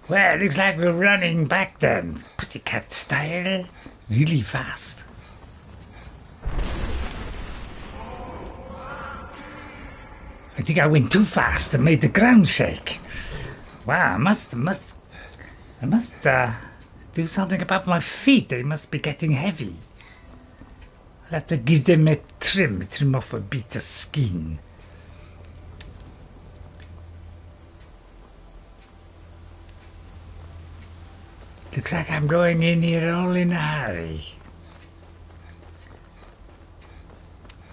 Well, looks like we're running back then. Pussycat style. Really fast. I think I went too fast and made the ground shake. Wow, I must do something about my feet. They must be getting heavy. I'll have to give them a trim off a bit of skin. Looks like I'm going in here all in a hurry.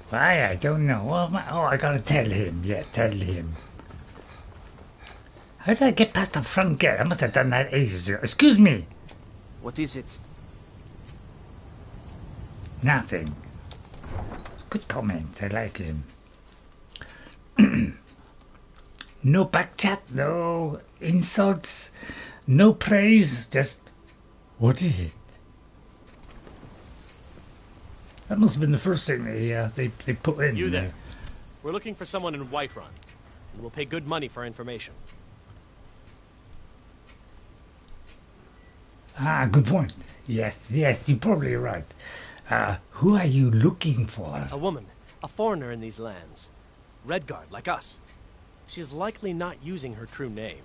Why? I don't know. Oh, I gotta tell him. Yeah, tell him. How did I get past the front gate? I must have done that ages ago. Excuse me. What is it? Nothing. Good comment. I like him. No backchat, no insults, no praise. Just what is it? That must have been the first thing they put in. You there? We're looking for someone in Whiterun, and we'll pay good money for information. Ah, good point. Yes, you're probably right. Who are you looking for? A woman, a foreigner in these lands. Redguard, like us. She is likely not using her true name.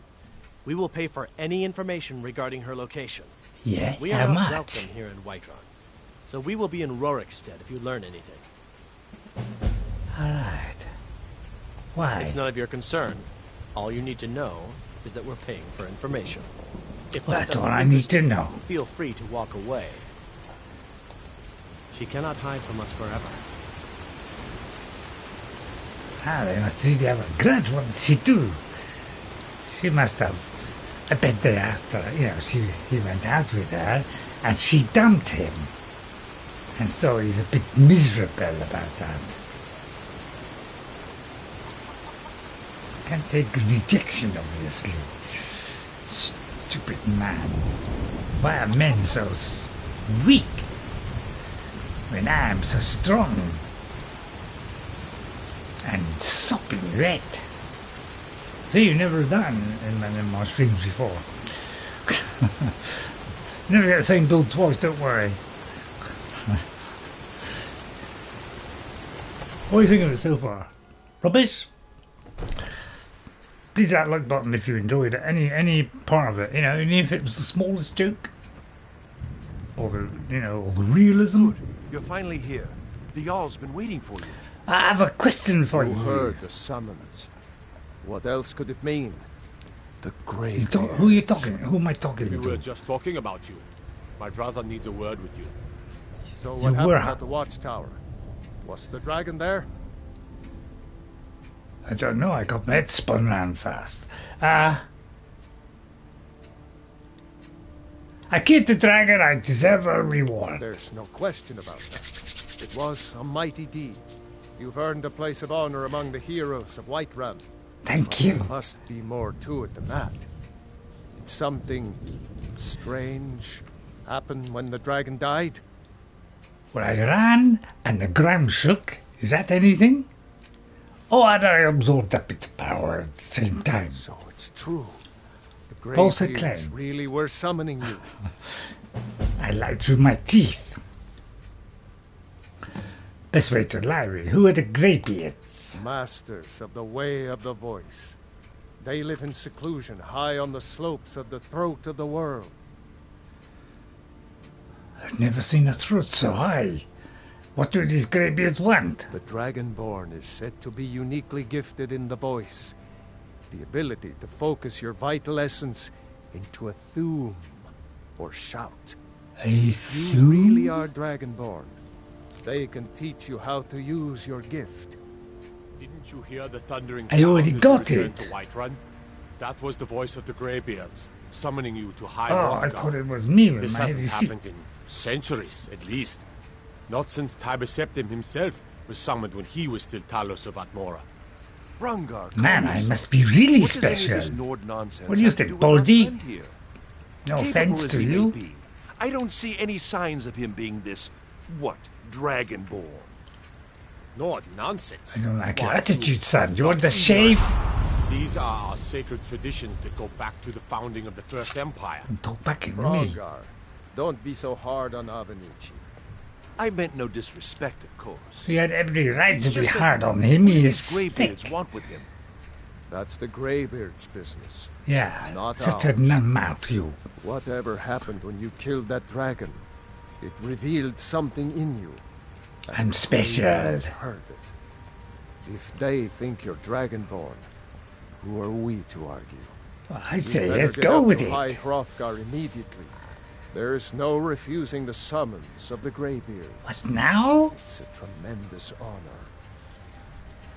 We will pay for any information regarding her location. Yes, we are not welcome here in Whiterun, so we will be in Rorikstead if you learn anything. All right. Why? It's none of your concern. All you need to know is that we're paying for information. If that's all I need to know. Feel free to walk away. She cannot hide from us forever. Ah, they must really have a grudge. What did she do? She must have. I bet they asked her, he went out with her and she dumped him. And so he's a bit miserable about that. Can't take rejection, obviously. Stupid man. Why are men so weak when I am so strong and sopping wet? See, you've never done in my streams before. Never get the same build twice, don't worry. What do you think of it so far? Rubbish? Please hit that like button if you enjoyed it, any part of it, even if it was the smallest joke. Or the, or the realism. Good. You're finally here. The Jarl's been waiting for you. I have a question for you. You heard the summons. What else could it mean? The grave. Who are you talking? Who am I talking We to? were just talking about you. My brother needs a word with you. So what happened at the watchtower? Was the dragon there? I don't know. I got my head spun round fast. I killed the dragon. I deserve a reward. There's no question about that. It was a mighty deed. You've earned a place of honor among the heroes of Whiterun. Thank you. There must be more to it than that. Did something strange happen when the dragon died? Well, I ran and the ground shook. Is that anything? Oh, and I absorbed a bit of power at the same time. So it's true. The False Greybeards acclaim. really were summoning you. I lied through my teeth. Best way to lie, really. Who are the Greybeards? Masters of the way of the voice. They live in seclusion, high on the slopes of the throat of the world. I've never seen a throat so high. What do these Greybeards want? The Dragonborn is said to be uniquely gifted in the voice. The ability to focus your vital essence into a thum, or shout. If you really are Dragonborn, they can teach you how to use your gift. Didn't you hear the thundering I already sound got as you it. returned to Whiterun? That was the voice of the Greybeards, summoning you to High Oh, I Hrothgar. thought it was me with This my hasn't heavy happened in centuries, at least. Not since Tiber Septim himself was summoned when he was still Talos of Atmora. Rungar, Man, I must be really what does any of special. this Nord nonsense What do you have to think, do with our Baldy? friend here? No Capable offense as to he may you. be, I don't see any signs of him being this, what, Dragonborn. Nord nonsense. I don't like your Why, attitude, son. You want not the shave? These are our sacred traditions that go back to the founding of the First Empire. Talk back at me. Rogar, don't be so hard on Avenici. I meant no disrespect, of course. He had every right It's to be just that hard on him. He what is these Greybeards thick. want with him. That's the Greybeard's business. Yeah, Not such ours. a non-mouth, you. Whatever happened when you killed that dragon, it revealed something in you. I'm And the special. Greybeards heard it. If they think you're Dragonborn, who are we to argue? Well, I'd You say better let's get go up with to it. High Hrothgar immediately. There's no refusing the summons of the Greybeards. What now? It's a tremendous honor.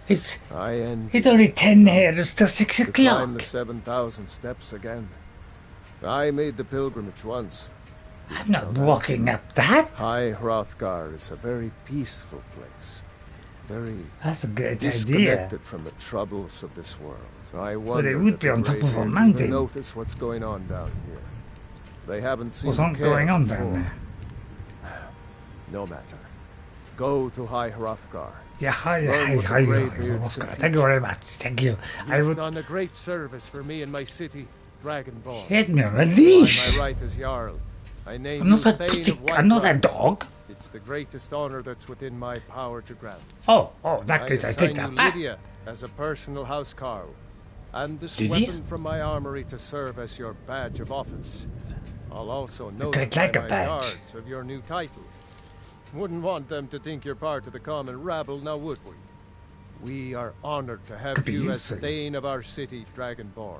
It's envy it's only 10 hairs to 6 to climb o'clock. the 7,000 steps again. I made the pilgrimage once. I'm not walking up that. High Hrothgar is a very peaceful place. Very That's a good disconnected idea. from the troubles of this world. I But wonder it would if be the on top of a Greybeards mountain. even notice what's going on down here. They haven't seen What's on care going on before. down there? No matter. Go to High Hrothgar. Yeah, hi, Learn hi, what the hi, Greybeards Oscar. can Thank you teach very much. Thank you. I You've would done a great service for me and my city, Dragonborn. Hit me on a leash. By my right as Jarl, I name I'm not you a Thane pussy. of I'm not a Whiterun. dog. It's the greatest honor that's within my power to grant. Oh, in that case, I assign take that you back. Lydia as a personal housecarl, and this Lydia? weapon from my armory to serve as your badge of office. I'll also quite notify like a my badge. guards of your new title. Wouldn't want them to think you're part of the common rabble, now would we? We are honored to have Could be you as useful. Thane of our city, Dragonborn.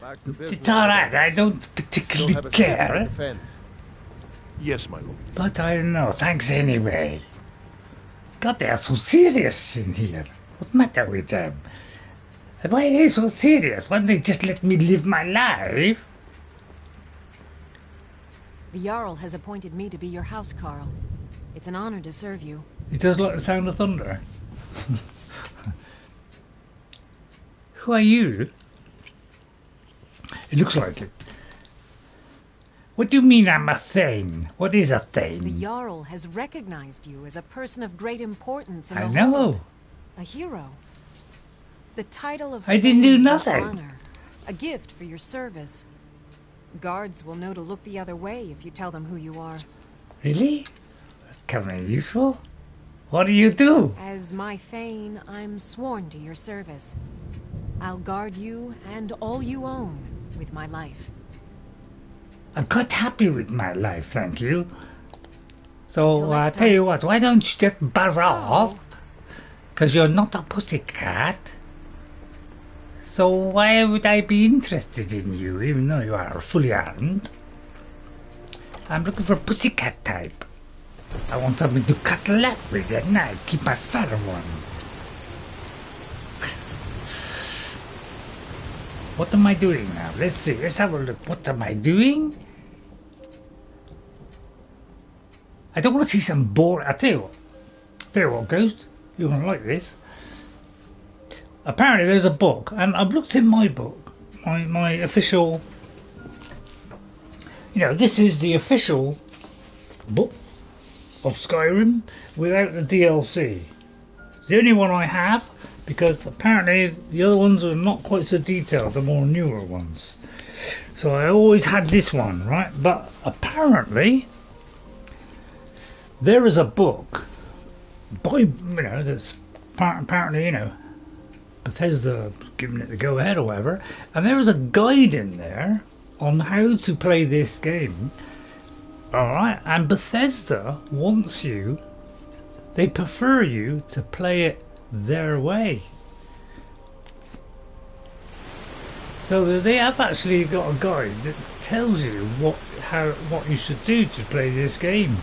Back to business. It's alright, I brothers. don't Still particularly have a city to care. defend. Yes, my lord. But I don't know, thanks anyway. God, they are so serious in here. What's the matter with them? And why are they so serious? Why don't they just let me live my life? The Jarl has appointed me to be your housecarl. It's an honor to serve you. It does like the sound of thunder. Who are you? It looks like it. What do you mean I'm a Thane? What is a Thane? The Jarl has recognized you as a person of great importance in the I know. Hold. A hero. The title of I didn't do Thane is nothing. An honor, a gift for your service. Guards will know to look the other way if you tell them who you are. Really? Can be useful? What do you do? As my Thane, I'm sworn to your service. I'll guard you and all you own with my life. I'm quite happy with my life, thank you. So, Until next tell you time. what, why don't you just buzz off? Because you're not a pussycat. So why would I be interested in you, even though you are fully armed? I'm looking for a pussycat type. I want something to cuddle up with at night, keep my fur warm. What am I doing now? Let's see, let's have a look. What am I doing? I don't want to see some boring. I'll tell you what, Ghost, you're going to like this. Apparently there's a book, and I've looked in my book, my official, this is the official book of Skyrim without the DLC. It's the only one I have because apparently the other ones are not quite so detailed, the more newer ones. So I always had this one, right? But apparently there is a book by, that's apparently, Bethesda giving it the go ahead or whatever, and there is a guide in there on how to play this game. Alright, and Bethesda wants you, they prefer you to play it their way. So they have actually got a guide that tells you what you should do to play this game.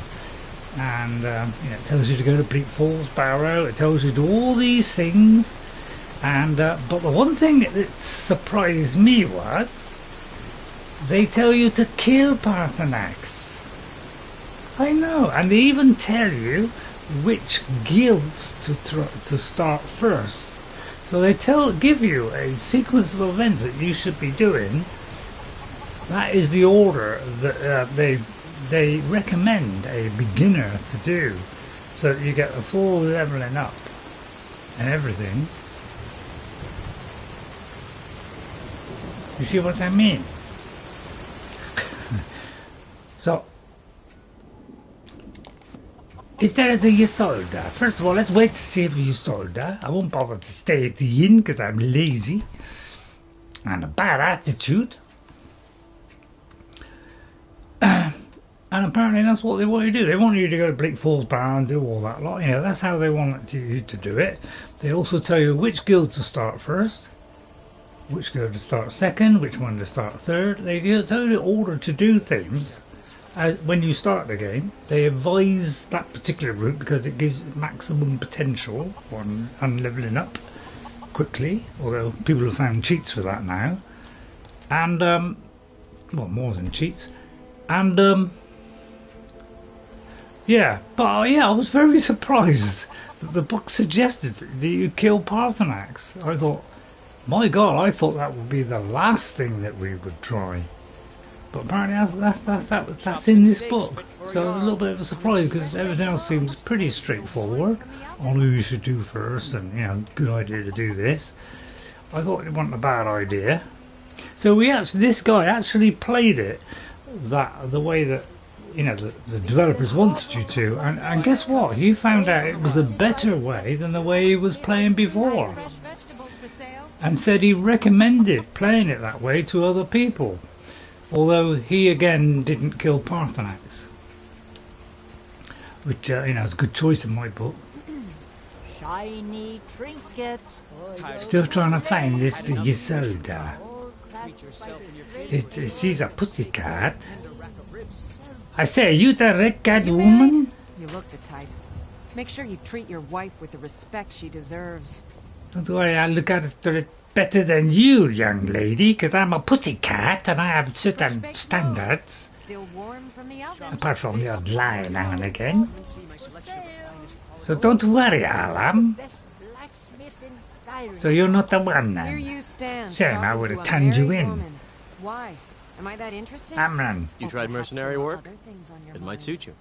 And it tells you to go to Bleak Falls Barrow, it tells you to do all these things. And but the one thing that surprised me was they tell you to kill Parthenax. I know, and they even tell you which guilds to start first. So they give you a sequence of events that you should be doing. That is the order that they recommend a beginner to do, so that you get a full leveling up and everything. You see what I mean? So, instead of the Isolde, first of all, let's wait to see if Isolde. I won't bother to stay at the inn because I'm lazy and a bad attitude. And apparently that's what they want you to do. They want you to go to Bleak Falls Barrow and do all that lot. That's how they want you to do it. They also tell you which guild to start first, which guild to start second, which one to start third. They tell you the order to do things. When you start the game, they advise that particular route because it gives maximum potential on leveling up quickly, although people have found cheats for that now. And, well, more than cheats. And, yeah, but I was very surprised that the book suggested that you kill Parthenax. I thought, my God, I thought that would be the last thing that we would try. But apparently that's in this book. So a little bit of a surprise because everything else seems pretty straightforward on who you should do first and, good idea to do this. I thought it wasn't a bad idea. So this guy actually played it the way that the developers wanted you to, and guess what? He found out it was a better way than the way he was playing before, and said he recommended playing it that way to other people, although he again didn't kill Parthenax, which is a good choice in my book. Shiny trinkets. Still trying to find this Isolde. She's a pussycat. I say, are you the red-cat woman? You look the type. Make sure you treat your wife with the respect she deserves. Don't worry, I'll look after it better than you, young lady, because I'm a pussycat and I have certain standards. Still warm from the oven. Apart from the odd lie now and again. So don't worry, Alam. So you're not the one then? Here you stand. Shame I would have turned you in. Why? Am I that interesting? Amran. You tried mercenary work? It might suit you.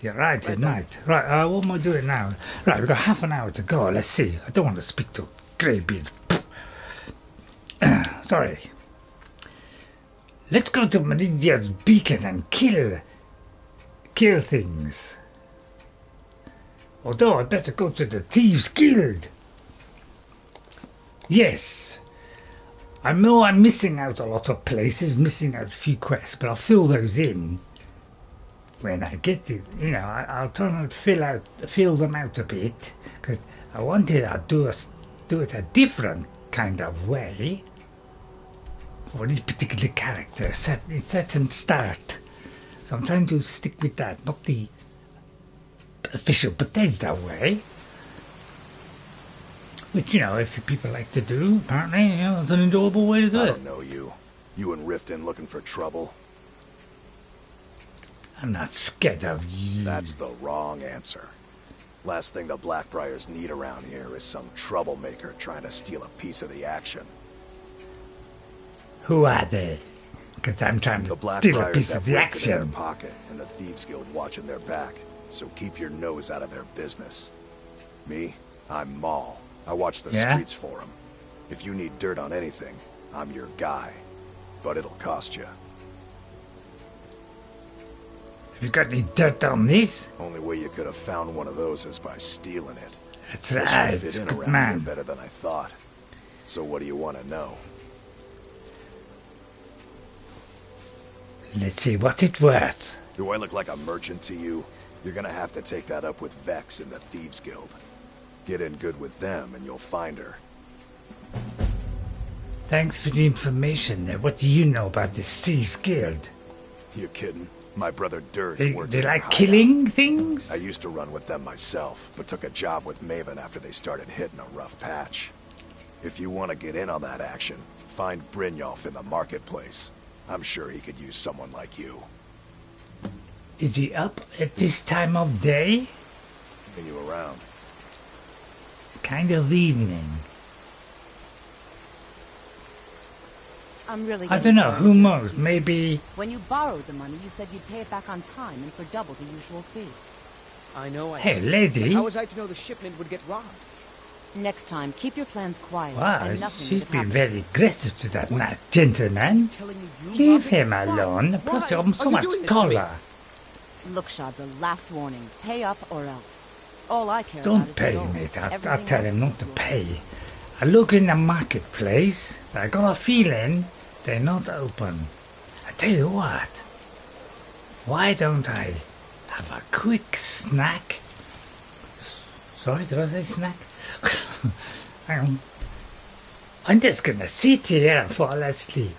You're right, it might. Right, what am I doing now? Right, we've got half an hour to go. Let's see. I don't want to speak to greybeard. Sorry. Let's go to Meridia's beacon and kill things. Although I better go to the Thieves Guild. Yes. I know I'm missing out a lot of places, missing out a few quests, but I'll fill those in when I get to, I'll try and fill them out a bit, because I wanted to do it a different kind of way for this particular character, set and start. So I'm trying to stick with that, not the official Bethesda way. Which, if people like to do, apparently, it's an enjoyable way to do it. I don't know you. You and Riften looking for trouble? I'm not scared of you. That's the wrong answer. Last thing the Blackbriars need around here is some troublemaker trying to steal a piece of the action. Who are they? Because I'm trying to steal a piece of the action. In their pocket and the Thieves Guild watching their back, so keep your nose out of their business. Me? I'm Maul. I watch the streets for them. If you need dirt on anything, I'm your guy. But it'll cost you. Have you got any dirt on this? Only way you could have found one of those is by stealing it. That's Guess right, you fit in good around man. here better than I thought. So what do you want to know? Let's see, what's it worth? Do I look like a merchant to you? You're gonna have to take that up with Vex in the Thieves Guild. Get in good with them and you'll find her. Thanks for the information. What do you know about the Thieves Guild? You kidding? My brother Dirge works They in their like hideout. killing things? I used to run with them myself, but took a job with Maven after they started hitting a rough patch. If you want to get in on that action, find Brynjolf in the marketplace. I'm sure he could use someone like you. Is he up at this time of day? Are you around? Kind of evening. I'm really I getting don't know, tired who of your knows, excuses. maybe... When you borrowed the money, you said you'd pay it back on time and for double the usual fee. I know I Hey, did. lady. But how was I to know the shipment would get robbed? Next time, keep your plans quiet Wow, and nothing she's would been happen. very aggressive to that nice gentleman. Leave him alone. Plus, I'm so much taller. Look, Shad, the last warning. Pay up or else. All I care about Don't is pay, the gold. mate. I'll Everything tell else him not is to yours. pay. I look in the marketplace. I got a feeling they're not open. I tell you what. Why don't I have a quick snack? Sorry, did I say snack? Hang on. I'm just gonna sit here and fall asleep.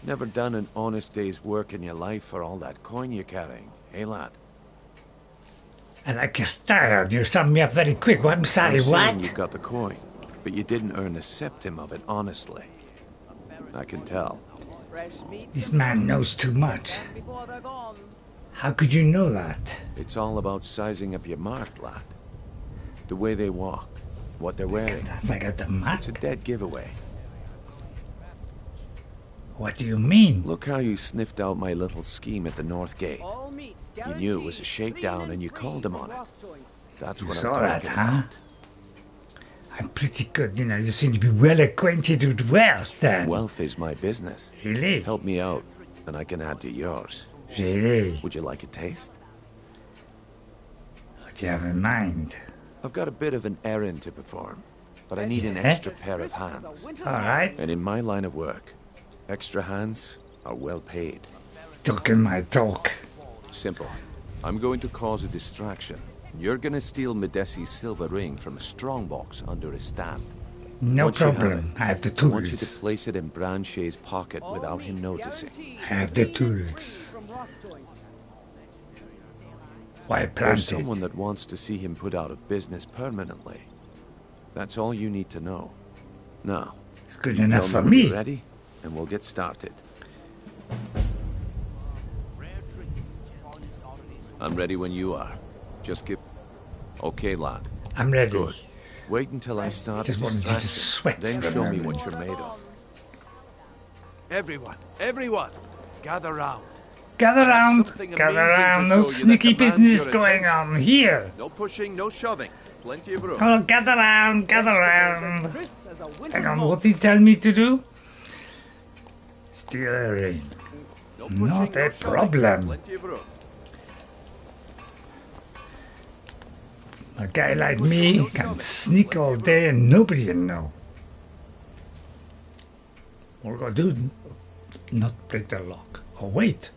Never done an honest day's work in your life for all that coin you're carrying, hey lad? I like your style. You summed me up very quick. I'm sorry, I'm saying what? you got the coin, but you didn't earn a septim of it honestly. I can tell. This man knows too much. How could you know that? It's all about sizing up your mark, lad. The way they walk, what they're wearing. Have I got the mark? It's a dead giveaway. What do you mean? Look how you sniffed out my little scheme at the North Gate. You knew it was a shakedown and you called him on it. That's what You I'm saw that, talking huh? about. I'm pretty good, you know. You seem to be well acquainted with wealth, then. Wealth is my business. Really? Help me out, and I can add to yours. Really? Would you like a taste? What do you have in mind? I've got a bit of an errand to perform, but I need an Eh? extra pair of hands. All right. And in my line of work, extra hands are well paid. Talking my talk. Simple. I'm going to cause a distraction. You're gonna steal Medesi's silver ring from a strongbox under a stand. No Once you have problem. it, I have the I want you tools. to place it in Branche's pocket without him noticing. I have the tools. Why There's plant it? someone that wants to see him put out of business permanently. That's all you need to know. Now, It's good you enough tell for when me. you're ready, and we'll get started. I'm ready when you are. Just give... Okay, lad. I'm ready. Good. Wait until I start a Just wanted you to distraction. sweat Then for a show me moment. what you're made of. Everyone, gather round. Gather round, something gather amazing to round. No show you that sneaky demands business your going attention. on here. No pushing, no shoving. Plenty of room. Oh, gather round, gather round. Hang on, what did he tell me to do? Steal a ring. Not a problem. Plenty of room. A guy like me can sneak all day and nobody will know. All I gotta do is not break the lock. Oh, wait.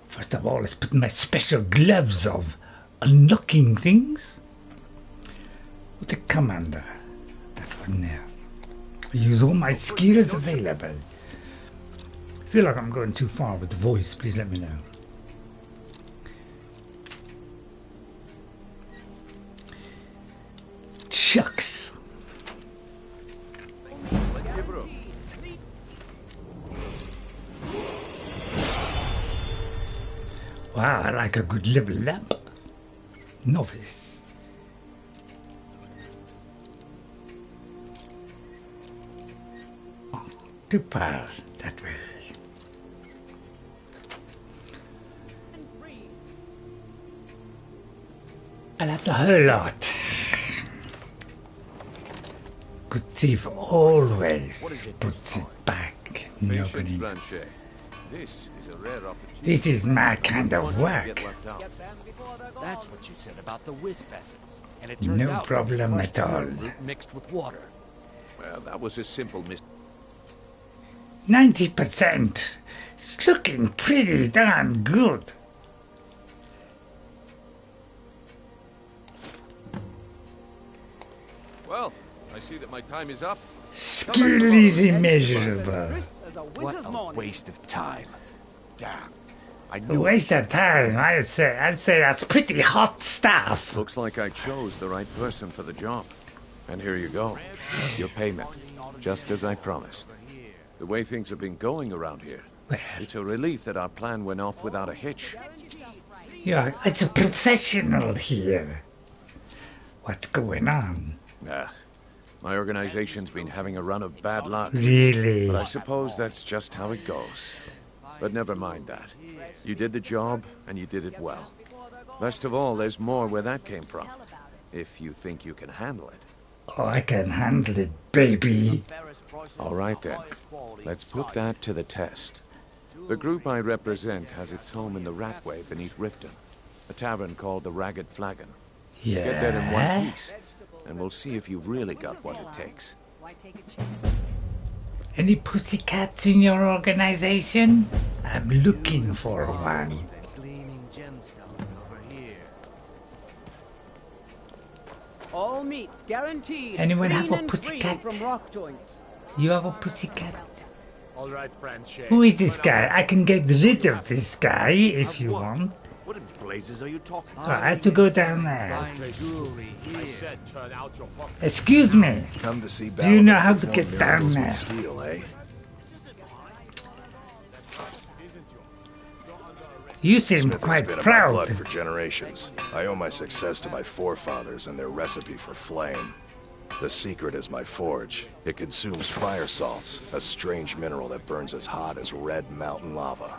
First of all, let's put my special gloves of unlocking things. With the commander. That one there. I use all my skills available. I feel like I'm going too far with the voice. Please let me know. Shucks. Plenty of room. Wow, I like a good level up. Novice. Oh, too far that way. I like the whole lot. Good thief always puts it back. Nobody. This is a rare opportunity. This is my kind of work. That's what you said about the wisp essence. And it turned No out problem at all. root mixed with water. Well, that was a simple mistake. 90%. It's looking pretty darn good. Well, I see that my time is up. Skill is immeasurable. What a waste of time. Damn. I A knew waste of time, I'd say that's pretty hot stuff. Looks like I chose the right person for the job. And here you go. Your payment. Just as I promised. The way things have been going around here, it's a relief that our plan went off without a hitch. Yeah, it's a professional here. What's going on? My organization's been having a run of bad luck. Really? But I suppose that's just how it goes. But never mind that. You did the job, and you did it well. Best of all, there's more where that came from. If you think you can handle it. Oh, I can handle it, baby. All right then. Let's put that to the test. The group I represent has its home in the Ratway beneath Riften. A tavern called the Ragged Flagon. Yeah. Get there in one piece, and we'll see if you really got what it takes. Any pussycats in your organization? I'm looking for one. All meats guaranteed. Anyone have Clean a and pussycat? free from rock joint. You have a pussycat? All right, Branche. Who is this guy? I can get rid of this guy if you want. What in blazes are you talking Oh, I have to go down there. I said turn out your pocket. Excuse me. Come to see Do you know how to perform get down miracles there? with steel, eh? You seem Smithing's quite been in my proud. blood for generations. I owe my success to my forefathers and their recipe for flame. The secret is my forge. It consumes fire salts, a strange mineral that burns as hot as red mountain lava.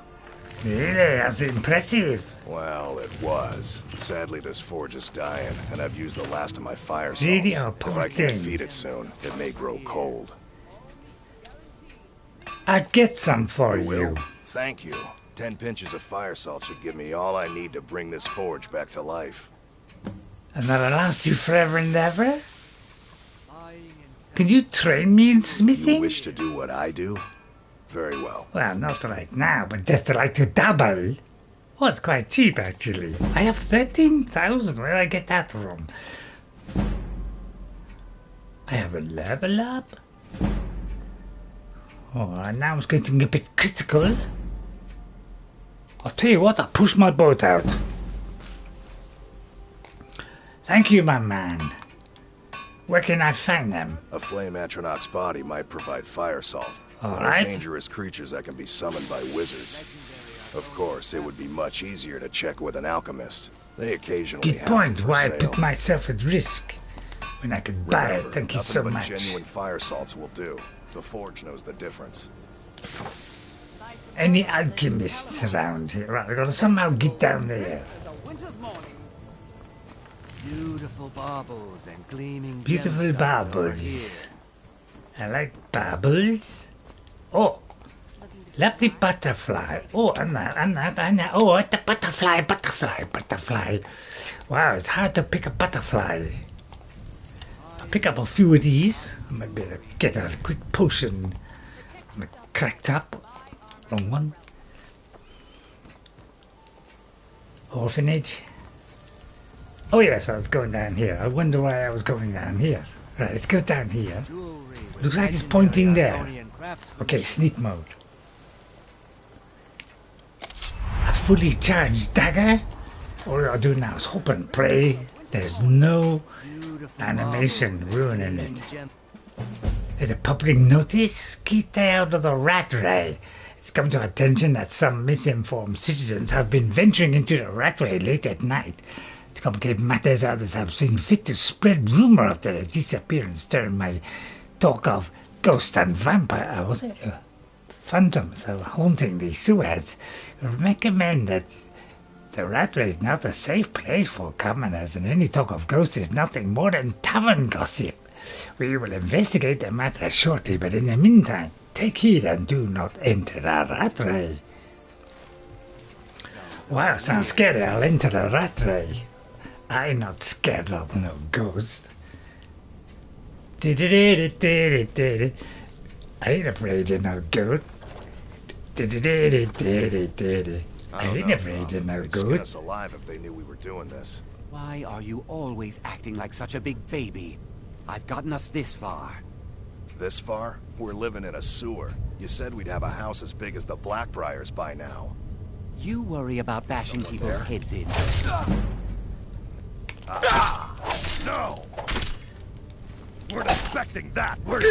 Really? That's impressive. Well, it was. Sadly, this forge is dying, and I've used the last of my fire salts. Really? If I can't feed it soon, it may grow cold. I'd get some for You you. will? Thank you. 10 pinches of fire salt should give me all I need to bring this forge back to life. And that'll last you forever and ever? Can you train me in smithing? You wish to do what I do? Very well. Well, not right now, but just like to double. Oh, it's quite cheap, actually. I have 13,000. Where did I get that from? I have a level up. Oh, and now it's getting a bit critical. I'll tell you what, I'll push my boat out. Thank you, my man. Where can I find them? A flame Atronach's body might provide fire salt. All They're right. dangerous creatures that can be summoned by wizards. Of course, it would be much easier to check with an alchemist. They occasionally Good have them point. for Why sale. put myself at risk when I could buy Remember, it? Thank you nothing so but much. genuine fire salts will do. The forge knows the difference. Any alchemists around here? Right, I gotta somehow get down there. Beautiful baubles and gleaming Beautiful gemstones over baubles. here. I like baubles. Oh, lovely butterfly. Oh, and that. Oh, it's a butterfly. Wow, it's hard to pick a butterfly. I'll pick up a few of these. I might be able to get a quick potion. I'm cracked up. Wrong one. Orphanage. Oh yes, I was going down here. I wonder why I was going down here. Right, let's go down here. Looks like it's pointing there. Okay, sneak mode. A fully charged dagger. All I'll do now is hope and pray there's no animation ruining it. There's a public notice. Keep out of the Ratway. It's come to attention that some misinformed citizens have been venturing into the Ratway late at night. To complicate matters, others have seen fit to spread rumor of their disappearance during my talk of ghosts and vampire. Phantoms are haunting the sewers. I recommend that The Ratway is not a safe place for commoners, and any talk of ghosts is nothing more than tavern gossip. We will investigate the matter shortly, but in the meantime, take heed and do not enter a Ratway. Wow, sounds scary. I'll enter a Ratway. I'm not scared of no ghost. I ain't afraid of no ghost. I ain't afraid of no They'd skin us ghost. alive if they knew we were doing this. Why are you always acting like such a big baby? I've gotten us this far. This far? We're living in a sewer. You said we'd have a house as big as the Blackbriars by now. You worry about bashing people's heads in. No! Weren't expecting that, were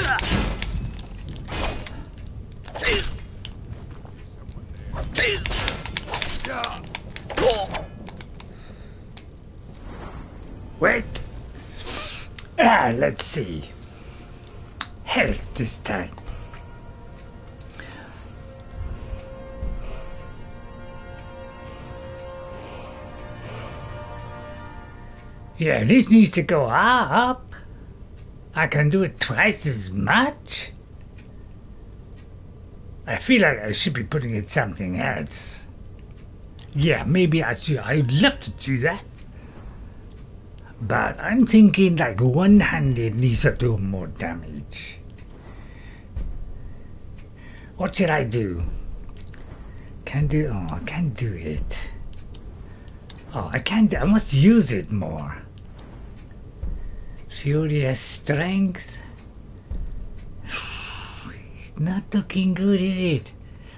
Wait. Let's see. Health this time. Yeah, this needs to go up. I can do it twice as much. I feel like I should be putting it something else. Yeah, maybe I should. I'd love to do that. But I'm thinking like one-handed needs to do more damage. What should I do? I can't do it. Oh, I can't. I must use it more. Furious strength. It's not looking good, is it?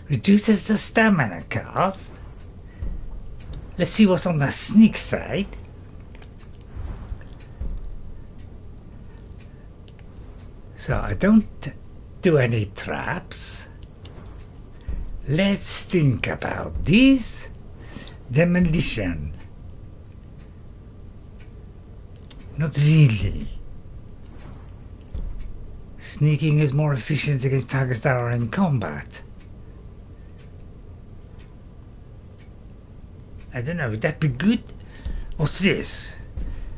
Reduces the stamina cost. Let's see what's on the sneak side. So I don't do any traps. Let's think about this. Demolition. Not really. Sneaking is more efficient against targets that are in combat. I don't know, would that be good? What's this?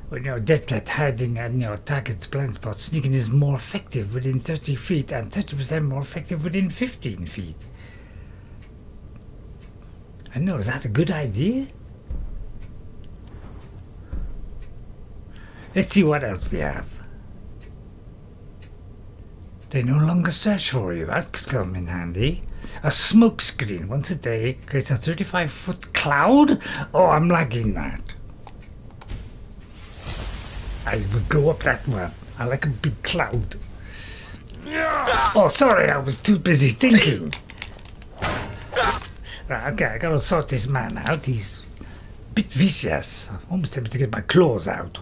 When you're adept at hiding in your target's blind spot, sneaking is more effective within 30 feet and 30% more effective within 15 feet. I know, is that a good idea? Let's see what else we have. They no longer search for you. That could come in handy. A smoke screen once a day creates a 35-foot cloud. Oh, I'm liking that. I would go up that one. I like a big cloud. Oh, sorry, I was too busy thinking. Right, okay, I gotta sort this man out. He's a bit vicious. I'm almost tempted to get my claws out.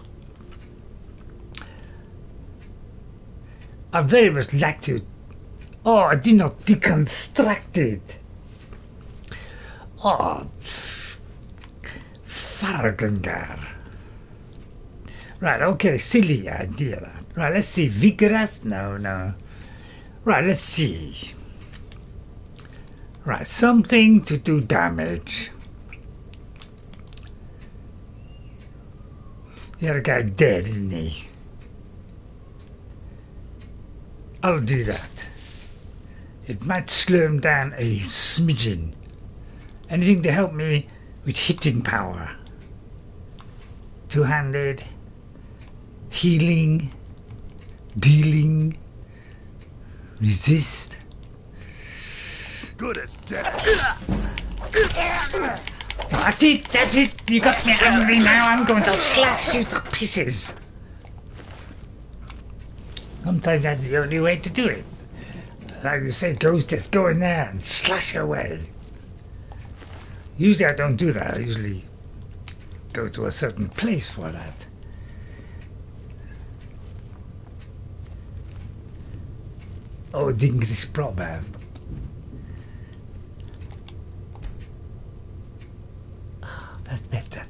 I very much like to... Oh, I did not deconstruct it. Oh, Fargangar. Right, okay, silly idea. Right, let's see. Vigorous? No. Right, let's see. Right, something to do damage. The other guy dead, isn't he? I'll do that. It might slow him down a smidgen. Anything to help me with hitting power. Two-handed. Healing. Dealing. Resist. Good as dead. That's it. You got me angry now. I'm going to slash you to pieces. Sometimes that's the only way to do it. Like you say, just go in there and slash away. Usually I don't do that. I usually go to a certain place for that. Oh, the English proverb. Oh, that's better.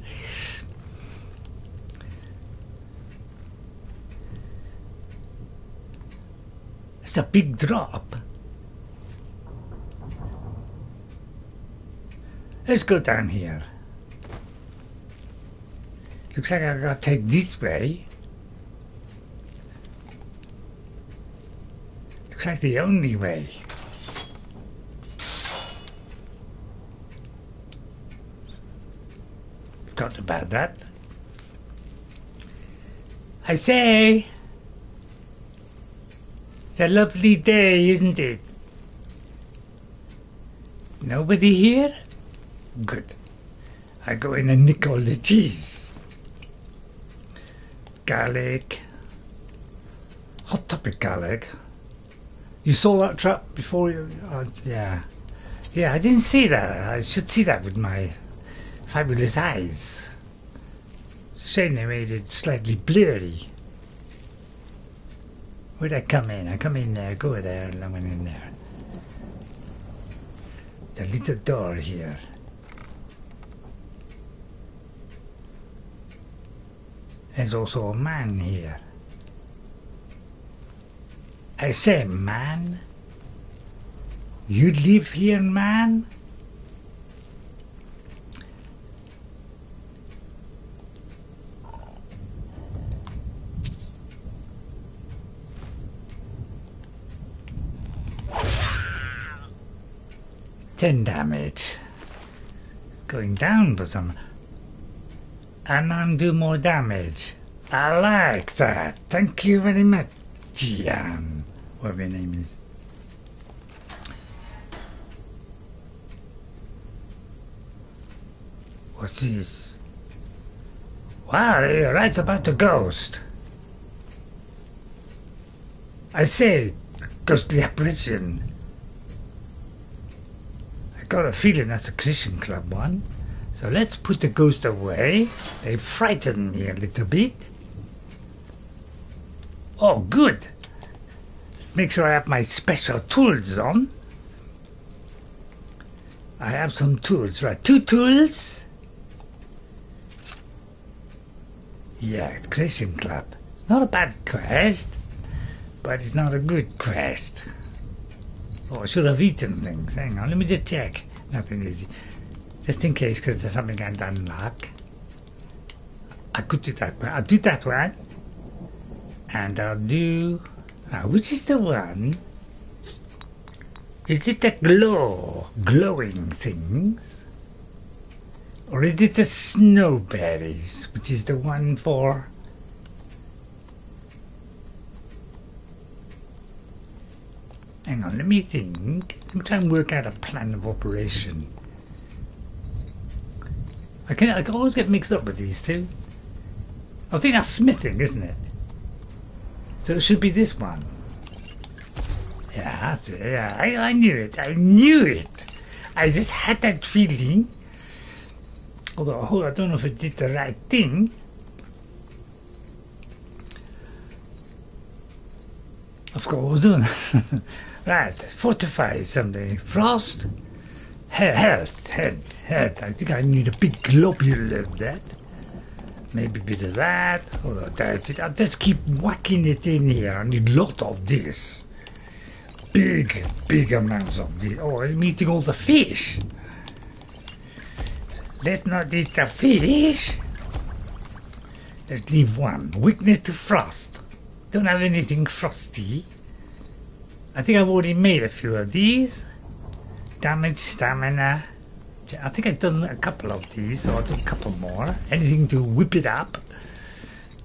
It's a big drop. Let's go down here. Looks like I gotta take this way. Looks like the only way. Forgot about that. I say, it's a lovely day, isn't it? Nobody here? Good. I go in and nick all the cheese. Garlic. Hot topic garlic. You saw that trap before you... yeah. Yeah, I didn't see that. I should see that with my fabulous eyes. Shame they made it slightly blurry. Where'd I come in? I come in there, go there, and I went in there. The little door here. There's also a man here. I say, man? You live here, man? Ten damage. Going down for some. And undo more damage. I like that. Thank you very much, Gian. Whatever your name is. What's this? Wow, you're right about the ghost. I say, ghostly apparition. I got a feeling that's a Christian club one. So let's put the ghost away. They frightened me a little bit. Oh, good. Make sure I have my special tools on. I have some tools, right? 2 tools. Yeah, Christian club. Not a bad quest, but it's not a good quest. Oh, I should have eaten things. Hang on, let me just check. Nothing easy. Just in case, because there's something I don't like. I could do that one. I'll do that one. And I'll do... which is the one? Is it the glowing things? Or is it the snowberries, which is the one for... Hang on, let me think. Let me try and work out a plan of operation. I can always get mixed up with these two. I think that's smithing, isn't it? So it should be this one. Yeah, that's it. Yeah, I knew it. I knew it. I just had that feeling. Although I don't know if it did the right thing. I forgot what I was doing. Right, fortify something. Frost. Health. I think I need a big globule of that. Maybe a bit of that. Hold on, I'll just keep whacking it in here. I need a lot of this. Big amounts of this. Oh, I'm eating all the fish. Let's not eat the fish. Let's leave one. Weakness to frost. Don't have anything frosty. I think I've already made a few of these. Damage, stamina. I think I've done a couple of these, so I'll do a couple more. Anything to whip it up.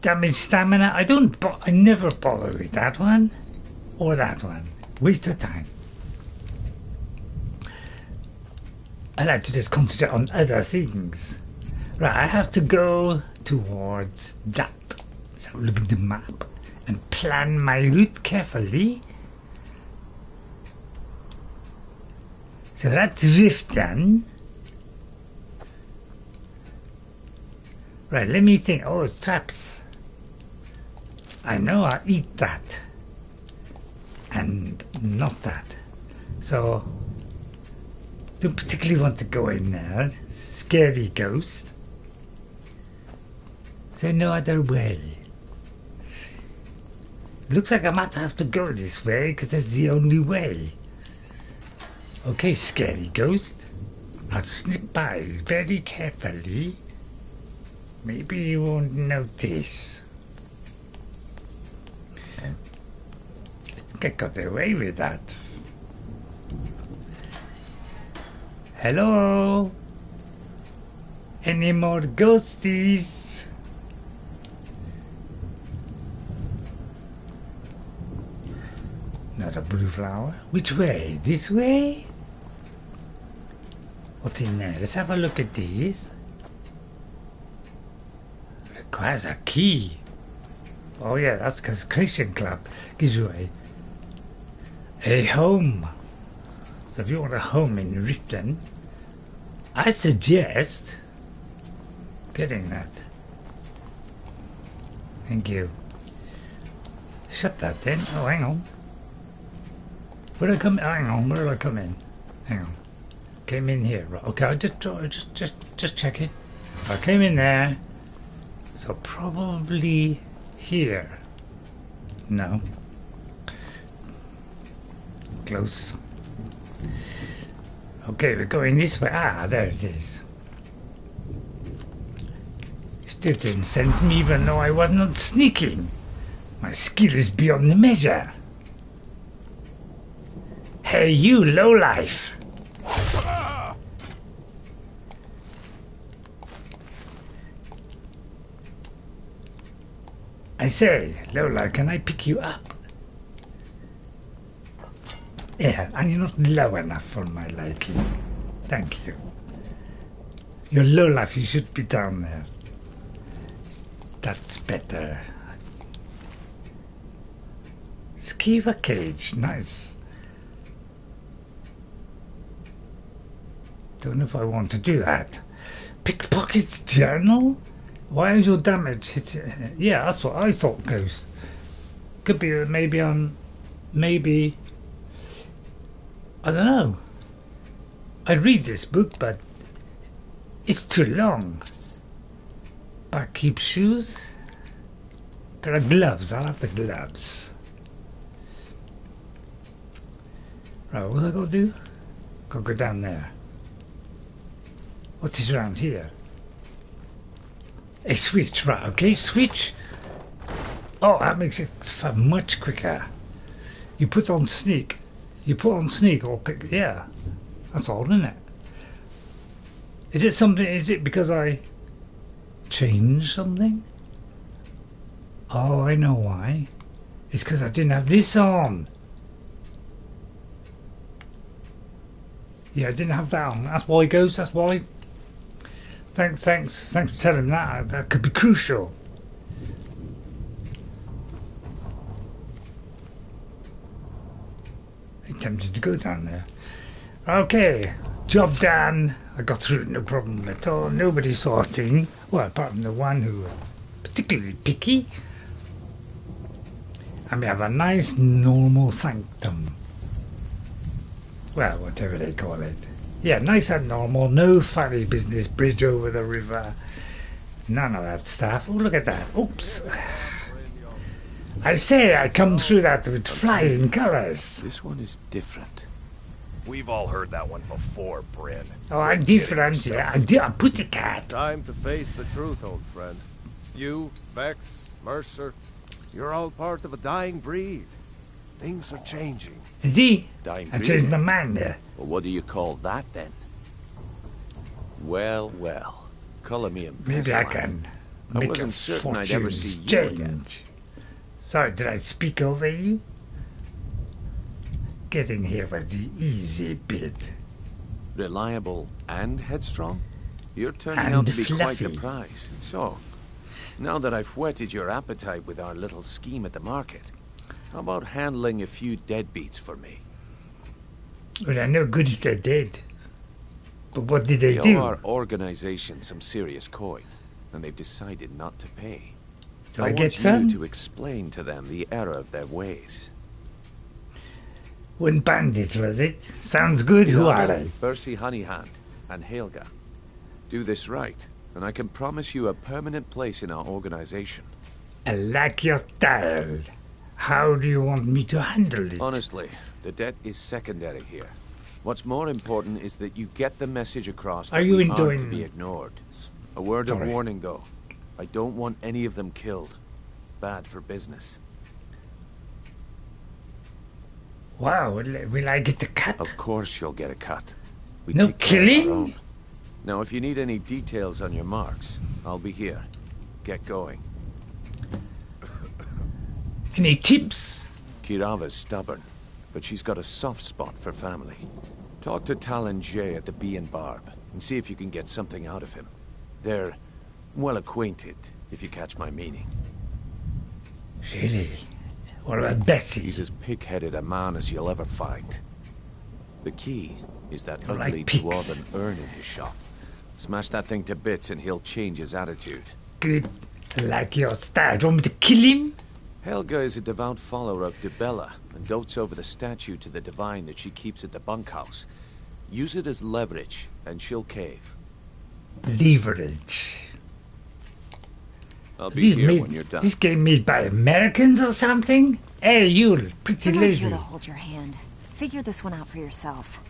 Damage, stamina. I never bother with that one. Or that one. Waste of time. I like to just concentrate on other things. Right, I have to go towards that. So look at the map and plan my route carefully. So that's Riften. Right, let me think. Oh, it's traps. I know I'll eat that. And not that. So, don't particularly want to go in there. Scary ghost. So no other way. Looks like I might have to go this way, because that's the only way. Okay, scary ghost. I'll slip by very carefully. Maybe you won't notice. I think I got away with that. Hello? Any more ghosties? Not a blue flower. Which way? This way? What's in there? Let's have a look at these. Requires a key. Oh yeah, that's because Christian Club gives you a home. So if you want a home in Riften, I suggest getting that. Thank you. Shut that then. Oh, hang on. Where did I come? Hang on. Where did I come in? Hang on. Came in here. Right. Okay. I just check it. I came in there. So probably here. No. Close. Okay, we're going this way. Ah, there it is. Still didn't sense me even though I was not sneaking. My skill is beyond the measure. Hey, you lowlife. I say, lowlife, can I pick you up? Yeah, and you're not low enough for my liking. Thank you. You're low life, you should be down there. That's better. Skiva cage, nice. Don't know if I want to do that. Pickpocket journal? Why is your damage hit? Yeah, that's what I thought, Ghost. Could be maybe I don't know. I read this book, but it's too long. Barkeep shoes. There are gloves. I'll have the gloves. Right, what I got to do? Got to go down there. What is around here? A switch, right? Okay, switch. Oh, that makes it much quicker. You put on sneak. You put on sneak or pick, yeah, that's all, isn't it? Is it something, is it because I changed something? Oh, I know why. It's because I didn't have this on. Yeah, I didn't have that on. That's why, Ghost, that's why. Thanks for telling that. That could be crucial. Tempted to go down there. Okay, job done. I got through it, no problem at all. Nobody saw a thing. Well, apart from the one who was particularly picky. And we have a nice normal sanctum. Well, whatever they call it. Yeah, nice and normal. No funny business. Bridge over the river. None of that stuff. Oh, look at that. Oops. I say, I come through that with flying colours. This one is different. We've all heard that one before, Bryn. Oh, I'm different. Yeah, I'm a pussycat. It's time to face the truth, old friend. You, Vex, Mercer, you're all part of a dying breed. Things are changing. Is he? Dying I breed? changed my mind there. Well, what do you call that then? Well, well. Colour me impressed. Maybe I can. I wasn't certain I'd ever see you again. Sorry, did I speak over you? Getting here was the easy bit. Reliable and headstrong? You're turning And out to be quite fluffy. the prize. So, now that I've whetted your appetite with our little scheme at the market, how about handling a few deadbeats for me? Well, I know good if they're dead. But what did they owe do? our organization some serious coin, and they've decided not to pay. Do I want get some? you to explain to them the error of their ways. When bandits, was it? Sounds good. Who are Yada, they? Bercy Honeyhand and Helga. Do this right, and I can promise you a permanent place in our organization. I like your style. How do you want me to handle it? Honestly, the debt is secondary here. What's more important is that you get the message across that Are you we aren't to enjoying- be ignored. A word of Sorry. warning, though. I don't want any of them killed. Bad for business. Wow, will I get a cut? Of course you'll get a cut. We No take care of our killing? own. Now, if you need any details on your marks, I'll be here. Get going. Any tips? Kirava's stubborn, but she's got a soft spot for family. Talk to Talon Jay at the Bee and Barb, and see if you can get something out of him. They're well acquainted, if you catch my meaning. Really? What about Betsy? He's as pig-headed a man as you'll ever find. The key is that You ugly like pigs. dwarven urn in his shop. Smash that thing to bits and he'll change his attitude. Good. I like your style. Do you want me to kill him? Helga is a devout follower of Dibella and dotes over the statue to the divine that she keeps at the bunkhouse. Use it as leverage and she'll cave. Leverage. I'll be here when you're done. This game made by Americans or something? Hey, you pretty I'm not lady. here to hold your hand. Figure this one out for yourself.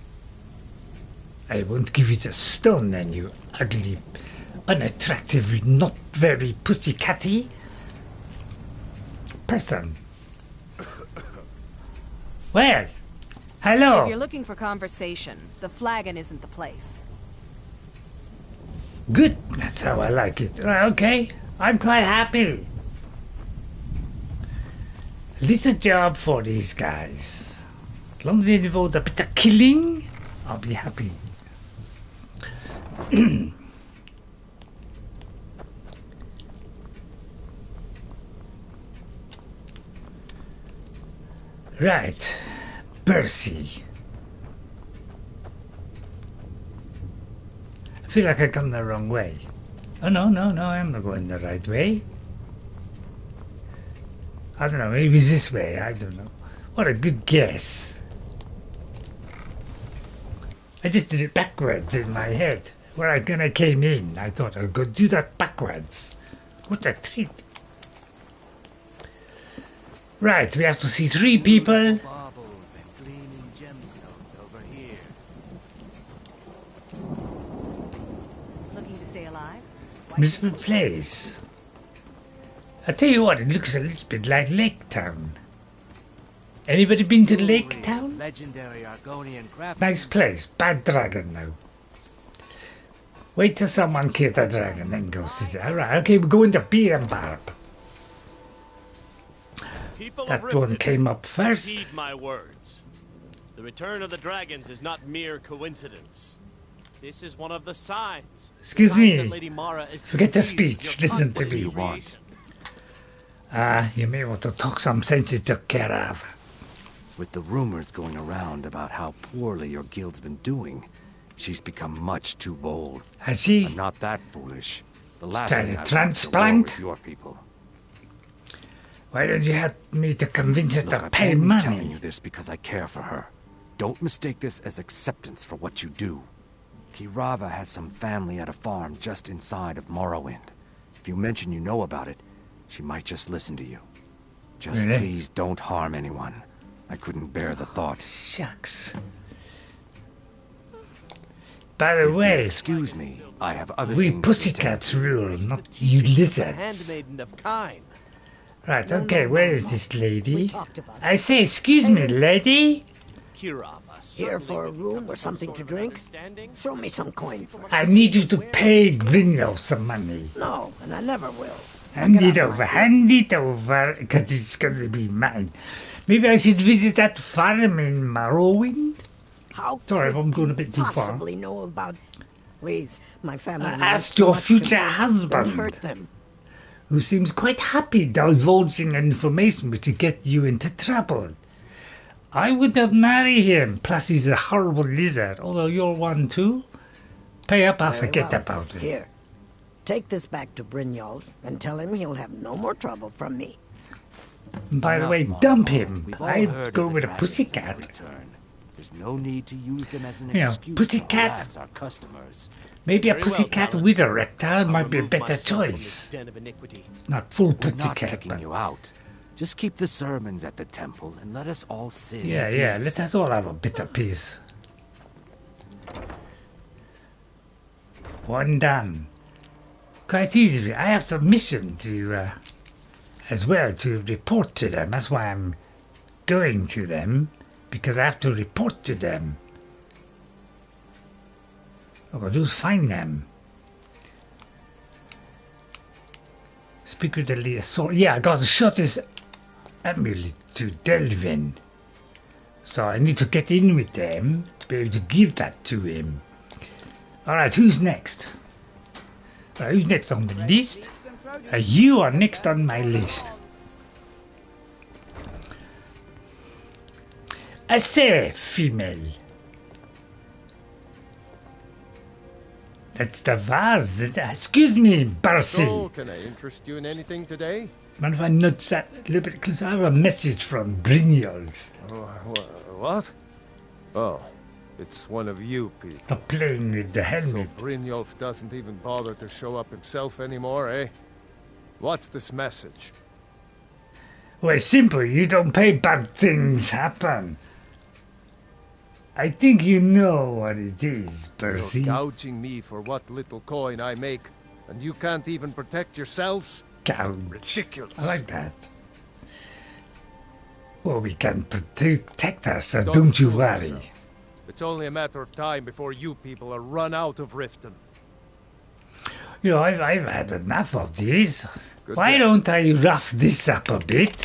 I won't give you the stone then, you ugly, unattractive, not very pussycatty person. Well, hello. If you're looking for conversation, the flagon isn't the place. Good, that's how I like it. Okay, I'm quite happy. Little job for these guys. As long as they involve a bit of killing, I'll be happy. Right, Percy. I feel like I come the wrong way. Oh no, I'm not going the right way. I don't know, maybe it's this way, I don't know. What a good guess. I just did it backwards in my head. When I came in, I thought I could do that backwards. What a treat. Right, we have to see 3 people. Looking to stay alive? Miserable place. I tell you what, it looks a little bit like Lake Town. Anybody been to Lake Town? Legendary Argonian craftsmanship. Nice place. Bad dragon now. Wait till someone kills the dragon, then go sit there. Alright, okay, we're going to Bee and Barb. People That of one Riften, came up first. Heed my words. The return of the dragons is not mere coincidence. This is one of the signs. Excuse Signs me. that Lady Mara is Forget the displeased with speech. your Listen to constant me. creation. You may want to talk some sense into care of. With the rumors going around about how poorly your guild's been doing, she's become much too bold. Has she? I'm not that foolish. The last Tried thing a I want is a war transplant? with your people. Why don't you have me to convince her Look, to I'm pay only money? telling you this because I care for her. Don't mistake this as acceptance for what you do. Kirava has some family at a farm just inside of Morrowind. If you mention you know about it, she might just listen to you. Just Really? please don't harm anyone. I couldn't bear the thought. Shucks. By the way, excuse me, I have other we things pussycats rule, not you lizards. Handmaiden of Kine. Right, okay, where is this lady? I say, excuse me, lady? Kirava. Here for a room or something to drink? Show me some coin first. I need you to pay Brynjolf some money. No, and I never will. Hand it over, because it's going to be mine. Maybe I should visit that farm in Morrowind? How Sorry, could I'm going a bit you too far. possibly know about... Please, my family... Ask knows too your much to future know. husband. Don't hurt them. Who seems quite happy divulging information which will get you into trouble. I would not marry him, plus he's a horrible lizard, although you're one too. Pay up, I'll Very forget well. about it. Here, take this back to Brynjolf and tell him he'll have no more trouble from me. And by the Enough, way, Mom. dump him. We've all I'd heard go of the with a dragons pussycat. return. There's no need to use them as an Yeah, excuse pussycat. to harass our customers. Maybe a Very well, pussycat Talon. with a reptile might be a remove better myself from choice. this den of iniquity. Not full We're not pussycat, kicking but... you out. Just keep the sermons at the temple and let us all sin. Yeah, in yeah, peace. let us all have a bit of peace. One done. quite easy. I have the mission to, as well, to report to them. That's why I'm going to them, because I have to report to them. All I gotta do is find them. Speak with the leader. So, yeah, I gotta shut this amulet to Delvin. So I need to get in with them to be able to give that to him. Alright, who's next? Who's next on the list? You are next on my list. I say, female. That's the vase. Excuse me, Barcy. So, can I interest you in anything today? Mind if I nudge that a little bit closer? I have a message from Brynjolf. What? Oh, it's one of you people. Stop playing with the helmet. So Brynjolf doesn't even bother to show up himself anymore, eh? What's this message? Well, simple. You don't pay, bad things happen. I think you know what it is, Percy. You're gouging me for what little coin I make, and you can't even protect yourselves? Gouge. Ridiculous. I like that. Well, we can protect ourselves, don't you worry. Yourself. It's only a matter of time before you people are run out of Riften. You know, I've had enough of these. Why don't I rough this up a bit?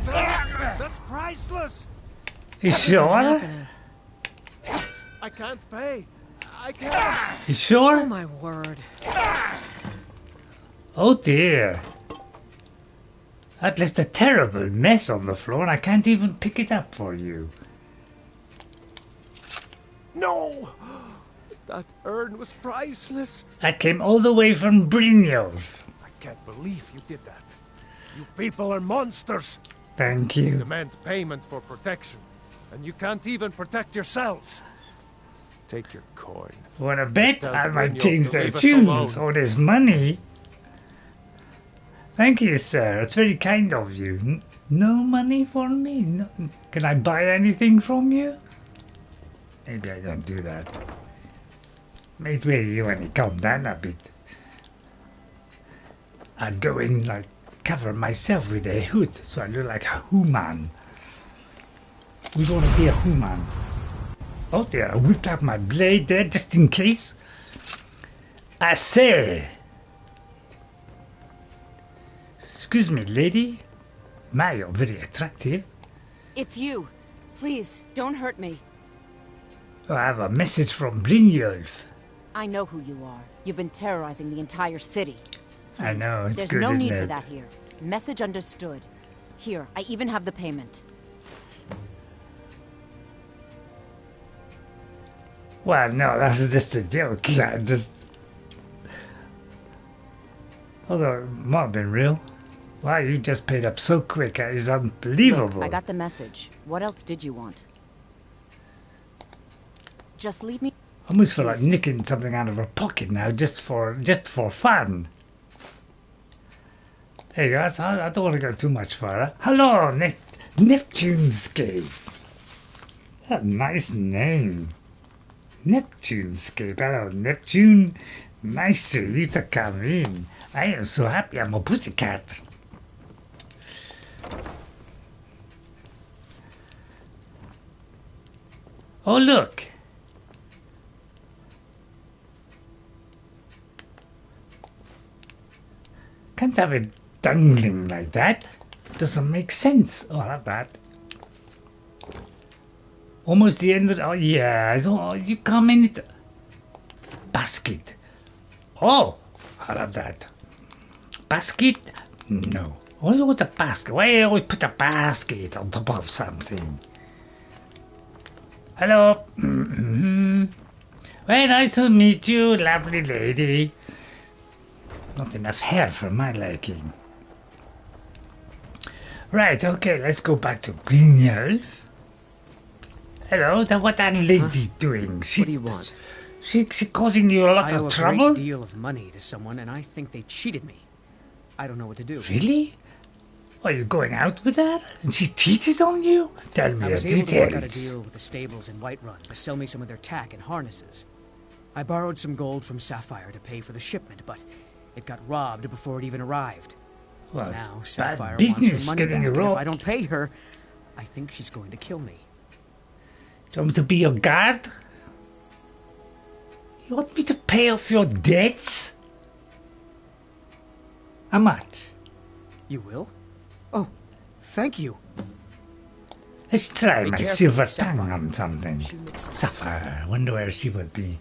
That's priceless! You sure? I can't pay. I can't. You sure? Oh my word. Oh dear. I've left a terrible mess on the floor and I can't even pick it up for you. No! That urn was priceless. That came all the way from Brynjolf. I can't believe you did that. You people are monsters. Thank you. You demand payment for protection, and you can't even protect yourselves. Take your coin. Wanna bet? Tell I the might Brynjolf change to their leave us tunes alone. or this money. Thank you, sir. It's very kind of you. No money for me? No. Can I buy anything from you? Maybe I don't do that. Maybe you when you calm down a bit. I'd go in, like, cover myself with a hood so I look like a human. We want to be a human. Oh dear, I whipped out my blade there just in case. I say. Excuse me, lady. My, you're very attractive. It's you. Please, don't hurt me. Oh, I have a message from Brynjolf. I know who you are. You've been terrorizing the entire city. Please, I know, it's there's good, no isn't need it? for that here. Message understood. Here, I even have the payment. Well, no, that was just a joke. I just... Although it might have been real. Wow, you just paid up so quick. That is unbelievable. Look, I got the message. What else did you want? Just leave me. I almost feel like nicking something out of her pocket now, just for fun. Hey guys, I don't want to go too much further. Hello, Neptunescape. What a nice name. Neptunescape. Hello, Neptune. Nice of you to come in. I am so happy I'm a pussycat. Oh, look. Can't have it dangling like that. Doesn't make sense. Oh, I love that. Almost the end of the... Oh, yeah. Oh, you come in it. Basket. Oh, I love that. Basket? No. What do you want a basket? Why do you always put a basket on top of something? Hello. Well, nice to meet you, lovely lady. Not enough hair for my liking. Right, okay, let's go back to Brynjolf. Hello, what that lady doing? What do you want? She causing you a lot I owe of a trouble? great deal of money to someone, and I think they cheated me. I don't know what to do. Really? Are you going out with her? And she cheated on you? Tell me I the was able to work out a details. deal with the stables in Whiterun to sell me some of their tack and harnesses. I borrowed some gold from Sapphire to pay for the shipment, but it got robbed before it even arrived. Well, now Sapphire bad wants her business money back, getting and if robbed. I don't pay her, I think she's going to kill me. Do you want me to be your guard? You want me to pay off your debts? How much? You will? Oh, thank you. Let's try Be my careful silver with tongue Sapphire. on something. She mixes- Sapphire, I wonder where she would be.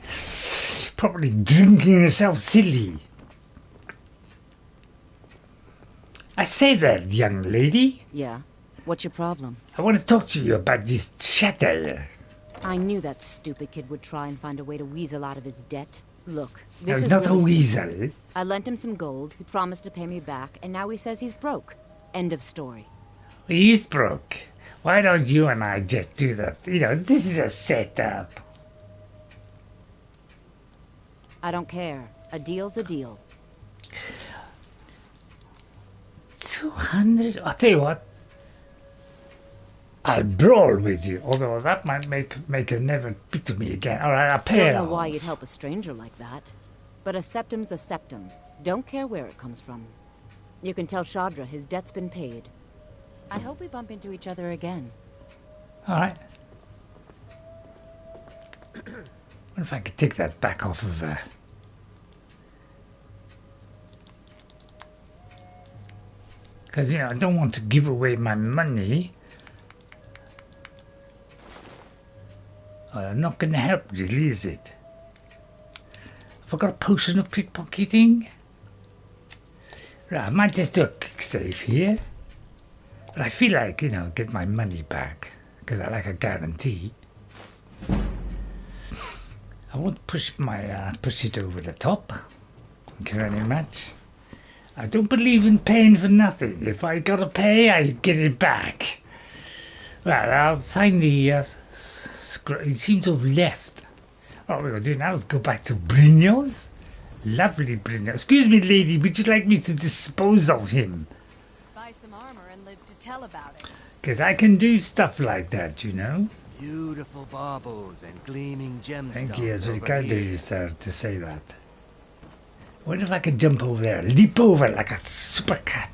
Probably drinking herself silly. I say that, young lady. Yeah? What's your problem? I want to talk to you about this shatter. I knew that stupid kid would try and find a way to weasel out of his debt. Look, No, this is not a really weasel. simple. I lent him some gold, he promised to pay me back, and now he says he's broke. End of story. He's broke. Why don't you and I just do that? You know, this is a setup. I don't care. A deal's a deal. 200? I'll tell you what. I'll brawl with you, although that might make her never speak to me again. All right, I'll pay Don't it know off. why you'd help a stranger like that. But a septum's a septum. Don't care where it comes from. You can tell Shadra his debt's been paid. I hope we bump into each other again. All right. Wonder if I could take that back off of her. Because, you know, I don't want to give away my money. I'm not going to help, really, is it? Have I got a potion of pickpocketing? Right, I might just do a quick save here. But I feel like, you know, get my money back. Because I like a guarantee. I won't push my push it over the top. Thank you very much. I don't believe in paying for nothing. If I gotta pay, I get it back. Right, I'll find the he seems to have left. What we're gonna do now is go back to Brynjolf. Lovely Brynjolf. Excuse me, lady, would you like me to dispose of him? Buy some armor and live to tell about it. Because I can do stuff like that, you know. Beautiful baubles and gleaming gemstones. Thank you, it's very over kind of here. you, sir, to say that. What if I could jump over there, leap over like a super cat?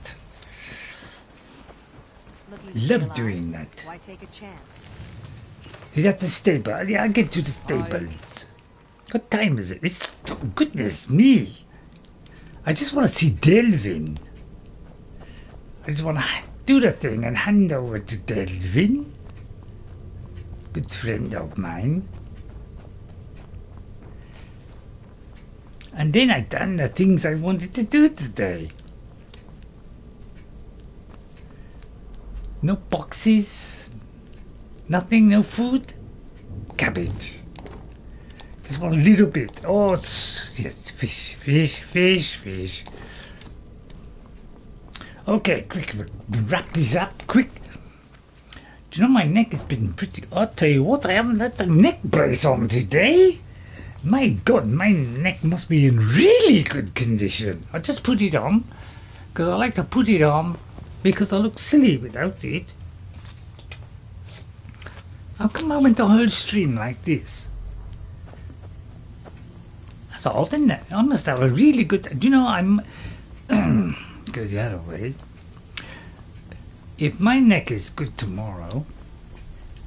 Love doing that. Why take a chance? He's at the stable. Yeah, I'll get to the stables. What time is it? It's goodness me. I just want to see Delvin. I just want to do the thing and hand over to Delvin. Good friend of mine. And then I done the things I wanted to do today. No boxes. Nothing, no food. Cabbage. Just want a little bit. Oh, yes, fish, fish, fish, fish. Okay, quick, wrap this up, quick. Do you know my neck has been pretty... I'll tell you what, I haven't had the neck brace on today. My God, my neck must be in really good condition. I just put it on, because I like to put it on, because I look silly without it. How come I went the whole stream like this? That's odd, isn't it? I must have a really good... Do you know, I'm... go the other way. If my neck is good tomorrow,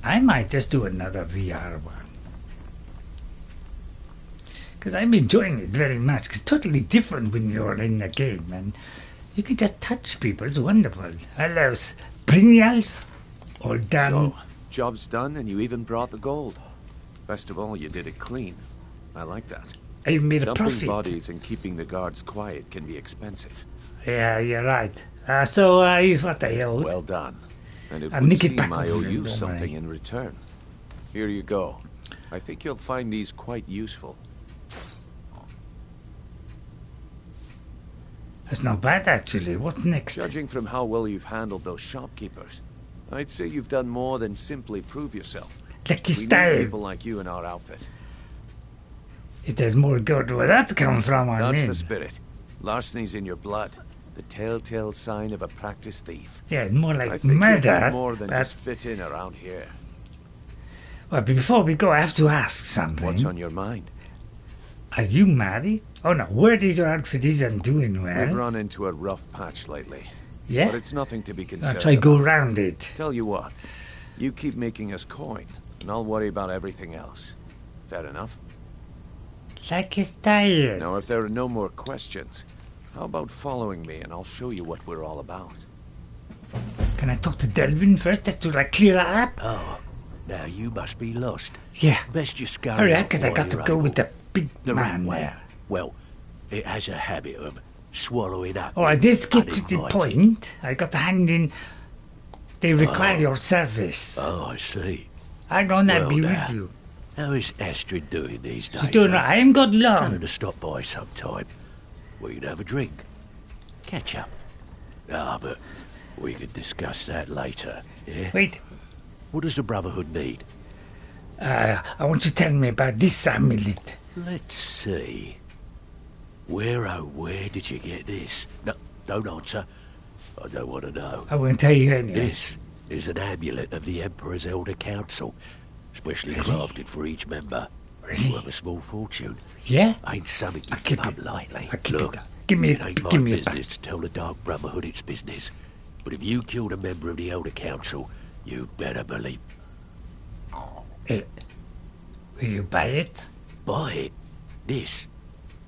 I might just do another VR one. Because I'm enjoying it very much. It's totally different when you're in the game and you can just touch people. It's wonderful. Hello, Brynjolf. All done. So, job's done and you even brought the gold. Best of all, you did it clean. I like that. I made a Dumping profit. bodies and keeping the guards quiet can be expensive. Yeah, you're right. So here's what I owe. Well done. And it I'll would nick it seem back I off owe you, you don't something worry. in return. Here you go. I think you'll find these quite useful. That's not bad, actually. What's next? Judging from how well you've handled those shopkeepers, I'd say you've done more than simply prove yourself. Lucky We style. need people like you in our outfit. If there's more gold, where that come from, I That's mean. the spirit. Larceny's in your blood. The telltale sign of a practiced thief. Yeah, more like I think murder. you do more than but- just fit in around here. Well, before we go, I have to ask something. What's on your mind? Are you married? Oh no, where did your outfit isn't doing well. We've run into a rough patch lately. Yeah? But it's nothing to be concerned I'll try to go round it. Tell you what, you keep making us coin, and I'll worry about everything else. Fair enough? Like a style. Now, if there are no more questions, how about following me and I'll show you what we're all about? Can I talk to Delvin first? Just to like clear that up? Oh, now you must be lost. Yeah. Best you scurry. Hurry off up, because I while got to you're go able. with the big The man Ratway. there. Well, it has a habit of swallowing up. Oh, I did get to the uninvited. point. I got the hand in. They require your service. Oh, I see. I'm gonna Well, be now, with you. How is Astrid doing these days? She's doing right. I ain't got long. Tell her to stop by sometime. We can have a drink. Catch up. Ah, but we could discuss that later, yeah? Wait. What does the Brotherhood need? I want you to tell me about this amulet. Let's see. Where did you get this? No, don't answer. I don't want to know. I won't tell you anyway. This is an amulet of the Emperor's Elder Council, specially crafted for each member. Really? Worth a small fortune. Yeah? Ain't something you give up lightly. Look, give me it ain't my give me business to tell the Dark Brotherhood its business. But if you killed a member of the Elder Council, you better believe. Will you buy it? Buy it? This?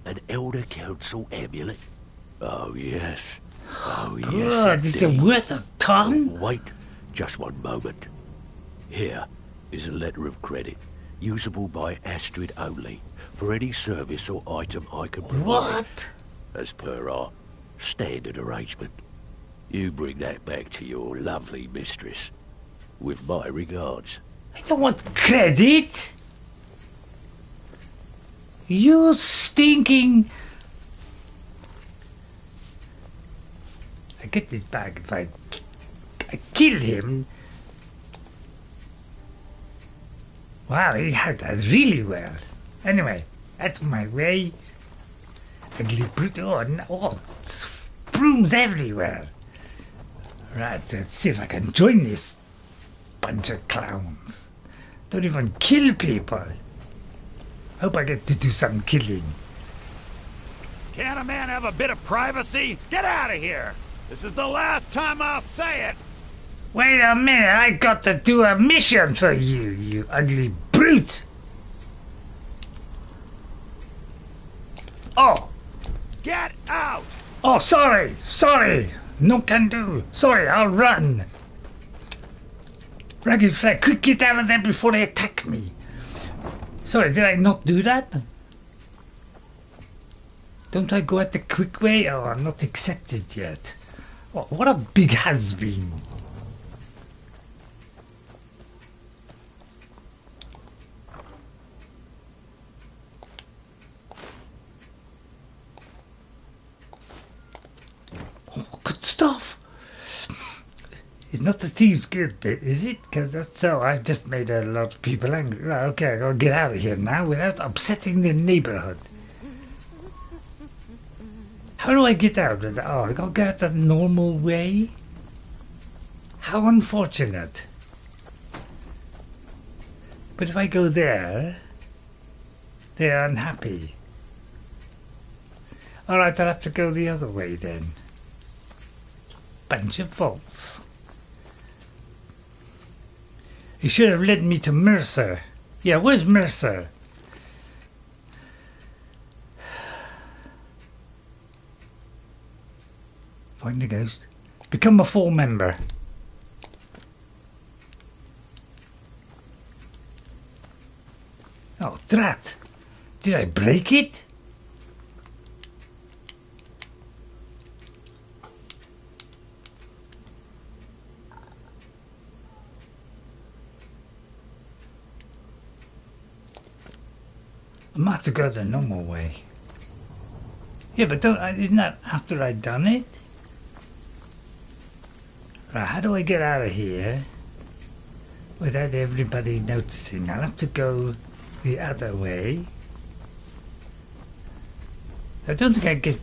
An Elder Council amulet? Oh, yes. Oh, yes, God, is it worth a ton? Oh, wait, just one moment. Here is a letter of credit, usable by Astrid only, for any service or item I can provide. What? As per our standard arrangement. You bring that back to your lovely mistress. With my regards. I don't want credit. You stinking... I get this back if I kill him. Wow, he had that really well. Anyway, that's my way. Ugly brute. Oh, brooms everywhere. Right, let's see if I can join this bunch of clowns. Don't even kill people. Hope I get to do some killing. Can't a man have a bit of privacy? Get out of here! This is the last time I'll say it! Wait a minute, I got to do a mission for you, you ugly brute! Oh! Get out! Oh, sorry! No can do. Sorry, I'll run. Ragged Flag, quick, get out of there before they attack me. Sorry, did I not do that? Don't I go at the quick way? Oh, I'm not accepted yet. Oh, what a big has-been. Oh, good stuff. It's not the Thieves Guild bit, is it? Because that's so. I've just made a lot of people angry. Right, okay, I gotta get out of here now without upsetting the neighborhood. How do I get out of that? Oh, I gotta get out the normal way? How unfortunate. But if I go there, they're unhappy. Alright, I'll have to go the other way then. Bunch of faults. You should have led me to Mercer. Yeah, where's Mercer? Find the ghost. Become a full member. Oh, drat! Did I break it? I might have to go the normal way. Yeah, but isn't that after I'd done it? Right, how do I get out of here without everybody noticing? I'll have to go the other way. I don't think I get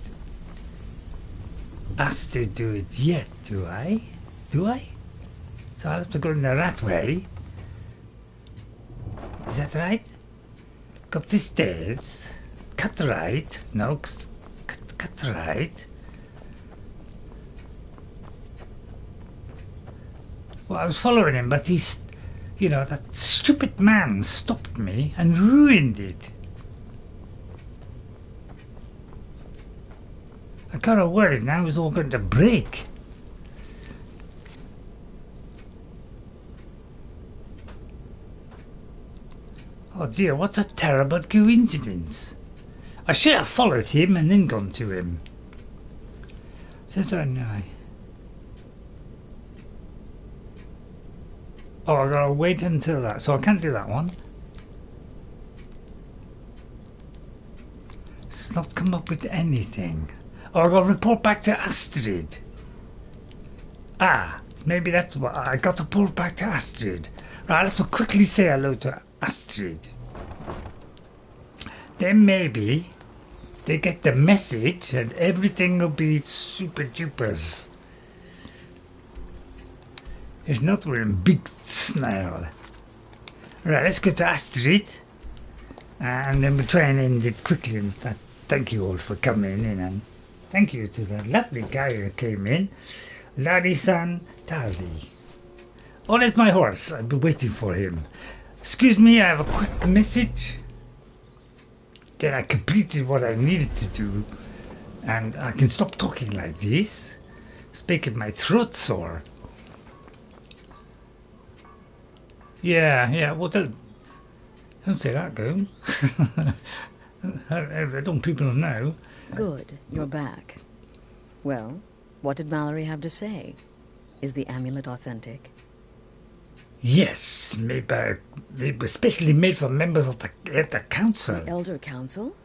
asked to do it yet, do I? Do I? So I'll have to go in the Ratway. Is that right? Go up the stairs. cut right. No, cut right. Well, I was following him, but he's, you know, that stupid man stopped me and ruined it. I kind of worried now it was all going to break. Oh dear, what a terrible coincidence. I should have followed him and then gone to him. Since I know. Oh, I gotta wait until that, so I can't do that one. It's not come up with anything. Oh, I gotta report back to Astrid. Ah, maybe that's what I got to report back to Astrid. Right, I have to quickly say hello to Astrid. Then maybe they get the message and everything will be super dupers. If not, we're in big snail. Right, let's go to Astrid. And then we'll try and end it quickly. And thank you all for coming in. And thank you to the lovely guy who came in. Larisan Tali. Oh, that's my horse. I've been waiting for him. Excuse me, I have a quick message. Then I completed what I needed to do. And I can stop talking like this. It's making my throat sore. Yeah, well, don't say that, Goon. I don't people know. Good, you're back. Well, what did Mallory have to say? Is the amulet authentic? Yes, especially made for members of the council. The Elder Council?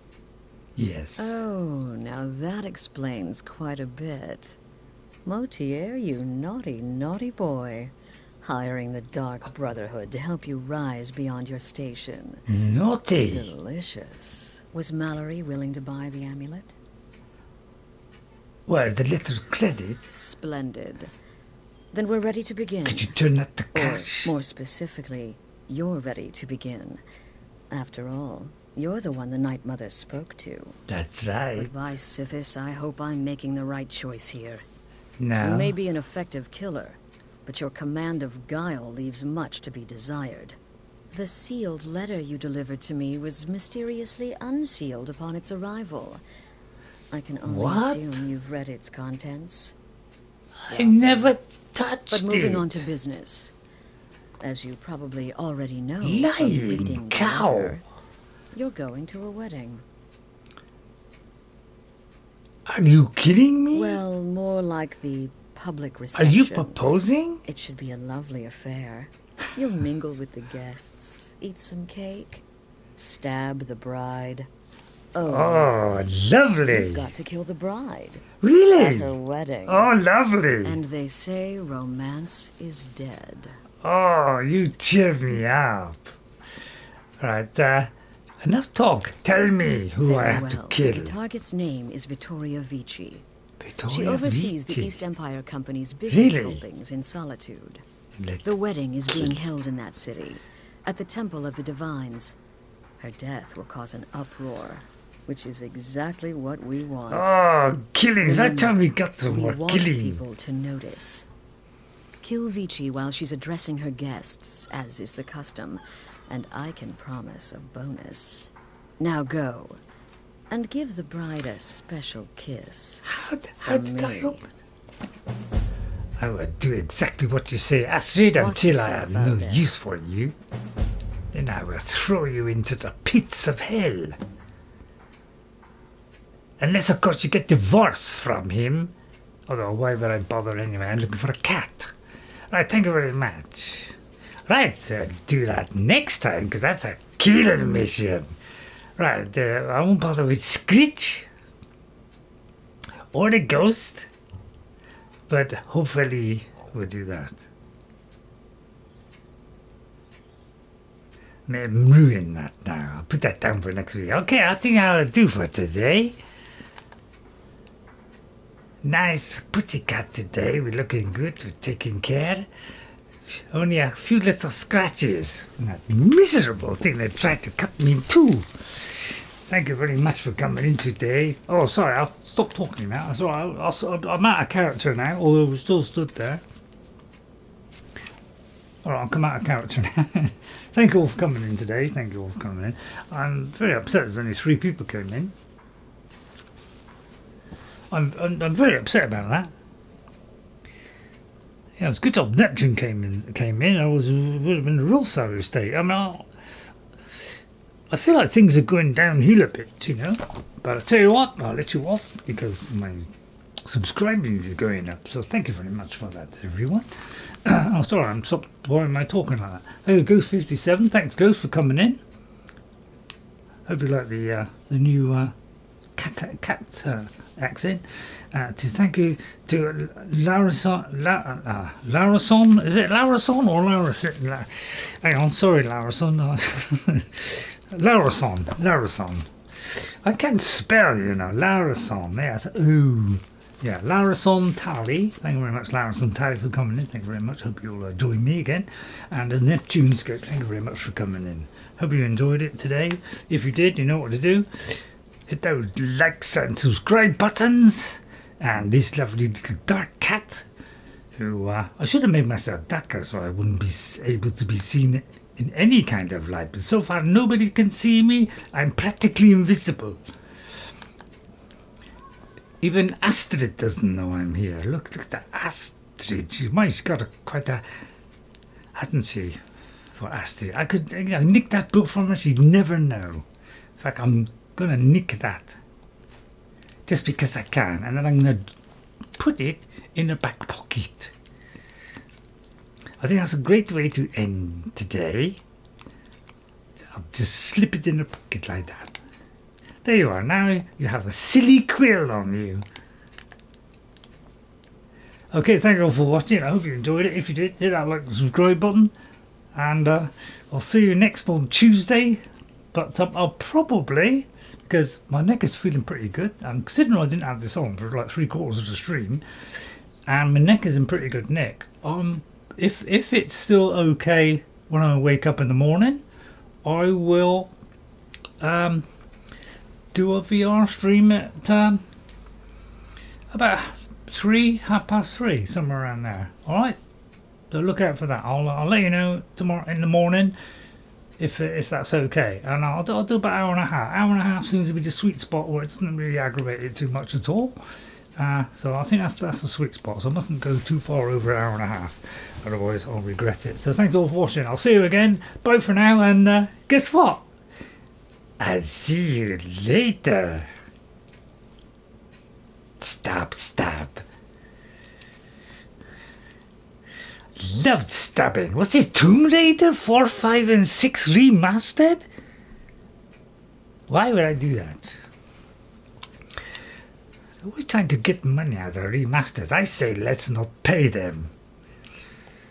Yes. Oh, now that explains quite a bit. Motier, you naughty, naughty boy. Hiring the Dark Brotherhood to help you rise beyond your station. Naughty. Delicious. Was Mallory willing to buy the amulet? Well, the letter of credit. Splendid. Then we're ready to begin. Could you turn that to cash? Or, more specifically, you're ready to begin. After all, you're the one the Night Mother spoke to. That's right. Goodbye, Sithis. I hope I'm making the right choice here. No. You may be an effective killer, but your command of guile leaves much to be desired. The sealed letter you delivered to me was mysteriously unsealed upon its arrival. I can only assume you've read its contents. I never touched it. But moving on to business. As you probably already know from Lying reading the cow. letter, you're going to a wedding. Are you kidding me? Well, more like the public reception. Are you proposing? It should be a lovely affair. You'll mingle with the guests, eat some cake, stab the bride. Oh, lovely. You've got to kill the bride. Really? At her wedding. Oh, lovely. And they say romance is dead. Oh, you cheer me up. Right, enough talk. Tell me who I have to kill. The target's name is Vittoria Vici. Victoria She oversees Vici. the East Empire Company's business Really? holdings in Solitude. Let's The wedding is being held in that city, at the Temple of the Divines. Her death will cause an uproar, which is exactly what we want. Oh, killing. That time we got some We more want killing. people to notice. Kill Vici while she's addressing her guests, as is the custom, and I can promise a bonus. Now go, and give the bride a special kiss. How from did I me. open? I will do exactly what you say, Astrid, Watch until I yourself have out no there. use for you. Then I will throw you into the pits of hell. Unless, of course, you get divorced from him. Although, why would I bother anyway? I'm looking for a cat. Right, thank you very much. Right, do that next time, because that's a killer mission. Right, I won't bother with Screech. Or the ghost. But hopefully we'll do that. May ruin that now. I'll put that down for next week. Okay, I think I'll do for today. Nice pussycat today. We're looking good. We're taking care. Only a few little scratches. That miserable thing that tried to cut me in two. Thank you very much for coming in today. Oh, sorry, I'll stop talking now. That's all right. I'm out of character now, although we still stood there. Alright, I'll come out of character now. Thank you all for coming in today. Thank you all for coming in. I'm very upset there's only 3 people came in. I'm very upset about that. Yeah, it was a good job Neptune came in. I would have been in a real sorry state. I mean, I feel like things are going downhill a bit, you know. But I'll tell you what, I'll let you off because my subscribing is going up. So thank you very much for that, everyone. Oh, sorry, I'm stopped. Why am I talking like that? Thank you, Ghost57. Thanks, Ghost, for coming in. Hope you like the new cat accent. To thank you to Larison. Is it Larison or Larison? Hang on, sorry, Larison. Larison. I can't spell, you know. Larison. Yes. Ooh. Yeah, Larison Tally. Thank you very much, Larison Tally, for coming in. Thank you very much. Hope you'll join me again. And Neptunescope, thank you very much for coming in. Hope you enjoyed it today. If you did, you know what to do. Hit those likes and subscribe buttons. And this lovely little dark cat, who I should have made myself darker so I wouldn't be able to be seen in any kind of light. But so far, nobody can see me. I'm practically invisible. Even Astrid doesn't know I'm here. Look at that Astrid. She's got quite a, hasn't she? For Astrid, I could nick that book from her. She'd never know. In fact, I'm gonna nick that just because I can, and then I'm gonna put it in a back pocket. I think that's a great way to end today. I'll just slip it in the pocket like that. There you are. Now you have a silly quill on you. Okay, thank you all for watching. I hope you enjoyed it. If you did, hit that like and subscribe button. And I'll see you next on Tuesday. But I'll probably, because my neck is feeling pretty good, and considering I didn't have this on for like 3/4 of the stream, and my neck is in pretty good nick. If it's still okay when I wake up in the morning, I will do a VR stream at about 3:30, somewhere around there. Alright, so look out for that. I'll let you know tomorrow in the morning if that's okay, and I'll do about hour and a half. Hour and a half seems to be the sweet spot where it doesn't really aggravate it too much at all. So I think that's the sweet spot, so I mustn't go too far over an hour and a half, otherwise I'll regret it. So thank you all for watching. I'll see you again. Bye for now, and guess what? I'll see you later. Stab. Loved stabbing. What's this, Tomb Raider 4, 5 and 6 remastered? Why would I do that? I'm always trying to get money out of remasters. I say let's not pay them.